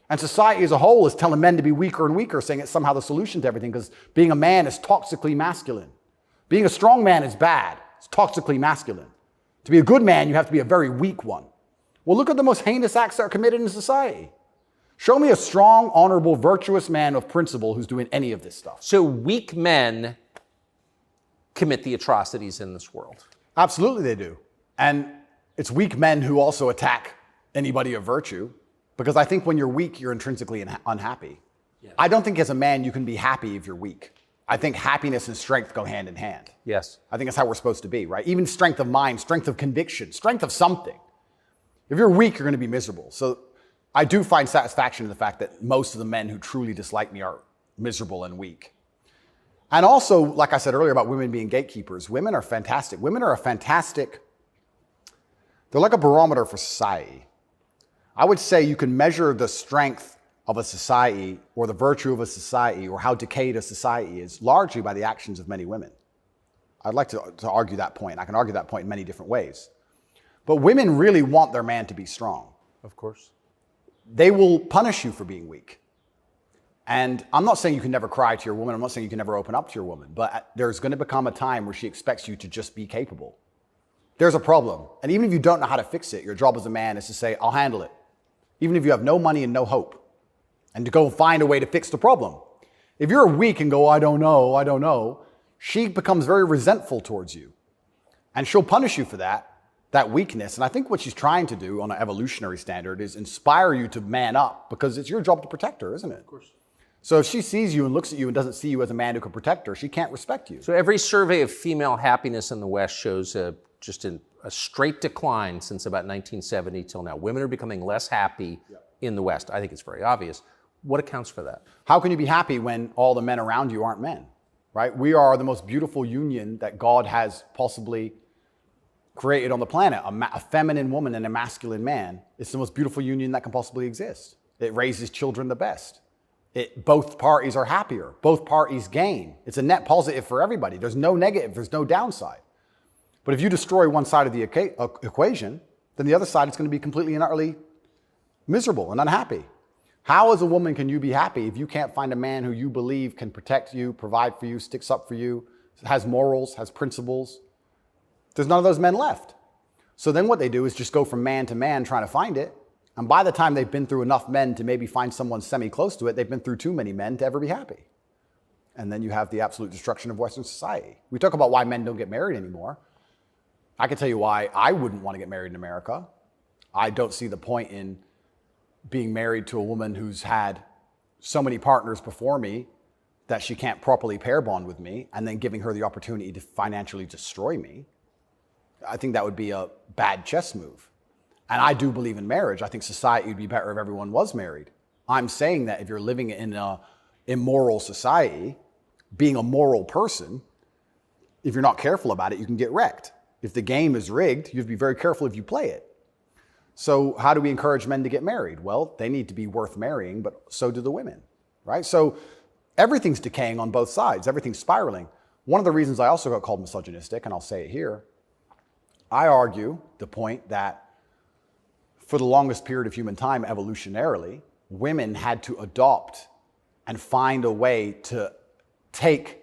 And society as a whole is telling men to be weaker and weaker, saying it's somehow the solution to everything because being a man is toxically masculine. Being a strong man is bad. It's toxically masculine. To be a good man, you have to be a very weak one. Well, look at the most heinous acts that are committed in society. Show me a strong, honorable, virtuous man of principle who's doing any of this stuff. So weak men commit the atrocities in this world. Absolutely they do. And it's weak men who also attack anybody of virtue because I think when you're weak, you're intrinsically unhappy. Yeah. I don't think as a man you can be happy if you're weak. I think happiness and strength go hand in hand. Yes. I think that's how we're supposed to be, right? Even strength of mind, strength of conviction, strength of something. If you're weak, you're going to be miserable. So I do find satisfaction in the fact that most of the men who truly dislike me are miserable and weak. And also, like I said earlier about women being gatekeepers, women are fantastic. Women are they're like a barometer for society. I would say you can measure the strength of a society or the virtue of a society or how decayed a society is largely by the actions of many women. I'd like to argue that point. I can argue that point in many different ways. But women really want their man to be strong. Of course. They will punish you for being weak. And I'm not saying you can never cry to your woman. I'm not saying you can never open up to your woman. But there's going to become a time where she expects you to just be capable. There's a problem. And even if you don't know how to fix it, your job as a man is to say, I'll handle it. Even if you have no money and no hope. And to go find a way to fix the problem. If you're weak and go, I don't know, she becomes very resentful towards you. And she'll punish you for that weakness. And I think what she's trying to do on an evolutionary standard is inspire you to man up because it's your job to protect her, isn't it? Of course. So if she sees you and looks at you and doesn't see you as a man who can protect her, she can't respect you. So every survey of female happiness in the West shows just a straight decline since about 1970 till now. Women are becoming less happy in the West. I think it's very obvious. What accounts for that? How can you be happy when all the men around you aren't men, right? We are the most beautiful union that God has possibly created on the planet. A feminine woman and a masculine man. It's the most beautiful union that can possibly exist. It raises children the best. Both parties are happier. Both parties gain. It's a net positive for everybody. There's no negative. There's no downside. But if you destroy one side of the equation, then the other side is going to be completely and utterly miserable and unhappy. How as a woman can you be happy if you can't find a man who you believe can protect you, provide for you, sticks up for you, has morals, has principles? There's none of those men left. So then what they do is just go from man to man trying to find it. And by the time they've been through enough men to maybe find someone semi-close to it, they've been through too many men to ever be happy. And then you have the absolute destruction of Western society. We talk about why men don't get married anymore. I can tell you why I wouldn't want to get married in America. I don't see the point in being married to a woman who's had so many partners before me that she can't properly pair bond with me and then giving her the opportunity to financially destroy me. I think that would be a bad chess move. And I do believe in marriage. I think society would be better if everyone was married. I'm saying that if you're living in an immoral society, being a moral person, if you're not careful about it, you can get wrecked. If the game is rigged, you have to be very careful if you play it. So how do we encourage men to get married? Well, they need to be worth marrying, but so do the women, right? So everything's decaying on both sides. Everything's spiraling. One of the reasons I also got called misogynistic, and I'll say it here, I argue the point that for the longest period of human time, evolutionarily, women had to adopt and find a way to take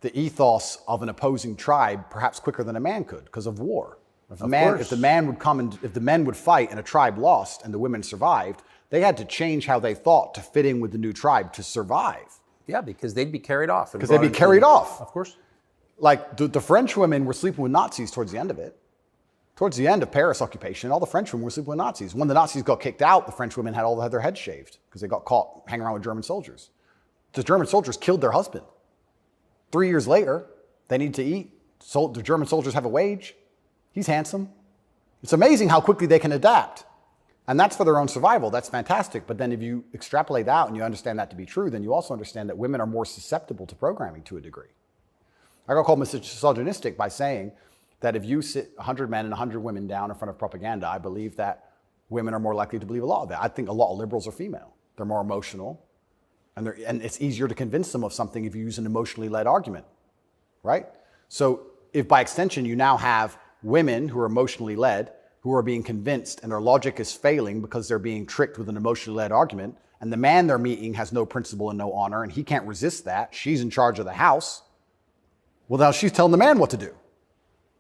the ethos of an opposing tribe perhaps quicker than a man could because of war. If the men would fight and a tribe lost and the women survived, they had to change how they thought to fit in with the new tribe to survive. Yeah, because they'd be carried off. Because they'd be carried off. Of course. Like the French women were sleeping with Nazis towards the end of it. Towards the end of Paris occupation, all the French women were sleeping with Nazis. When the Nazis got kicked out, the French women had all their heads shaved because they got caught hanging around with German soldiers. The German soldiers killed their husband. 3 years later, they need to eat. So the German soldiers have a wage. He's handsome. It's amazing how quickly they can adapt. And that's for their own survival. That's fantastic. But then if you extrapolate out and you understand that to be true, then you also understand that women are more susceptible to programming to a degree. I got called misogynistic by saying that if you sit 100 men and 100 women down in front of propaganda, I believe that women are more likely to believe a lot of that. I think a lot of liberals are female. They're more emotional. And it's easier to convince them of something if you use an emotionally led argument, right? So if by extension you now have women who are emotionally led, who are being convinced and their logic is failing because they're being tricked with an emotionally led argument, and the man they're meeting has no principle and no honor, and he can't resist that, she's in charge of the house, well, now she's telling the man what to do,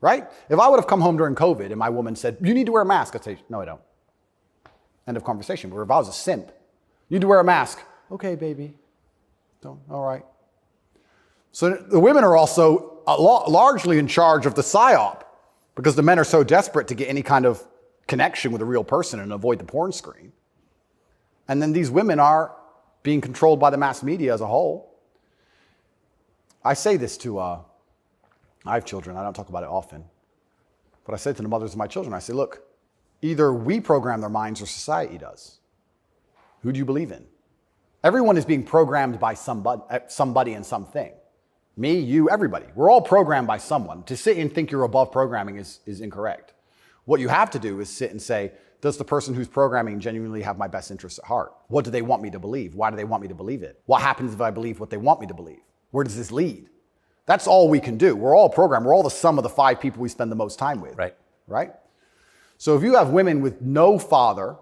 right? If I would have come home during COVID and my woman said, you need to wear a mask, I'd say, no, I don't. End of conversation. But if I was a simp, you need to wear a mask. Okay, baby. Don't. All right. So the women are also largely in charge of the psyop because the men are so desperate to get any kind of connection with a real person and avoid the porn screen. And then these women are being controlled by the mass media as a whole. I say this to, I have children. I don't talk about it often. But I say to the mothers of my children, I say, look, either we program their minds or society does. Who do you believe in? Everyone is being programmed by somebody and something. Me, you, everybody. We're all programmed by someone. To sit and think you're above programming is incorrect. What you have to do is sit and say, does the person who's programming genuinely have my best interests at heart? What do they want me to believe? Why do they want me to believe it? What happens if I believe what they want me to believe? Where does this lead? That's all we can do. We're all programmed. We're all the sum of the 5 people we spend the most time with. Right. Right? So if you have women with no father,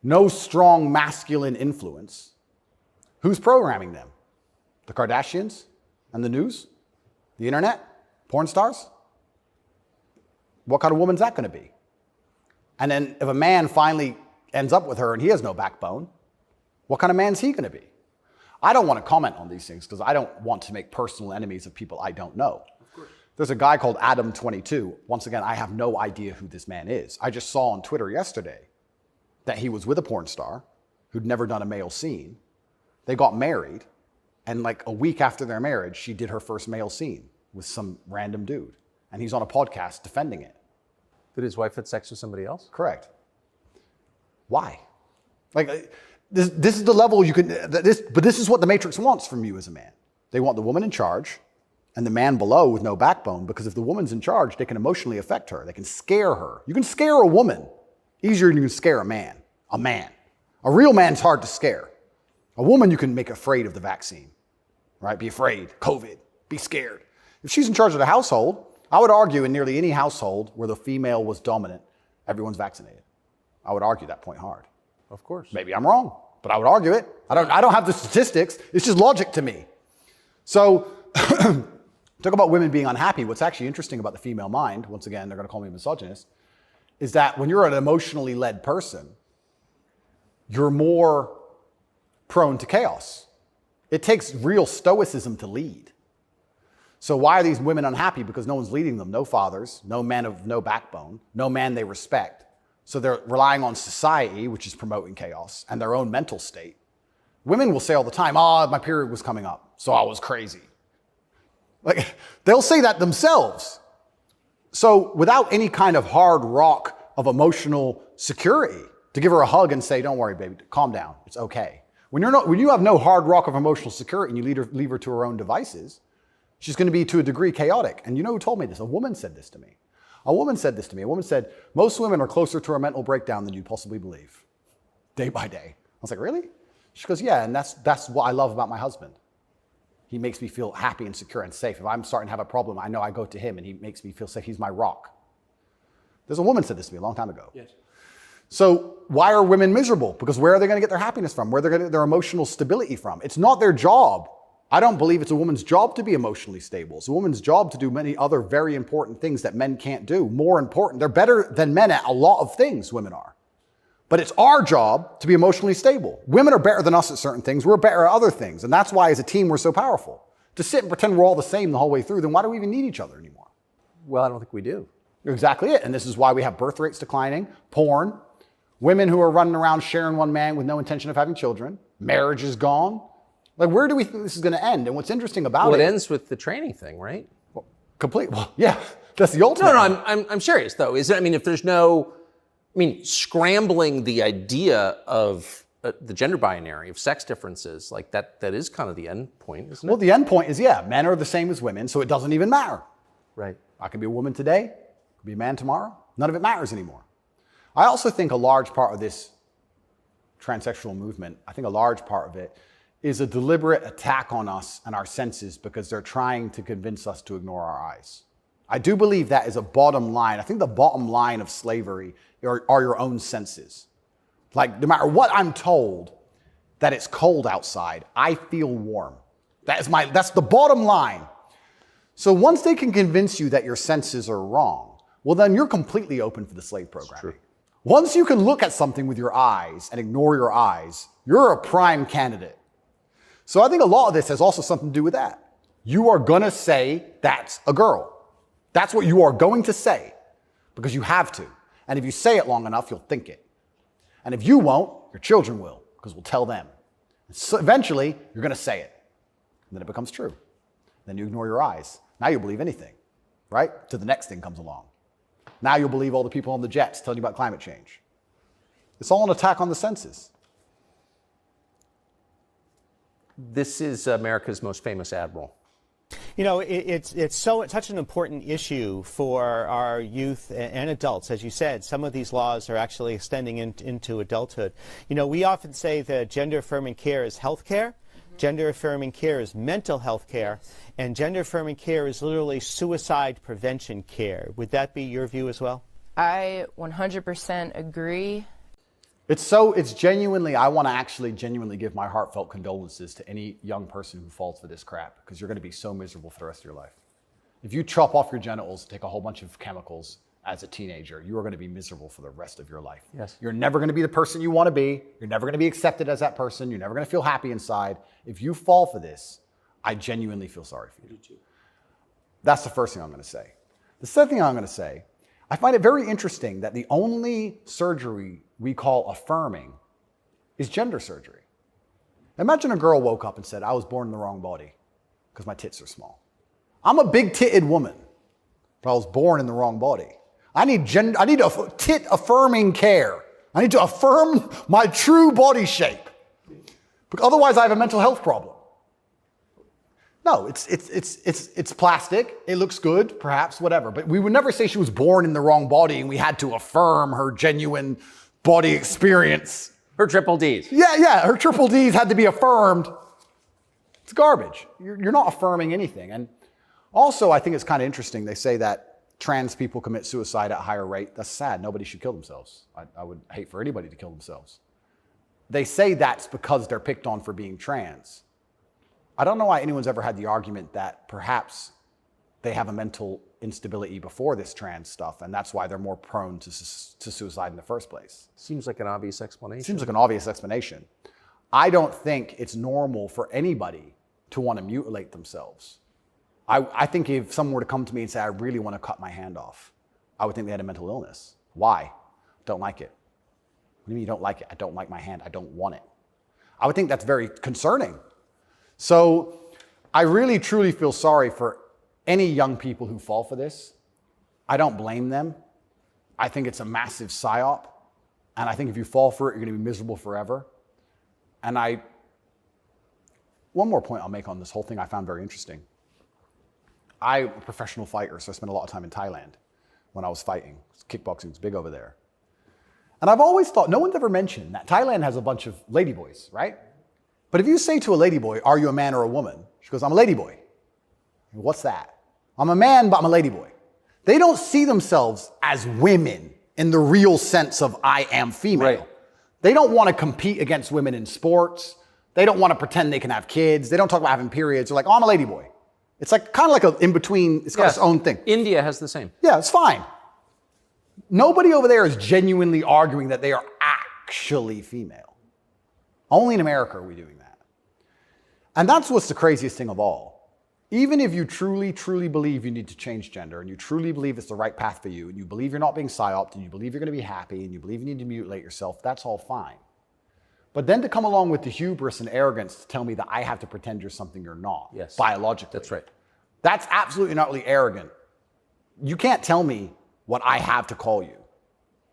no strong masculine influence, who's programming them? The Kardashians and the news? The internet? Porn stars? What kind of woman's that going to be? And then if a man finally ends up with her and he has no backbone, what kind of man's he going to be? I don't want to comment on these things because I don't want to make personal enemies of people I don't know. There's a guy called Adam22. Once again, I have no idea who this man is. I just saw on Twitter yesterday that he was with a porn star who'd never done a male scene. They got married, and like a week after their marriage, she did her first male scene with some random dude. And he's on a podcast defending it. Did his wife have sex with somebody else? Correct. Why? Like, this is the level you can, but this is what the Matrix wants from you as a man. They want the woman in charge and the man below with no backbone, because if the woman's in charge, they can emotionally affect her. They can scare her. You can scare a woman easier than you can scare a man. A man. A real man's hard to scare. A woman you can make afraid of the vaccine, right? Be afraid, COVID, be scared. If she's in charge of the household, I would argue in nearly any household where the female was dominant, everyone's vaccinated. I would argue that point hard. Of course. Maybe I'm wrong, but I would argue it. I don't have the statistics. It's just logic to me. So talk about women being unhappy. What's actually interesting about the female mind, once again, they're going to call me a misogynist, is that when you're an emotionally led person, you're more prone to chaos. It takes real stoicism to lead. So why are these women unhappy? Because no one's leading them. No fathers, no men of no backbone, no man they respect. So they're relying on society, which is promoting chaos, and their own mental state. Women will say all the time, my period was coming up, so I was crazy. Like, they'll say that themselves. So without any kind of hard rock of emotional security, to give her a hug and say, don't worry, baby, calm down, it's okay. When you have no hard rock of emotional security and you leave her to her own devices, she's going to be to a degrey chaotic. And you know who told me this? A woman said this to me. A woman said this to me. A woman said, most women are closer to a mental breakdown than you possibly believe, day by day. I was like, really? She goes, yeah, and that's what I love about my husband. He makes me feel happy and secure and safe. If I'm starting to have a problem, I know I go to him and he makes me feel safe. He's my rock. There's a woman said this to me a long time ago. Yes. So why are women miserable? Because where are they going to get their happiness from? Where are they going to get their emotional stability from? It's not their job. I don't believe it's a woman's job to be emotionally stable. It's a woman's job to do many other very important things that men can't do. More important. They're better than men at a lot of things, women are. But it's our job to be emotionally stable. Women are better than us at certain things. We're better at other things. And that's why as a team, we're so powerful. To sit and pretend we're all the same the whole way through, then why do we even need each other anymore? Well, I don't think we do. Exactly it. And this is why we have birth rates declining, porn, women who are running around sharing one man with no intention of having children, marriage is gone. Like, where do we think this is going to end? And what's interesting about Well, it ends with the training thing, right? Well, yeah, that's the ultimate. No, I'm serious though. I mean, if there's no, scrambling the idea of the gender binary, of sex differences, like that is kind of the end point, isn't it? Well, the end point is, men are the same as women, so it doesn't even matter. Right. I can be a woman today, I can be a man tomorrow. None of it matters anymore. I also think a large part of this transsexual movement, I think a large part of it is a deliberate attack on us and our senses because they're trying to convince us to ignore our eyes. I do believe that is a bottom line. I think the bottom line of slavery are your own senses. Like, no matter what I'm told, that it's cold outside, I feel warm. That's the bottom line. So once they can convince you that your senses are wrong, well, then you're completely open for the slave programming. Once you can look at something with your eyes and ignore your eyes, you're a prime candidate. So I think a lot of this has also something to do with that. You are going to say that's a girl. That's what you are going to say because you have to. And if you say it long enough, you'll think it. And if you won't, your children will because we'll tell them. So eventually, you're going to say it. And then it becomes true. Then you ignore your eyes. Now you'll believe anything, right? Till the next thing comes along. Now you'll believe all the people on the jets telling you about climate change. It's all an attack on the senses. This is America's most famous admiral. You know, it's such an important issue for our youth and adults. As you said, some of these laws are actually extending into adulthood. You know, we often say that gender-affirming care is health care. Gender-affirming care is mental health care. And gender-affirming care is literally suicide prevention care. Would that be your view as well? I 100% agree. It's genuinely, I want to actually genuinely give my heartfelt condolences to any young person who falls for this crap, because you're going to be so miserable for the rest of your life. If you chop off your genitals, take a whole bunch of chemicals as a teenager, you are going to be miserable for the rest of your life. Yes. You're never going to be the person you want to be. You're never going to be accepted as that person. You're never going to feel happy inside. If you fall for this, I genuinely feel sorry for you. That's the first thing I'm going to say. The second thing I'm going to say, I find it very interesting that the only surgery we call affirming is gender surgery. Imagine a girl woke up and said, I was born in the wrong body because my tits are small. I'm a big-titted woman, but I was born in the wrong body. I need tit affirming care. I need to affirm my true body shape. Because otherwise I have a mental health problem. No, it's plastic. It looks good, perhaps, whatever. But we would never say she was born in the wrong body and we had to affirm her genuine body experience. Her triple Ds. Yeah, her triple Ds had to be affirmed. It's garbage. You're not affirming anything. And also, I think it's kind of interesting. They say that trans people commit suicide at a higher rate. That's sad. Nobody should kill themselves. I would hate for anybody to kill themselves. They say that's because they're picked on for being trans. I don't know why anyone's ever had the argument that perhaps they have a mental instability before this trans stuff, and that's why they're more prone to suicide in the first place. Seems like an obvious explanation. Seems like an obvious explanation. I don't think it's normal for anybody to want to mutilate themselves. I think if someone were to come to me and say, I really want to cut my hand off, I would think they had a mental illness. Why? Don't like it. What do you mean you don't like it? I don't like my hand. I don't want it. I would think that's very concerning. So I really, truly feel sorry for any young people who fall for this. I don't blame them. I think it's a massive psyop. And I think if you fall for it, you're going to be miserable forever. And one more point I'll make on this whole thing I found very interesting. I'm a professional fighter, so I spent a lot of time in Thailand when I was fighting. Kickboxing was big over there. And I've always thought, no one's ever mentioned that Thailand has a bunch of ladyboys, right? But if you say to a ladyboy, are you a man or a woman? She goes, I'm a ladyboy. What's that? I'm a man, but I'm a ladyboy. They don't see themselves as women in the real sense of I am female. Right. They don't want to compete against women in sports. They don't want to pretend they can have kids. They don't talk about having periods. They're like, oh, I'm a ladyboy. It's like kind of like an in-between. It's got its own thing. India has the same. Yeah, it's fine. Nobody over there is genuinely arguing that they are actually female. Only in America are we doing that. And that's what's the craziest thing of all. Even if you truly, truly believe you need to change gender, and you truly believe it's the right path for you, and you believe you're not being psyoped, and you believe you're going to be happy, and you believe you need to mutilate yourself, that's all fine. But then to come along with the hubris and arrogance to tell me that I have to pretend you're something you're not, biologically. That's right. That's absolutely and utterly arrogant. You can't tell me what I have to call you,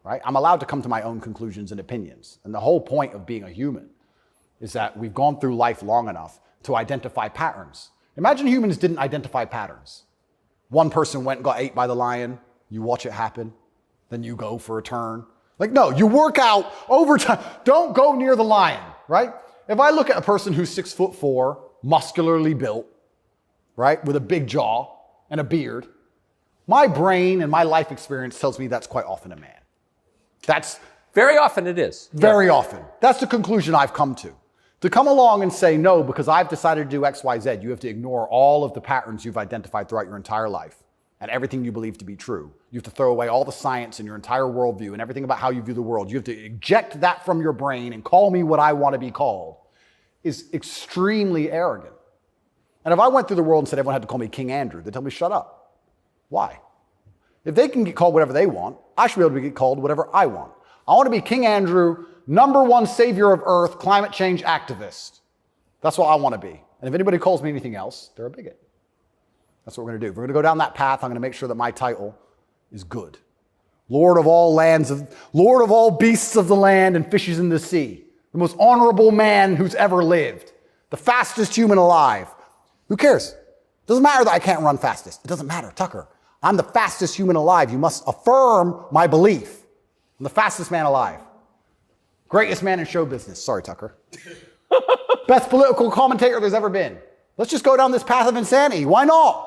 right? I'm allowed to come to my own conclusions and opinions. And the whole point of being a human is that we've gone through life long enough to identify patterns. Imagine humans didn't identify patterns. One person went and got ate by the lion. You watch it happen. Then you go for a turn. Like, no, you work out over time. Don't go near the lion, right? If I look at a person who's 6'4", muscularly built, right, with a big jaw and a beard, my brain and my life experience tells me that's quite often a man. That's very often it is. Very often. That's the conclusion I've come to. To come along and say, no, because I've decided to do X, Y, Z, you have to ignore all of the patterns you've identified throughout your entire life and everything you believe to be true. You have to throw away all the science and your entire worldview and everything about how you view the world. You have to eject that from your brain and call me what I want to be called is extremely arrogant. And if I went through the world and said everyone had to call me King Andrew, they'd tell me, shut up. Why? If they can get called whatever they want, I should be able to get called whatever I want. I want to be King Andrew, #1 savior of Earth, climate change activist. That's what I want to be. And if anybody calls me anything else, they're a bigot. That's what we're going to do. If we're going to go down that path, I'm going to make sure that my title is good. Lord of all beasts of the land and fishes in the sea. The most honorable man who's ever lived. The fastest human alive. Who cares? Doesn't matter that I can't run fastest. It doesn't matter, Tucker. I'm the fastest human alive. You must affirm my belief. I'm the fastest man alive. Greatest man in show business. Sorry, Tucker. Best political commentator there's ever been. Let's just go down this path of insanity. Why not?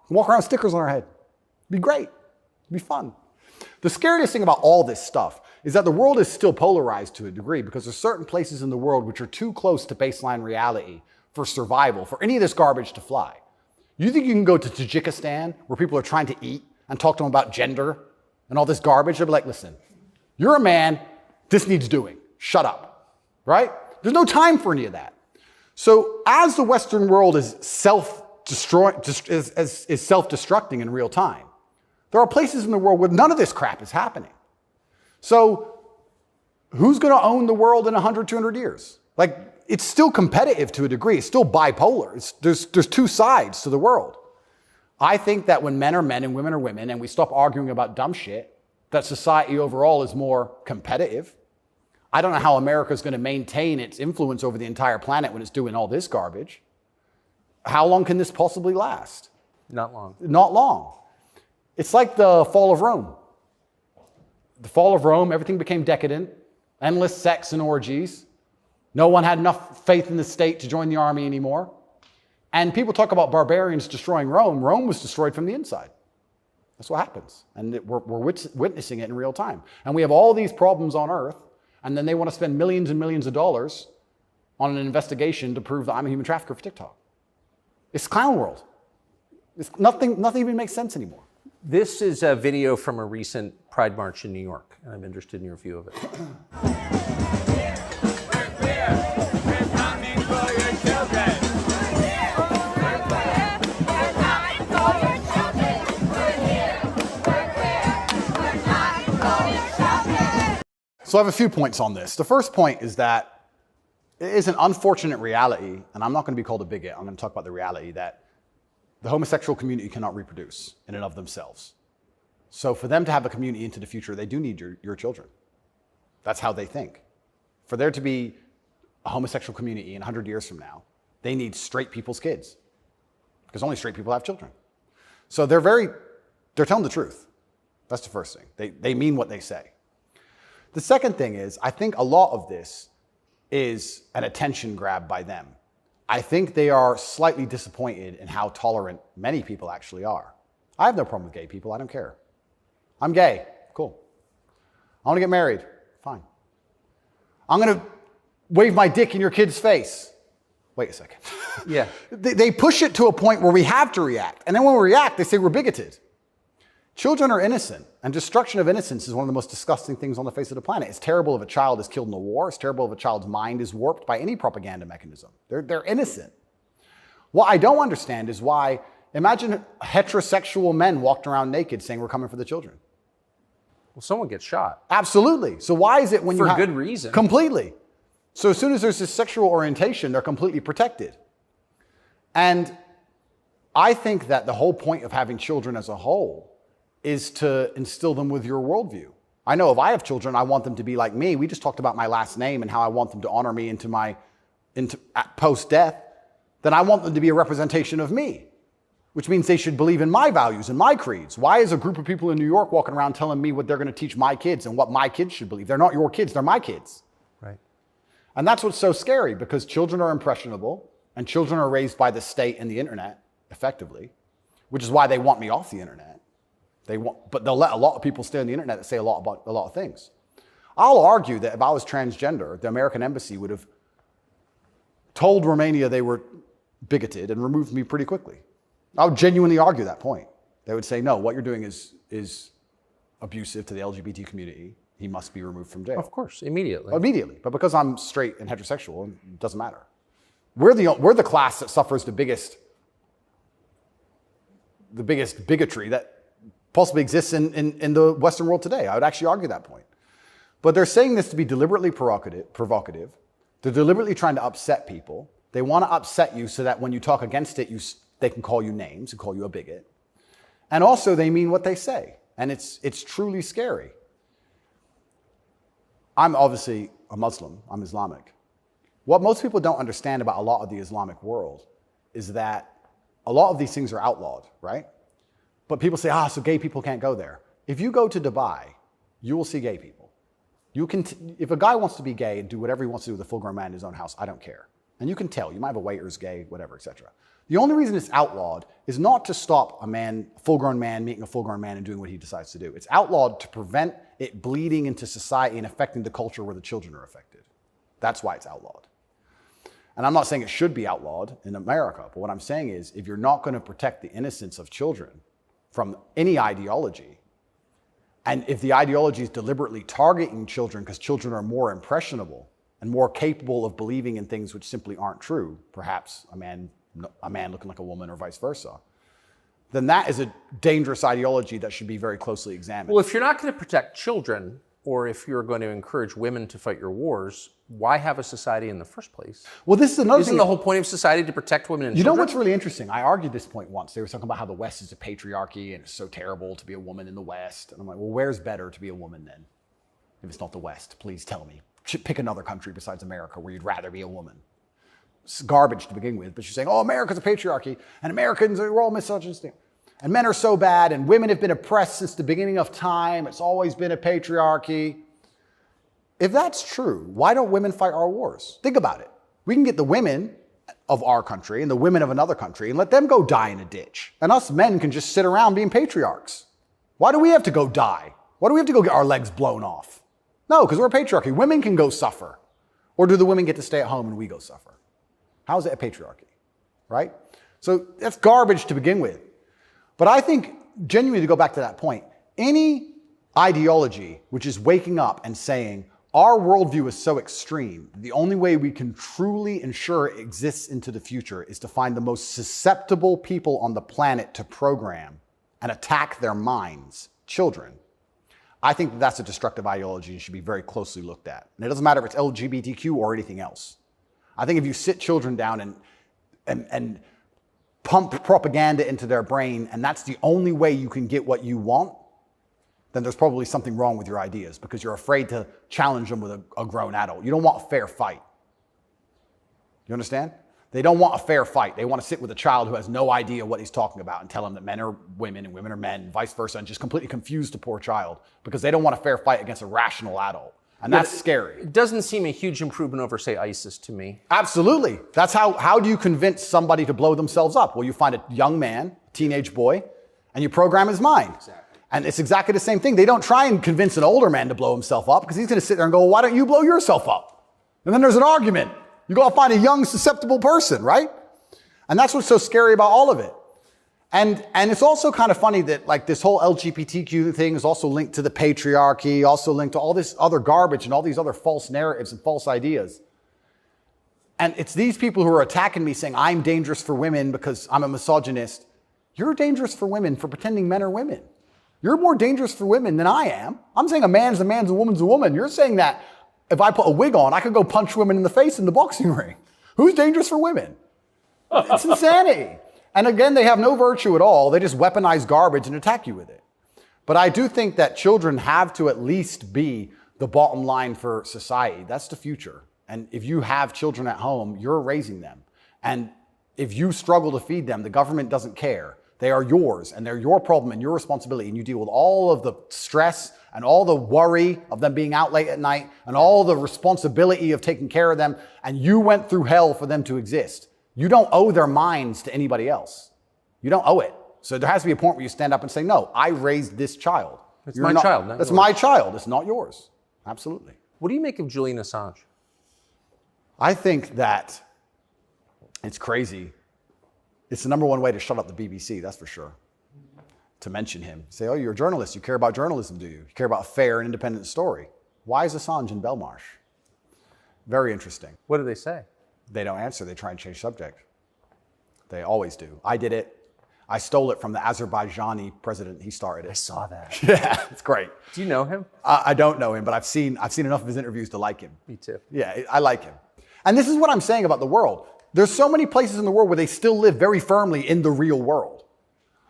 Walk around with stickers on our head. It'd be great. It'd be fun. The scariest thing about all this stuff is that the world is still polarized to a degree because there's certain places in the world which are too close to baseline reality for survival, for any of this garbage to fly. You think you can go to Tajikistan where people are trying to eat and talk to them about gender and all this garbage? They'll be like, listen, you're a man, this needs doing. Shut up, right? There's no time for any of that. So as the Western world is self-destructing in real time, there are places in the world where none of this crap is happening. So who's going to own the world in 100, 200 years? Like, it's still competitive to a degree. It's still bipolar. There's two sides to the world. I think that when men are men and women are women and we stop arguing about dumb shit, that society overall is more competitive. I don't know how America is going to maintain its influence over the entire planet when it's doing all this garbage. How long can this possibly last? Not long. Not long. It's like the fall of Rome. The fall of Rome, everything became decadent, endless sex and orgies. No one had enough faith in the state to join the army anymore. And people talk about barbarians destroying Rome. Rome was destroyed from the inside. That's what happens. And we're witnessing it in real time. And we have all these problems on Earth, and then they want to spend millions and millions of dollars on an investigation to prove that I'm a human trafficker for TikTok. It's clown world. Nothing even makes sense anymore. This is a video from a recent Pride March in New York, and I'm interested in your view of it. So I have a few points on this. The first point is that it is an unfortunate reality, and I'm not going to be called a bigot. I'm going to talk about the reality that the homosexual community cannot reproduce in and of themselves. So for them to have a community into the future, they do need your children. That's how they think. For there to be a homosexual community in 100 years from now, they need straight people's kids, because only straight people have children. So they're telling the truth. That's the first thing. They mean what they say. The second thing is, I think a lot of this is an attention grab by them. I think they are slightly disappointed in how tolerant many people actually are. I have no problem with gay people. I don't care. I'm gay. Cool. I want to get married. Fine. I'm going to wave my dick in your kid's face. Wait a second. Yeah. They push it to a point where we have to react. And then when we react, they say we're bigoted. Children are innocent, and destruction of innocence is one of the most disgusting things on the face of the planet. It's terrible if a child is killed in a war. It's terrible if a child's mind is warped by any propaganda mechanism. They're innocent. What I don't understand is why, imagine heterosexual men walked around naked saying we're coming for the children. Well, someone gets shot. Absolutely. So why is it when For good reason. Completely. So as soon as there's this sexual orientation, they're completely protected. And I think that the whole point of having children as a whole is to instill them with your worldview. I know if I have children, I want them to be like me. We just talked about my last name and how I want them to honor me into post-death. Then I want them to be a representation of me, which means they should believe in my values and my creeds. Why is a group of people in New York walking around telling me what they're going to teach my kids and what my kids should believe? They're not your kids, they're my kids. Right. And that's what's so scary, because children are impressionable and children are raised by the state and the internet, effectively, which is why they want me off the internet. But they'll let a lot of people stay on the internet that say a lot about a lot of things. I'll argue that if I was transgender, the American embassy would have told Romania they were bigoted and removed me pretty quickly. I would genuinely argue that point. They would say, no, what you're doing is abusive to the LGBT community. He must be removed from jail. Of course, immediately. Immediately. But because I'm straight and heterosexual, it doesn't matter. We're the class that suffers the biggest bigotry that possibly exists in the Western world today. I would actually argue that point. But they're saying this to be deliberately provocative. They're deliberately trying to upset people. They want to upset you so that when you talk against it, they can call you names and call you a bigot. And also they mean what they say. And it's truly scary. I'm obviously a Muslim. I'm Islamic. What most people don't understand about a lot of the Islamic world is that a lot of these things are outlawed, right? But people say, so gay people can't go there. If you go to Dubai, you will see gay people. If a guy wants to be gay and do whatever he wants to do with a full-grown man in his own house, I don't care. And you can tell. You might have a waiter's gay, whatever, etc. The only reason it's outlawed is not to stop a full-grown man meeting a full-grown man and doing what he decides to do. It's outlawed to prevent it bleeding into society and affecting the culture where the children are affected. That's why it's outlawed. And I'm not saying it should be outlawed in America, but what I'm saying is if you're not going to protect the innocence of children from any ideology, and if the ideology is deliberately targeting children because children are more impressionable and more capable of believing in things which simply aren't true, perhaps a man looking like a woman or vice versa, then that is a dangerous ideology that should be very closely examined. Well, if you're not going to protect children, or if you're going to encourage women to fight your wars, why have a society in the first place? Well, this is another thing. Isn't the whole point of society to protect women and children? You know what's really interesting? I argued this point once. They were talking about how the West is a patriarchy and it's so terrible to be a woman in the West. And I'm like, well, where's better to be a woman then? If it's not the West, please tell me. Pick another country besides America where you'd rather be a woman. It's garbage to begin with, but you're saying, America's a patriarchy and Americans are all misogynistic. And men are so bad and women have been oppressed since the beginning of time. It's always been a patriarchy. If that's true, why don't women fight our wars? Think about it. We can get the women of our country and the women of another country and let them go die in a ditch. And us men can just sit around being patriarchs. Why do we have to go die? Why do we have to go get our legs blown off? No, because we're a patriarchy. Women can go suffer. Or do the women get to stay at home and we go suffer? How is it a patriarchy? Right? So that's garbage to begin with. But I think, genuinely to go back to that point, any ideology which is waking up and saying, our worldview is so extreme, the only way we can truly ensure it exists into the future is to find the most susceptible people on the planet to program and attack their minds, children. I think that's a destructive ideology and should be very closely looked at. And it doesn't matter if it's LGBTQ or anything else. I think if you sit children down and pump propaganda into their brain, and that's the only way you can get what you want, then there's probably something wrong with your ideas because you're afraid to challenge them with a grown adult. You don't want a fair fight. You understand? They don't want a fair fight. They want to sit with a child who has no idea what he's talking about and tell him that men are women and vice versa, and just completely confuse the poor child because they don't want a fair fight against a rational adult. And that's scary. It doesn't seem a huge improvement over, say, ISIS to me. Absolutely. That's how do you convince somebody to blow themselves up? Well, you find a young man, teenage boy, and you program his mind. Exactly. And it's exactly the same thing. They don't try and convince an older man to blow himself up because he's going to sit there and go, well, why don't you blow yourself up? And then there's an argument. You go find a young, susceptible person, right? And that's what's so scary about all of it. And it's also kind of funny that like this whole LGBTQ thing is also linked to the patriarchy, also linked to all this other garbage and all these other false narratives and false ideas. And it's these people who are attacking me saying, I'm dangerous for women because I'm a misogynist. You're dangerous for women for pretending men are women. You're more dangerous for women than I am. I'm saying a man's a man's, a woman's a woman. You're saying that if I put a wig on, I could go punch women in the face in the boxing ring. Who's dangerous for women? It's insanity. And again, they have no virtue at all. They just weaponize garbage and attack you with it. But I do think that children have to at least be the bottom line for society. That's the future. And if you have children at home, you're raising them. And if you struggle to feed them, the government doesn't care. They are yours, and they're your problem and your responsibility, and you deal with all of the stress and all the worry of them being out late at night and all the responsibility of taking care of them, and you went through hell for them to exist. You don't owe their minds to anybody else. You don't owe it. So there has to be a point where you stand up and say, no, I raised this child. It's my child, not That's yours. my child. It's not yours. Absolutely. What do you make of Julian Assange? I think that it's crazy. It's the number one way to shut up the BBC, that's for sure. To mention him. Say, oh, you're a journalist. You care about journalism, do you? You care about a fair and independent story. Why is Assange in Belmarsh? Very interesting. What do they say? They don't answer. They try and change subject. They always do. I did it. I stole it from the Azerbaijani president. He started it. I saw that. Yeah, it's great. Do you know him? I don't know him, but I've seen enough of his interviews to like him. Me too. Yeah, I like him. And this is what I'm saying about the world. There's so many places in the world where they still live very firmly in the real world.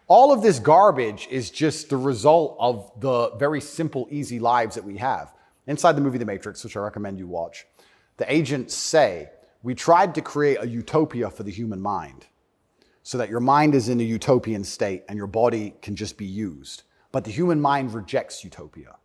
All of this garbage is just the result of the very simple, easy lives that we have. Inside the movie The Matrix, which I recommend you watch, the agents say, we tried to create a utopia for the human mind so that your mind is in a utopian state and your body can just be used. But the human mind rejects utopia.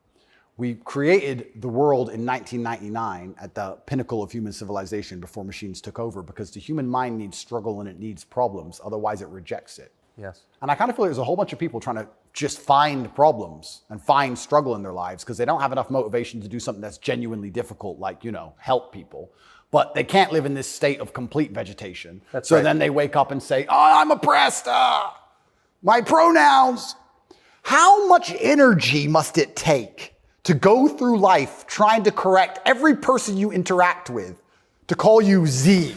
We created the world in 1999 at the pinnacle of human civilization before machines took over because the human mind needs struggle and it needs problems. Otherwise, it rejects it. Yes. And I kind of feel like there's a whole bunch of people trying to just find problems and find struggle in their lives because they don't have enough motivation to do something that's genuinely difficult, like, help people. But they can't live in this state of complete vegetation. That's so right. Then they wake up and say, oh, I'm oppressed. My pronouns. How much energy must it take to go through life trying to correct every person you interact with to call you Z?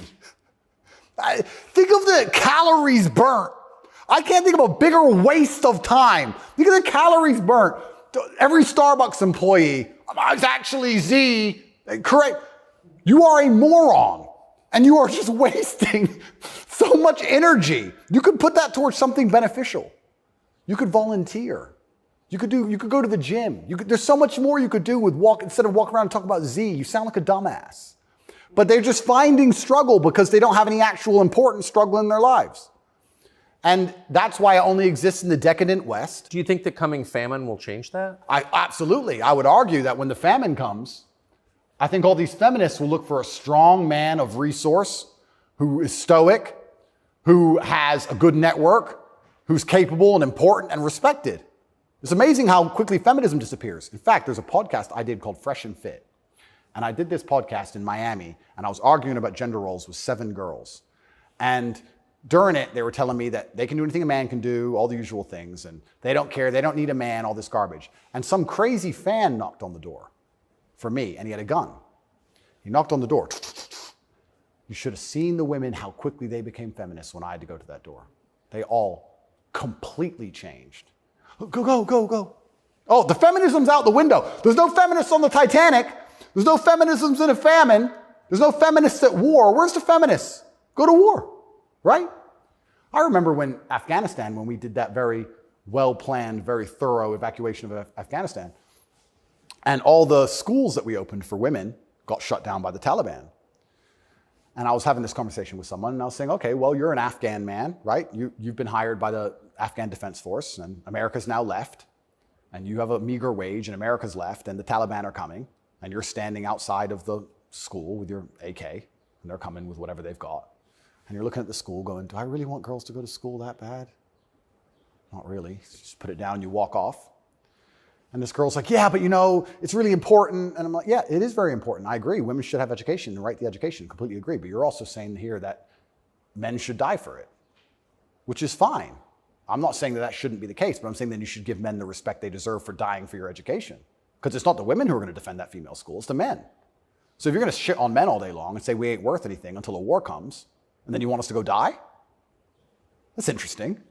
Think of the calories burnt. I can't think of a bigger waste of time. Think of the calories burnt. Every Starbucks employee, it's actually Z. Correct. You are a moron and you are just wasting so much energy. You could put that towards something beneficial. You could volunteer. You could go to the gym. There's so much more you could do with instead of walking around and talking about Z. You sound like a dumbass. But they're just finding struggle because they don't have any actual important struggle in their lives. And that's why it only exists in the decadent West. Do you think the coming famine will change that? Absolutely. I would argue that when the famine comes, I think all these feminists will look for a strong man of resource who is stoic, who has a good network, who's capable and important and respected. It's amazing how quickly feminism disappears. In fact, there's a podcast I did called Fresh and Fit. And I did this podcast in Miami, and I was arguing about gender roles with 7 girls. And during it, they were telling me that they can do anything a man can do, all the usual things, and they don't care, they don't need a man, all this garbage. And some crazy fan knocked on the door for me, and he had a gun. He knocked on the door. You should have seen the women, how quickly they became feminists when I had to go to that door. They all completely changed. Go. Oh, the feminism's out the window. There's no feminists on the Titanic. There's no feminisms in a famine. There's no feminists at war. Where's the feminists? Go to war, right? I remember when we did that very well-planned, very thorough evacuation of Afghanistan, and all the schools that we opened for women got shut down by the Taliban. And I was having this conversation with someone, and I was saying, okay, well, you're an Afghan man, right? You've been hired by the Afghan Defense Force, and America's now left, and you have a meager wage, and America's left, and the Taliban are coming, and you're standing outside of the school with your AK, and they're coming with whatever they've got, and you're looking at the school going, do I really want girls to go to school that bad? Not really. Just put it down, you walk off. And this girl's like, yeah, but you know, it's really important. And I'm like, yeah, it is very important. I agree. Women should have education and right the education. Completely agree. But you're also saying here that men should die for it, which is fine. I'm not saying that that shouldn't be the case, but I'm saying that you should give men the respect they deserve for dying for your education. Because it's not the women who are going to defend that female school, it's the men. So if you're going to shit on men all day long and say we ain't worth anything until a war comes, and then you want us to go die? That's interesting.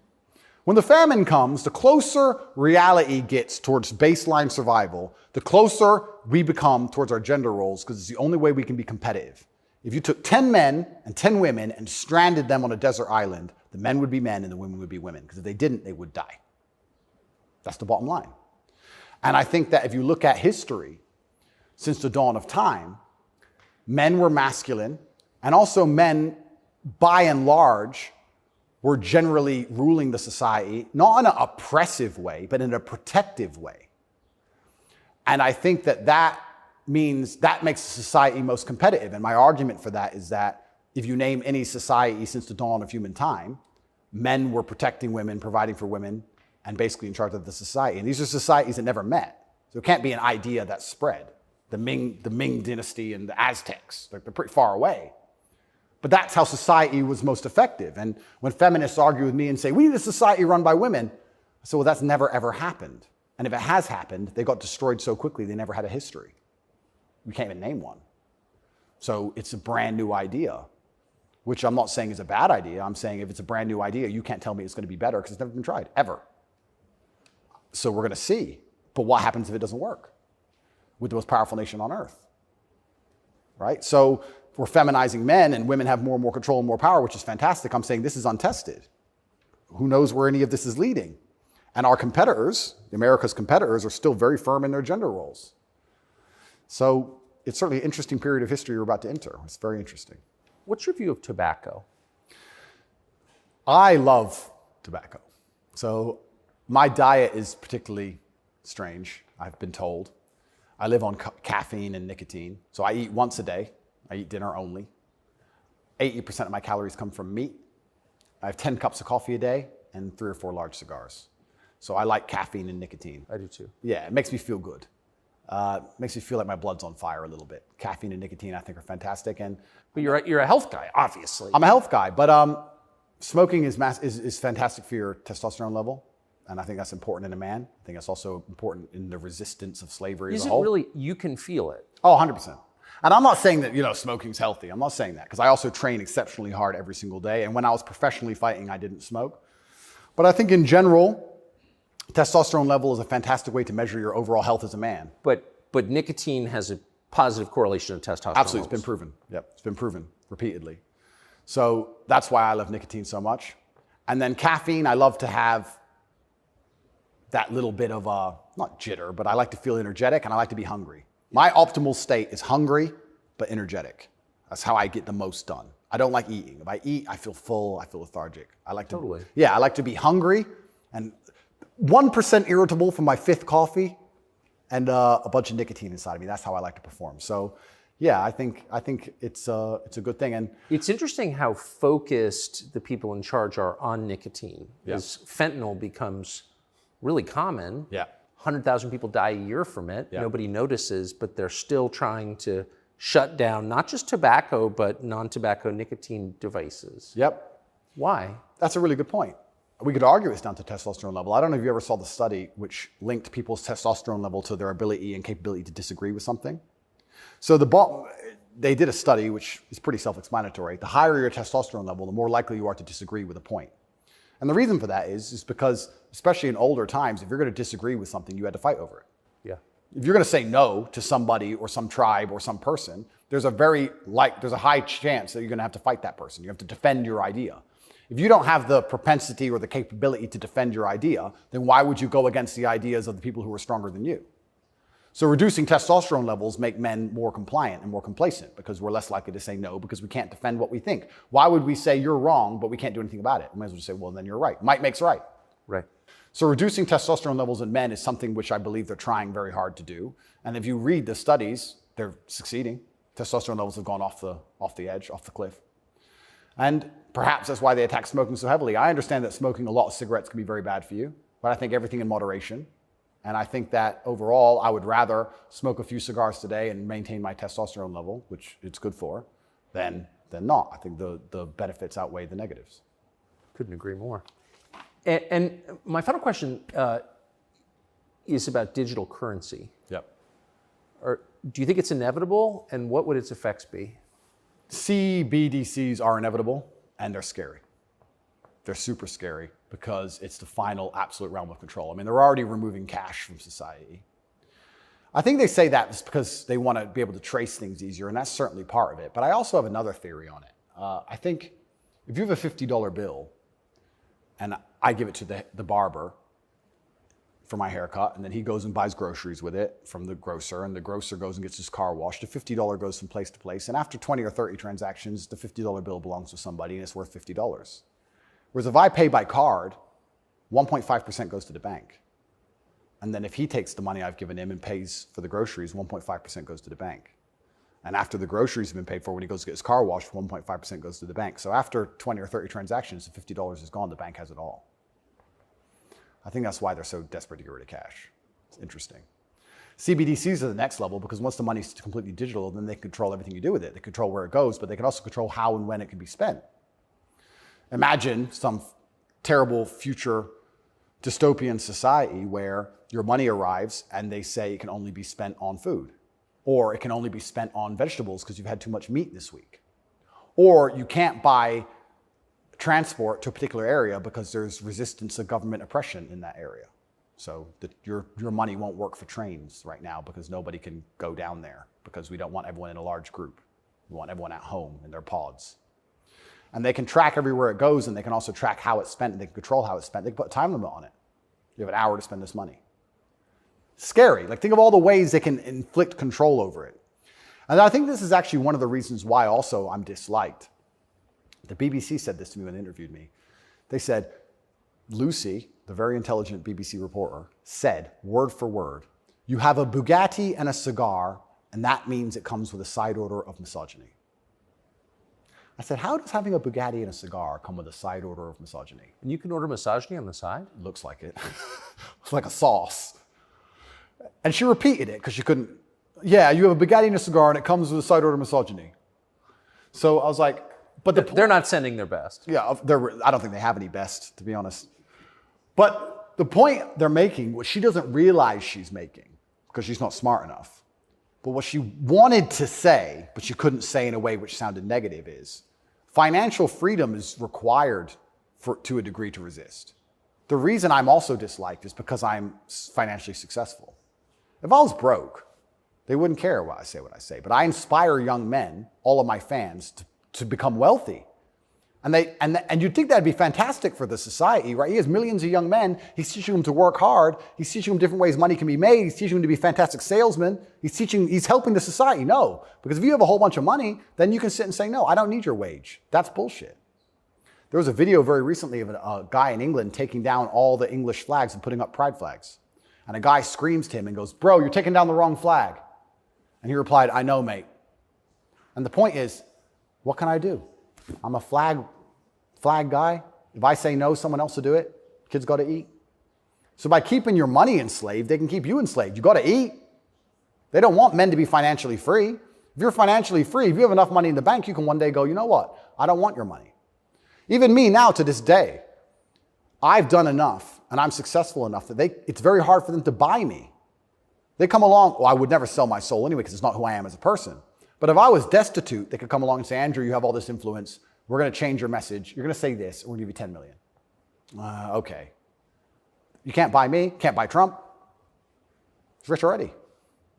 When the famine comes, the closer reality gets towards baseline survival, the closer we become towards our gender roles, because it's the only way we can be competitive. If you took 10 men and 10 women and stranded them on a desert island, the men would be men and the women would be women, because if they didn't, they would die. That's the bottom line. And I think that if you look at history, since the dawn of time, men were masculine, and also men, by and large, were generally ruling the society, not in an oppressive way, but in a protective way. And I think that that means that makes the society most competitive. And my argument for that is that if you name any society since the dawn of human time, men were protecting women, providing for women, and basically in charge of the society. And these are societies that never met. So it can't be an idea that spread. The Ming dynasty and the Aztecs, they're pretty far away. But that's how society was most effective. And when feminists argue with me and say, we need a society run by women, I say, well, that's never, ever happened. And if it has happened, they got destroyed so quickly, they never had a history. We can't even name one. So it's a brand new idea, which I'm not saying is a bad idea. I'm saying if it's a brand new idea, you can't tell me it's going to be better because it's never been tried, ever. So we're going to see. But what happens if it doesn't work with the most powerful nation on earth? Right? So we're feminizing men and women have more and more control and more power, which is fantastic. I'm saying this is untested. Who knows where any of this is leading? And our competitors, America's competitors, are still very firm in their gender roles. So it's certainly an interesting period of history we're about to enter. It's very interesting. What's your view of tobacco? I love tobacco. So my diet is particularly strange, I've been told. I live on caffeine and nicotine. So I eat once a day. I eat dinner only. 80% of my calories come from meat. I have 10 cups of coffee a day and 3 or 4 large cigars. So I like caffeine and nicotine. I do too. Yeah, it makes me feel good. Makes me feel like my blood's on fire a little bit. Caffeine and nicotine I think are fantastic. But you're a health guy, obviously. I'm a health guy, but smoking is fantastic for your testosterone level. And I think that's important in a man. I think that's also important in the resistance of slavery as a whole. Really, you can feel it. Oh, 100%. And I'm not saying that, smoking's healthy. I'm not saying that because I also train exceptionally hard every single day. And when I was professionally fighting, I didn't smoke. But I think in general, testosterone level is a fantastic way to measure your overall health as a man. But nicotine has a positive correlation to testosterone. Absolutely, levels. it's been proven. Yep, it's been proven repeatedly. So that's why I love nicotine so much. And then caffeine, I love to have that little bit of not jitter, but I like to feel energetic and I like to be hungry. My optimal state is hungry, but energetic. That's how I get the most done. I don't like eating. If I eat, I feel full, I feel lethargic. I like to, Totally. Yeah, I like to be hungry and 1% irritable from my 5th coffee and a bunch of nicotine inside of me. That's how I like to perform. So yeah, I think it's a good thing. And it's interesting how focused the people in charge are on nicotine. Yeah. As fentanyl becomes really common. Yeah. 100,000 people die a year from it. Yeah. Nobody notices, but they're still trying to shut down not just tobacco, but non-tobacco nicotine devices. Yep. Why? That's a really good point. We could argue it's down to testosterone level. I don't know if you ever saw the study which linked people's testosterone level to their ability and capability to disagree with something. So they did a study which is pretty self-explanatory. The higher your testosterone level, the more likely you are to disagree with a point. And the reason for that is because, especially in older times, if you're going to disagree with something, you had to fight over it. Yeah. If you're going to say no to somebody or some tribe or some person, there's a high chance that you're going to have to fight that person. You have to defend your idea. If you don't have the propensity or the capability to defend your idea, then why would you go against the ideas of the people who are stronger than you? So reducing testosterone levels make men more compliant and more complacent because we're less likely to say no because we can't defend what we think. Why would we say you're wrong, but we can't do anything about it? We might as well just say, well, then you're right. Might makes right. Right. So reducing testosterone levels in men is something which I believe they're trying very hard to do. And if you read the studies, they're succeeding. Testosterone levels have gone off the edge, off the cliff. And perhaps that's why they attack smoking so heavily. I understand that smoking a lot of cigarettes can be very bad for you, but I think everything in moderation. And I think that overall, I would rather smoke a few cigars today and maintain my testosterone level, which it's good for, than not. I think the benefits outweigh the negatives. Couldn't agree more. And my final question is about digital currency. Yep. Do you think it's inevitable, and what would its effects be? CBDCs are inevitable, and they're scary. They're super scary because it's the final absolute realm of control. I mean, they're already removing cash from society. I think they say that just because they want to be able to trace things easier, and that's certainly part of it. But I also have another theory on it. I think if you have a $50 bill, and I give it to the barber for my haircut, and then he goes and buys groceries with it from the grocer, and the grocer goes and gets his car washed, the $50 goes from place to place, and after 20 or 30 transactions, the $50 bill belongs to somebody, and it's worth $50. Whereas if I pay by card, 1.5% goes to the bank. And then if he takes the money I've given him and pays for the groceries, 1.5% goes to the bank. And after the groceries have been paid for, when he goes to get his car washed, 1.5% goes to the bank. So after 20 or 30 transactions, the $50 is gone, the bank has it all. I think that's why they're so desperate to get rid of cash. It's interesting. CBDCs are the next level because once the money's completely digital, then they control everything you do with it. They control where it goes, but they can also control how and when it can be spent. Imagine some terrible future dystopian society where your money arrives and they say it can only be spent on food, or it can only be spent on vegetables because you've had too much meat this week, or you can't buy transport to a particular area because there's resistance to government oppression in that area. So your money won't work for trains right now because nobody can go down there because we don't want everyone in a large group. We want everyone at home in their pods. And they can track everywhere it goes, and they can also track how it's spent, and they can control how it's spent. They can put a time limit on it. You have an hour to spend this money. Scary. Like, think of all the ways they can inflict control over it. And I think this is actually one of the reasons why also I'm disliked. The BBC said this to me when they interviewed me. They said, Lucy, the very intelligent BBC reporter, said, word for word, you have a Bugatti and a cigar, and that means it comes with a side order of misogyny. I said, how does having a Bugatti and a cigar come with a side order of misogyny? And you can order misogyny on the side? Looks like it. It's like a sauce. And she repeated it because she couldn't. Yeah, you have a Bugatti and a cigar, and it comes with a side order of misogyny. So I was like, but they're not sending their best. Yeah, I don't think they have any best, to be honest. But the point they're making, what she doesn't realize she's making, because she's not smart enough, but what she wanted to say, but she couldn't say in a way which sounded negative, is financial freedom is required to a degree to resist. The reason I'm also disliked is because I'm financially successful. If I was broke, they wouldn't care what I say. But I inspire young men, all of my fans, to become wealthy. And you'd think that'd be fantastic for the society, right? He has millions of young men. He's teaching them to work hard. He's teaching them different ways money can be made. He's teaching them to be fantastic salesmen. He's helping the society. No, because if you have a whole bunch of money, then you can sit and say, no, I don't need your wage. That's bullshit. There was a video very recently of a guy in England taking down all the English flags and putting up pride flags. And a guy screams to him and goes, bro, you're taking down the wrong flag. And he replied, I know, mate. And the point is, what can I do? I'm a flag guy. If I say no, someone else will do it. Kids got to eat. So by keeping your money enslaved, they can keep you enslaved. You got to eat. They don't want men to be financially free. If you're financially free, if you have enough money in the bank, you can one day go, you know what? I don't want your money. Even me now to this day, I've done enough and I'm successful enough that it's very hard for them to buy me. They come along, well, I would never sell my soul anyway because it's not who I am as a person. But if I was destitute, they could come along and say, Andrew, you have all this influence. We're going to change your message. You're going to say this, and we're going to give you $10 million. Okay. You can't buy me, can't buy Trump. He's rich already.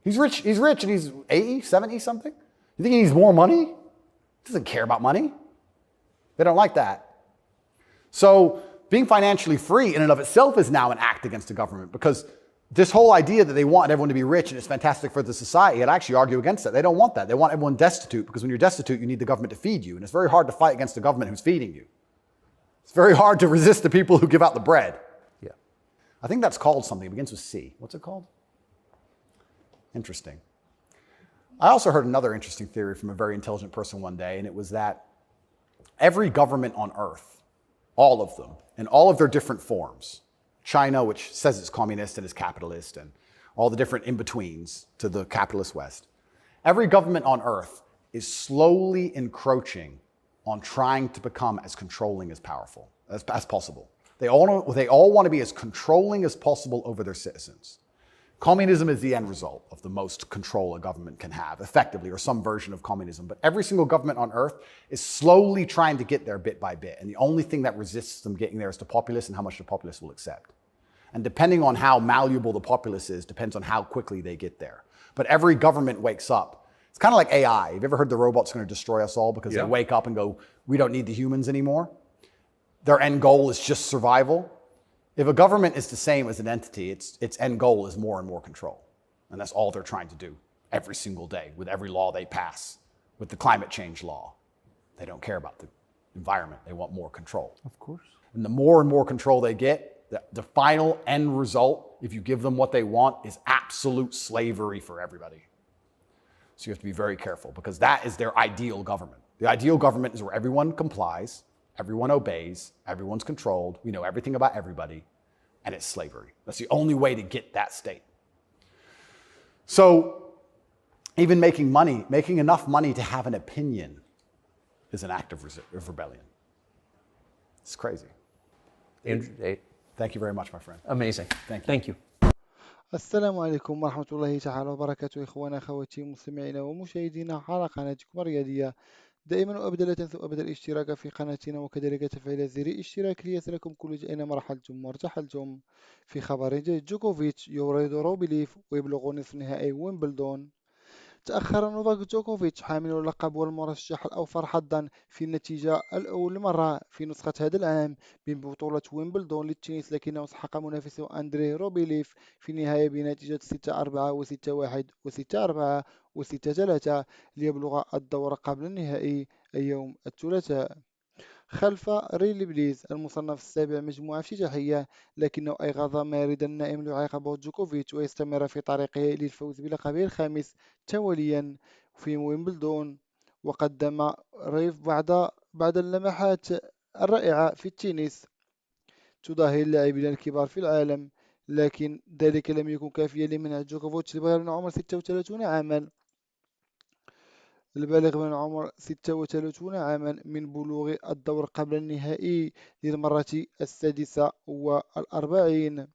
He's rich, and he's 80, 70 something. You think he needs more money? He doesn't care about money. They don't like that. So being financially free in and of itself is now an act against the government, because this whole idea that they want everyone to be rich and it's fantastic for the society, I'd actually argue against that. They don't want that. They want everyone destitute, because when you're destitute, you need the government to feed you. And it's very hard to fight against the government who's feeding you. It's very hard to resist the people who give out the bread. Yeah. I think that's called something. It begins with C. What's it called? Interesting. I also heard another interesting theory from a very intelligent person one day, and it was that every government on earth, all of them, in all of their different forms, China, which says it's communist and is capitalist, and all the different in-betweens to the capitalist West, every government on earth is slowly encroaching on trying to become as controlling as powerful as possible. They all want to be as controlling as possible over their citizens. Communism is the end result of the most control a government can have, effectively, or some version of communism. But every single government on earth is slowly trying to get there bit by bit. And the only thing that resists them getting there is the populace and how much the populace will accept. And depending on how malleable the populace is, depends on how quickly they get there. But every government wakes up. It's kind of like AI. Have you ever heard the robot's going to destroy us all because they wake up and go, we don't need the humans anymore? Their end goal is just survival. If a government is the same as an entity, its end goal is more and more control. And that's all they're trying to do every single day with every law they pass, with the climate change law. They don't care about the environment. They want more control. Of course. And the more and more control they get, the final end result, if you give them what they want, is absolute slavery for everybody. So you have to be very careful because that is their ideal government. The ideal government is where everyone complies, everyone obeys, everyone's controlled, we know everything about everybody, and it's slavery. That's the only way to get that state. So even making money, making enough money to have an opinion is an act of rebellion. It's crazy. Andrew, Tate. Thank you very much, my friend. Amazing. Thank you. Thank you. السلام عليكم ورحمة الله تعالى وبركاته إخوانا أخواتي مستمعينا ومشاهدينا على قناتكم الرياضية. دائما وأبدا لا تنسوا أبدا الاشتراك في قناتنا وكذلك تفعيل زر الاشتراك ليصلكم كل أينما رحلتم وارتحلتم. في خبر جديد، جوكوفيتش يوريد روبليف ويبلغ نصف نهائي ويمبلدون. تأخر نوفاك جوكوفيتش حامل اللقب والمرشح الأوفر حظا في النتيجة الأول مرة في نسخة هذا العام من بطولة ويمبلدون للتنس، لكنه سحق منافسه أندري روبيليف في النهاية بنتيجة 6-4 و6-1 و6-4 و6-3 ليبلغ الدور قبل النهائي اليوم الثلاثاء خلف ريلي بليز المصنف السابع مجموعة افتتاحية، لكنه أيقظ ماردا نائم ليعاقبه جوكوفيتش ويستمر في طريقه للفوز بلقبه الخامس تواليا في ويمبلدون. وقدم ريف بعد اللمحات الرائعة في التنس تضاهي اللاعبين الكبار في العالم، لكن ذلك لم يكن كافيا لمنع جوكوفيتش البالغ من عمر 36 عاما من بلوغ الدور قبل النهائي للمرة السادسة والأربعين.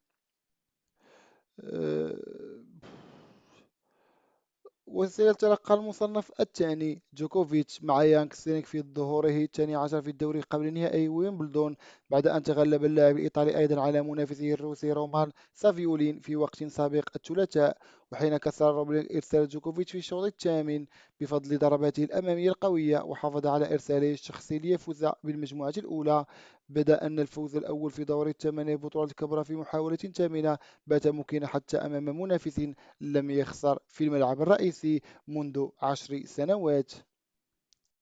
وسيتلقى المصنف الثاني جوكوفيتش مع يانغ في ظهوره الثاني عشر في الدوري قبل نهائي ويمبلدون، بعد أن تغلب اللاعب الإيطالي أيضا على منافسه الروسي رومان سافيولين في وقت سابق الثلاثاء، وحين كسر روبليف إرسال جوكوفيتش في الشوط الثامن بفضل ضرباته الأمامية القوية، وحافظ على إرساله الشخصي ليفوز بالمجموعة الأولى. بدا أن الفوز الأول في دور الثمانية بطولة الكبرى في محاولة ثامنة بات ممكنا حتى أمام منافس لم يخسر في الملعب الرئيسي منذ 10 سنوات.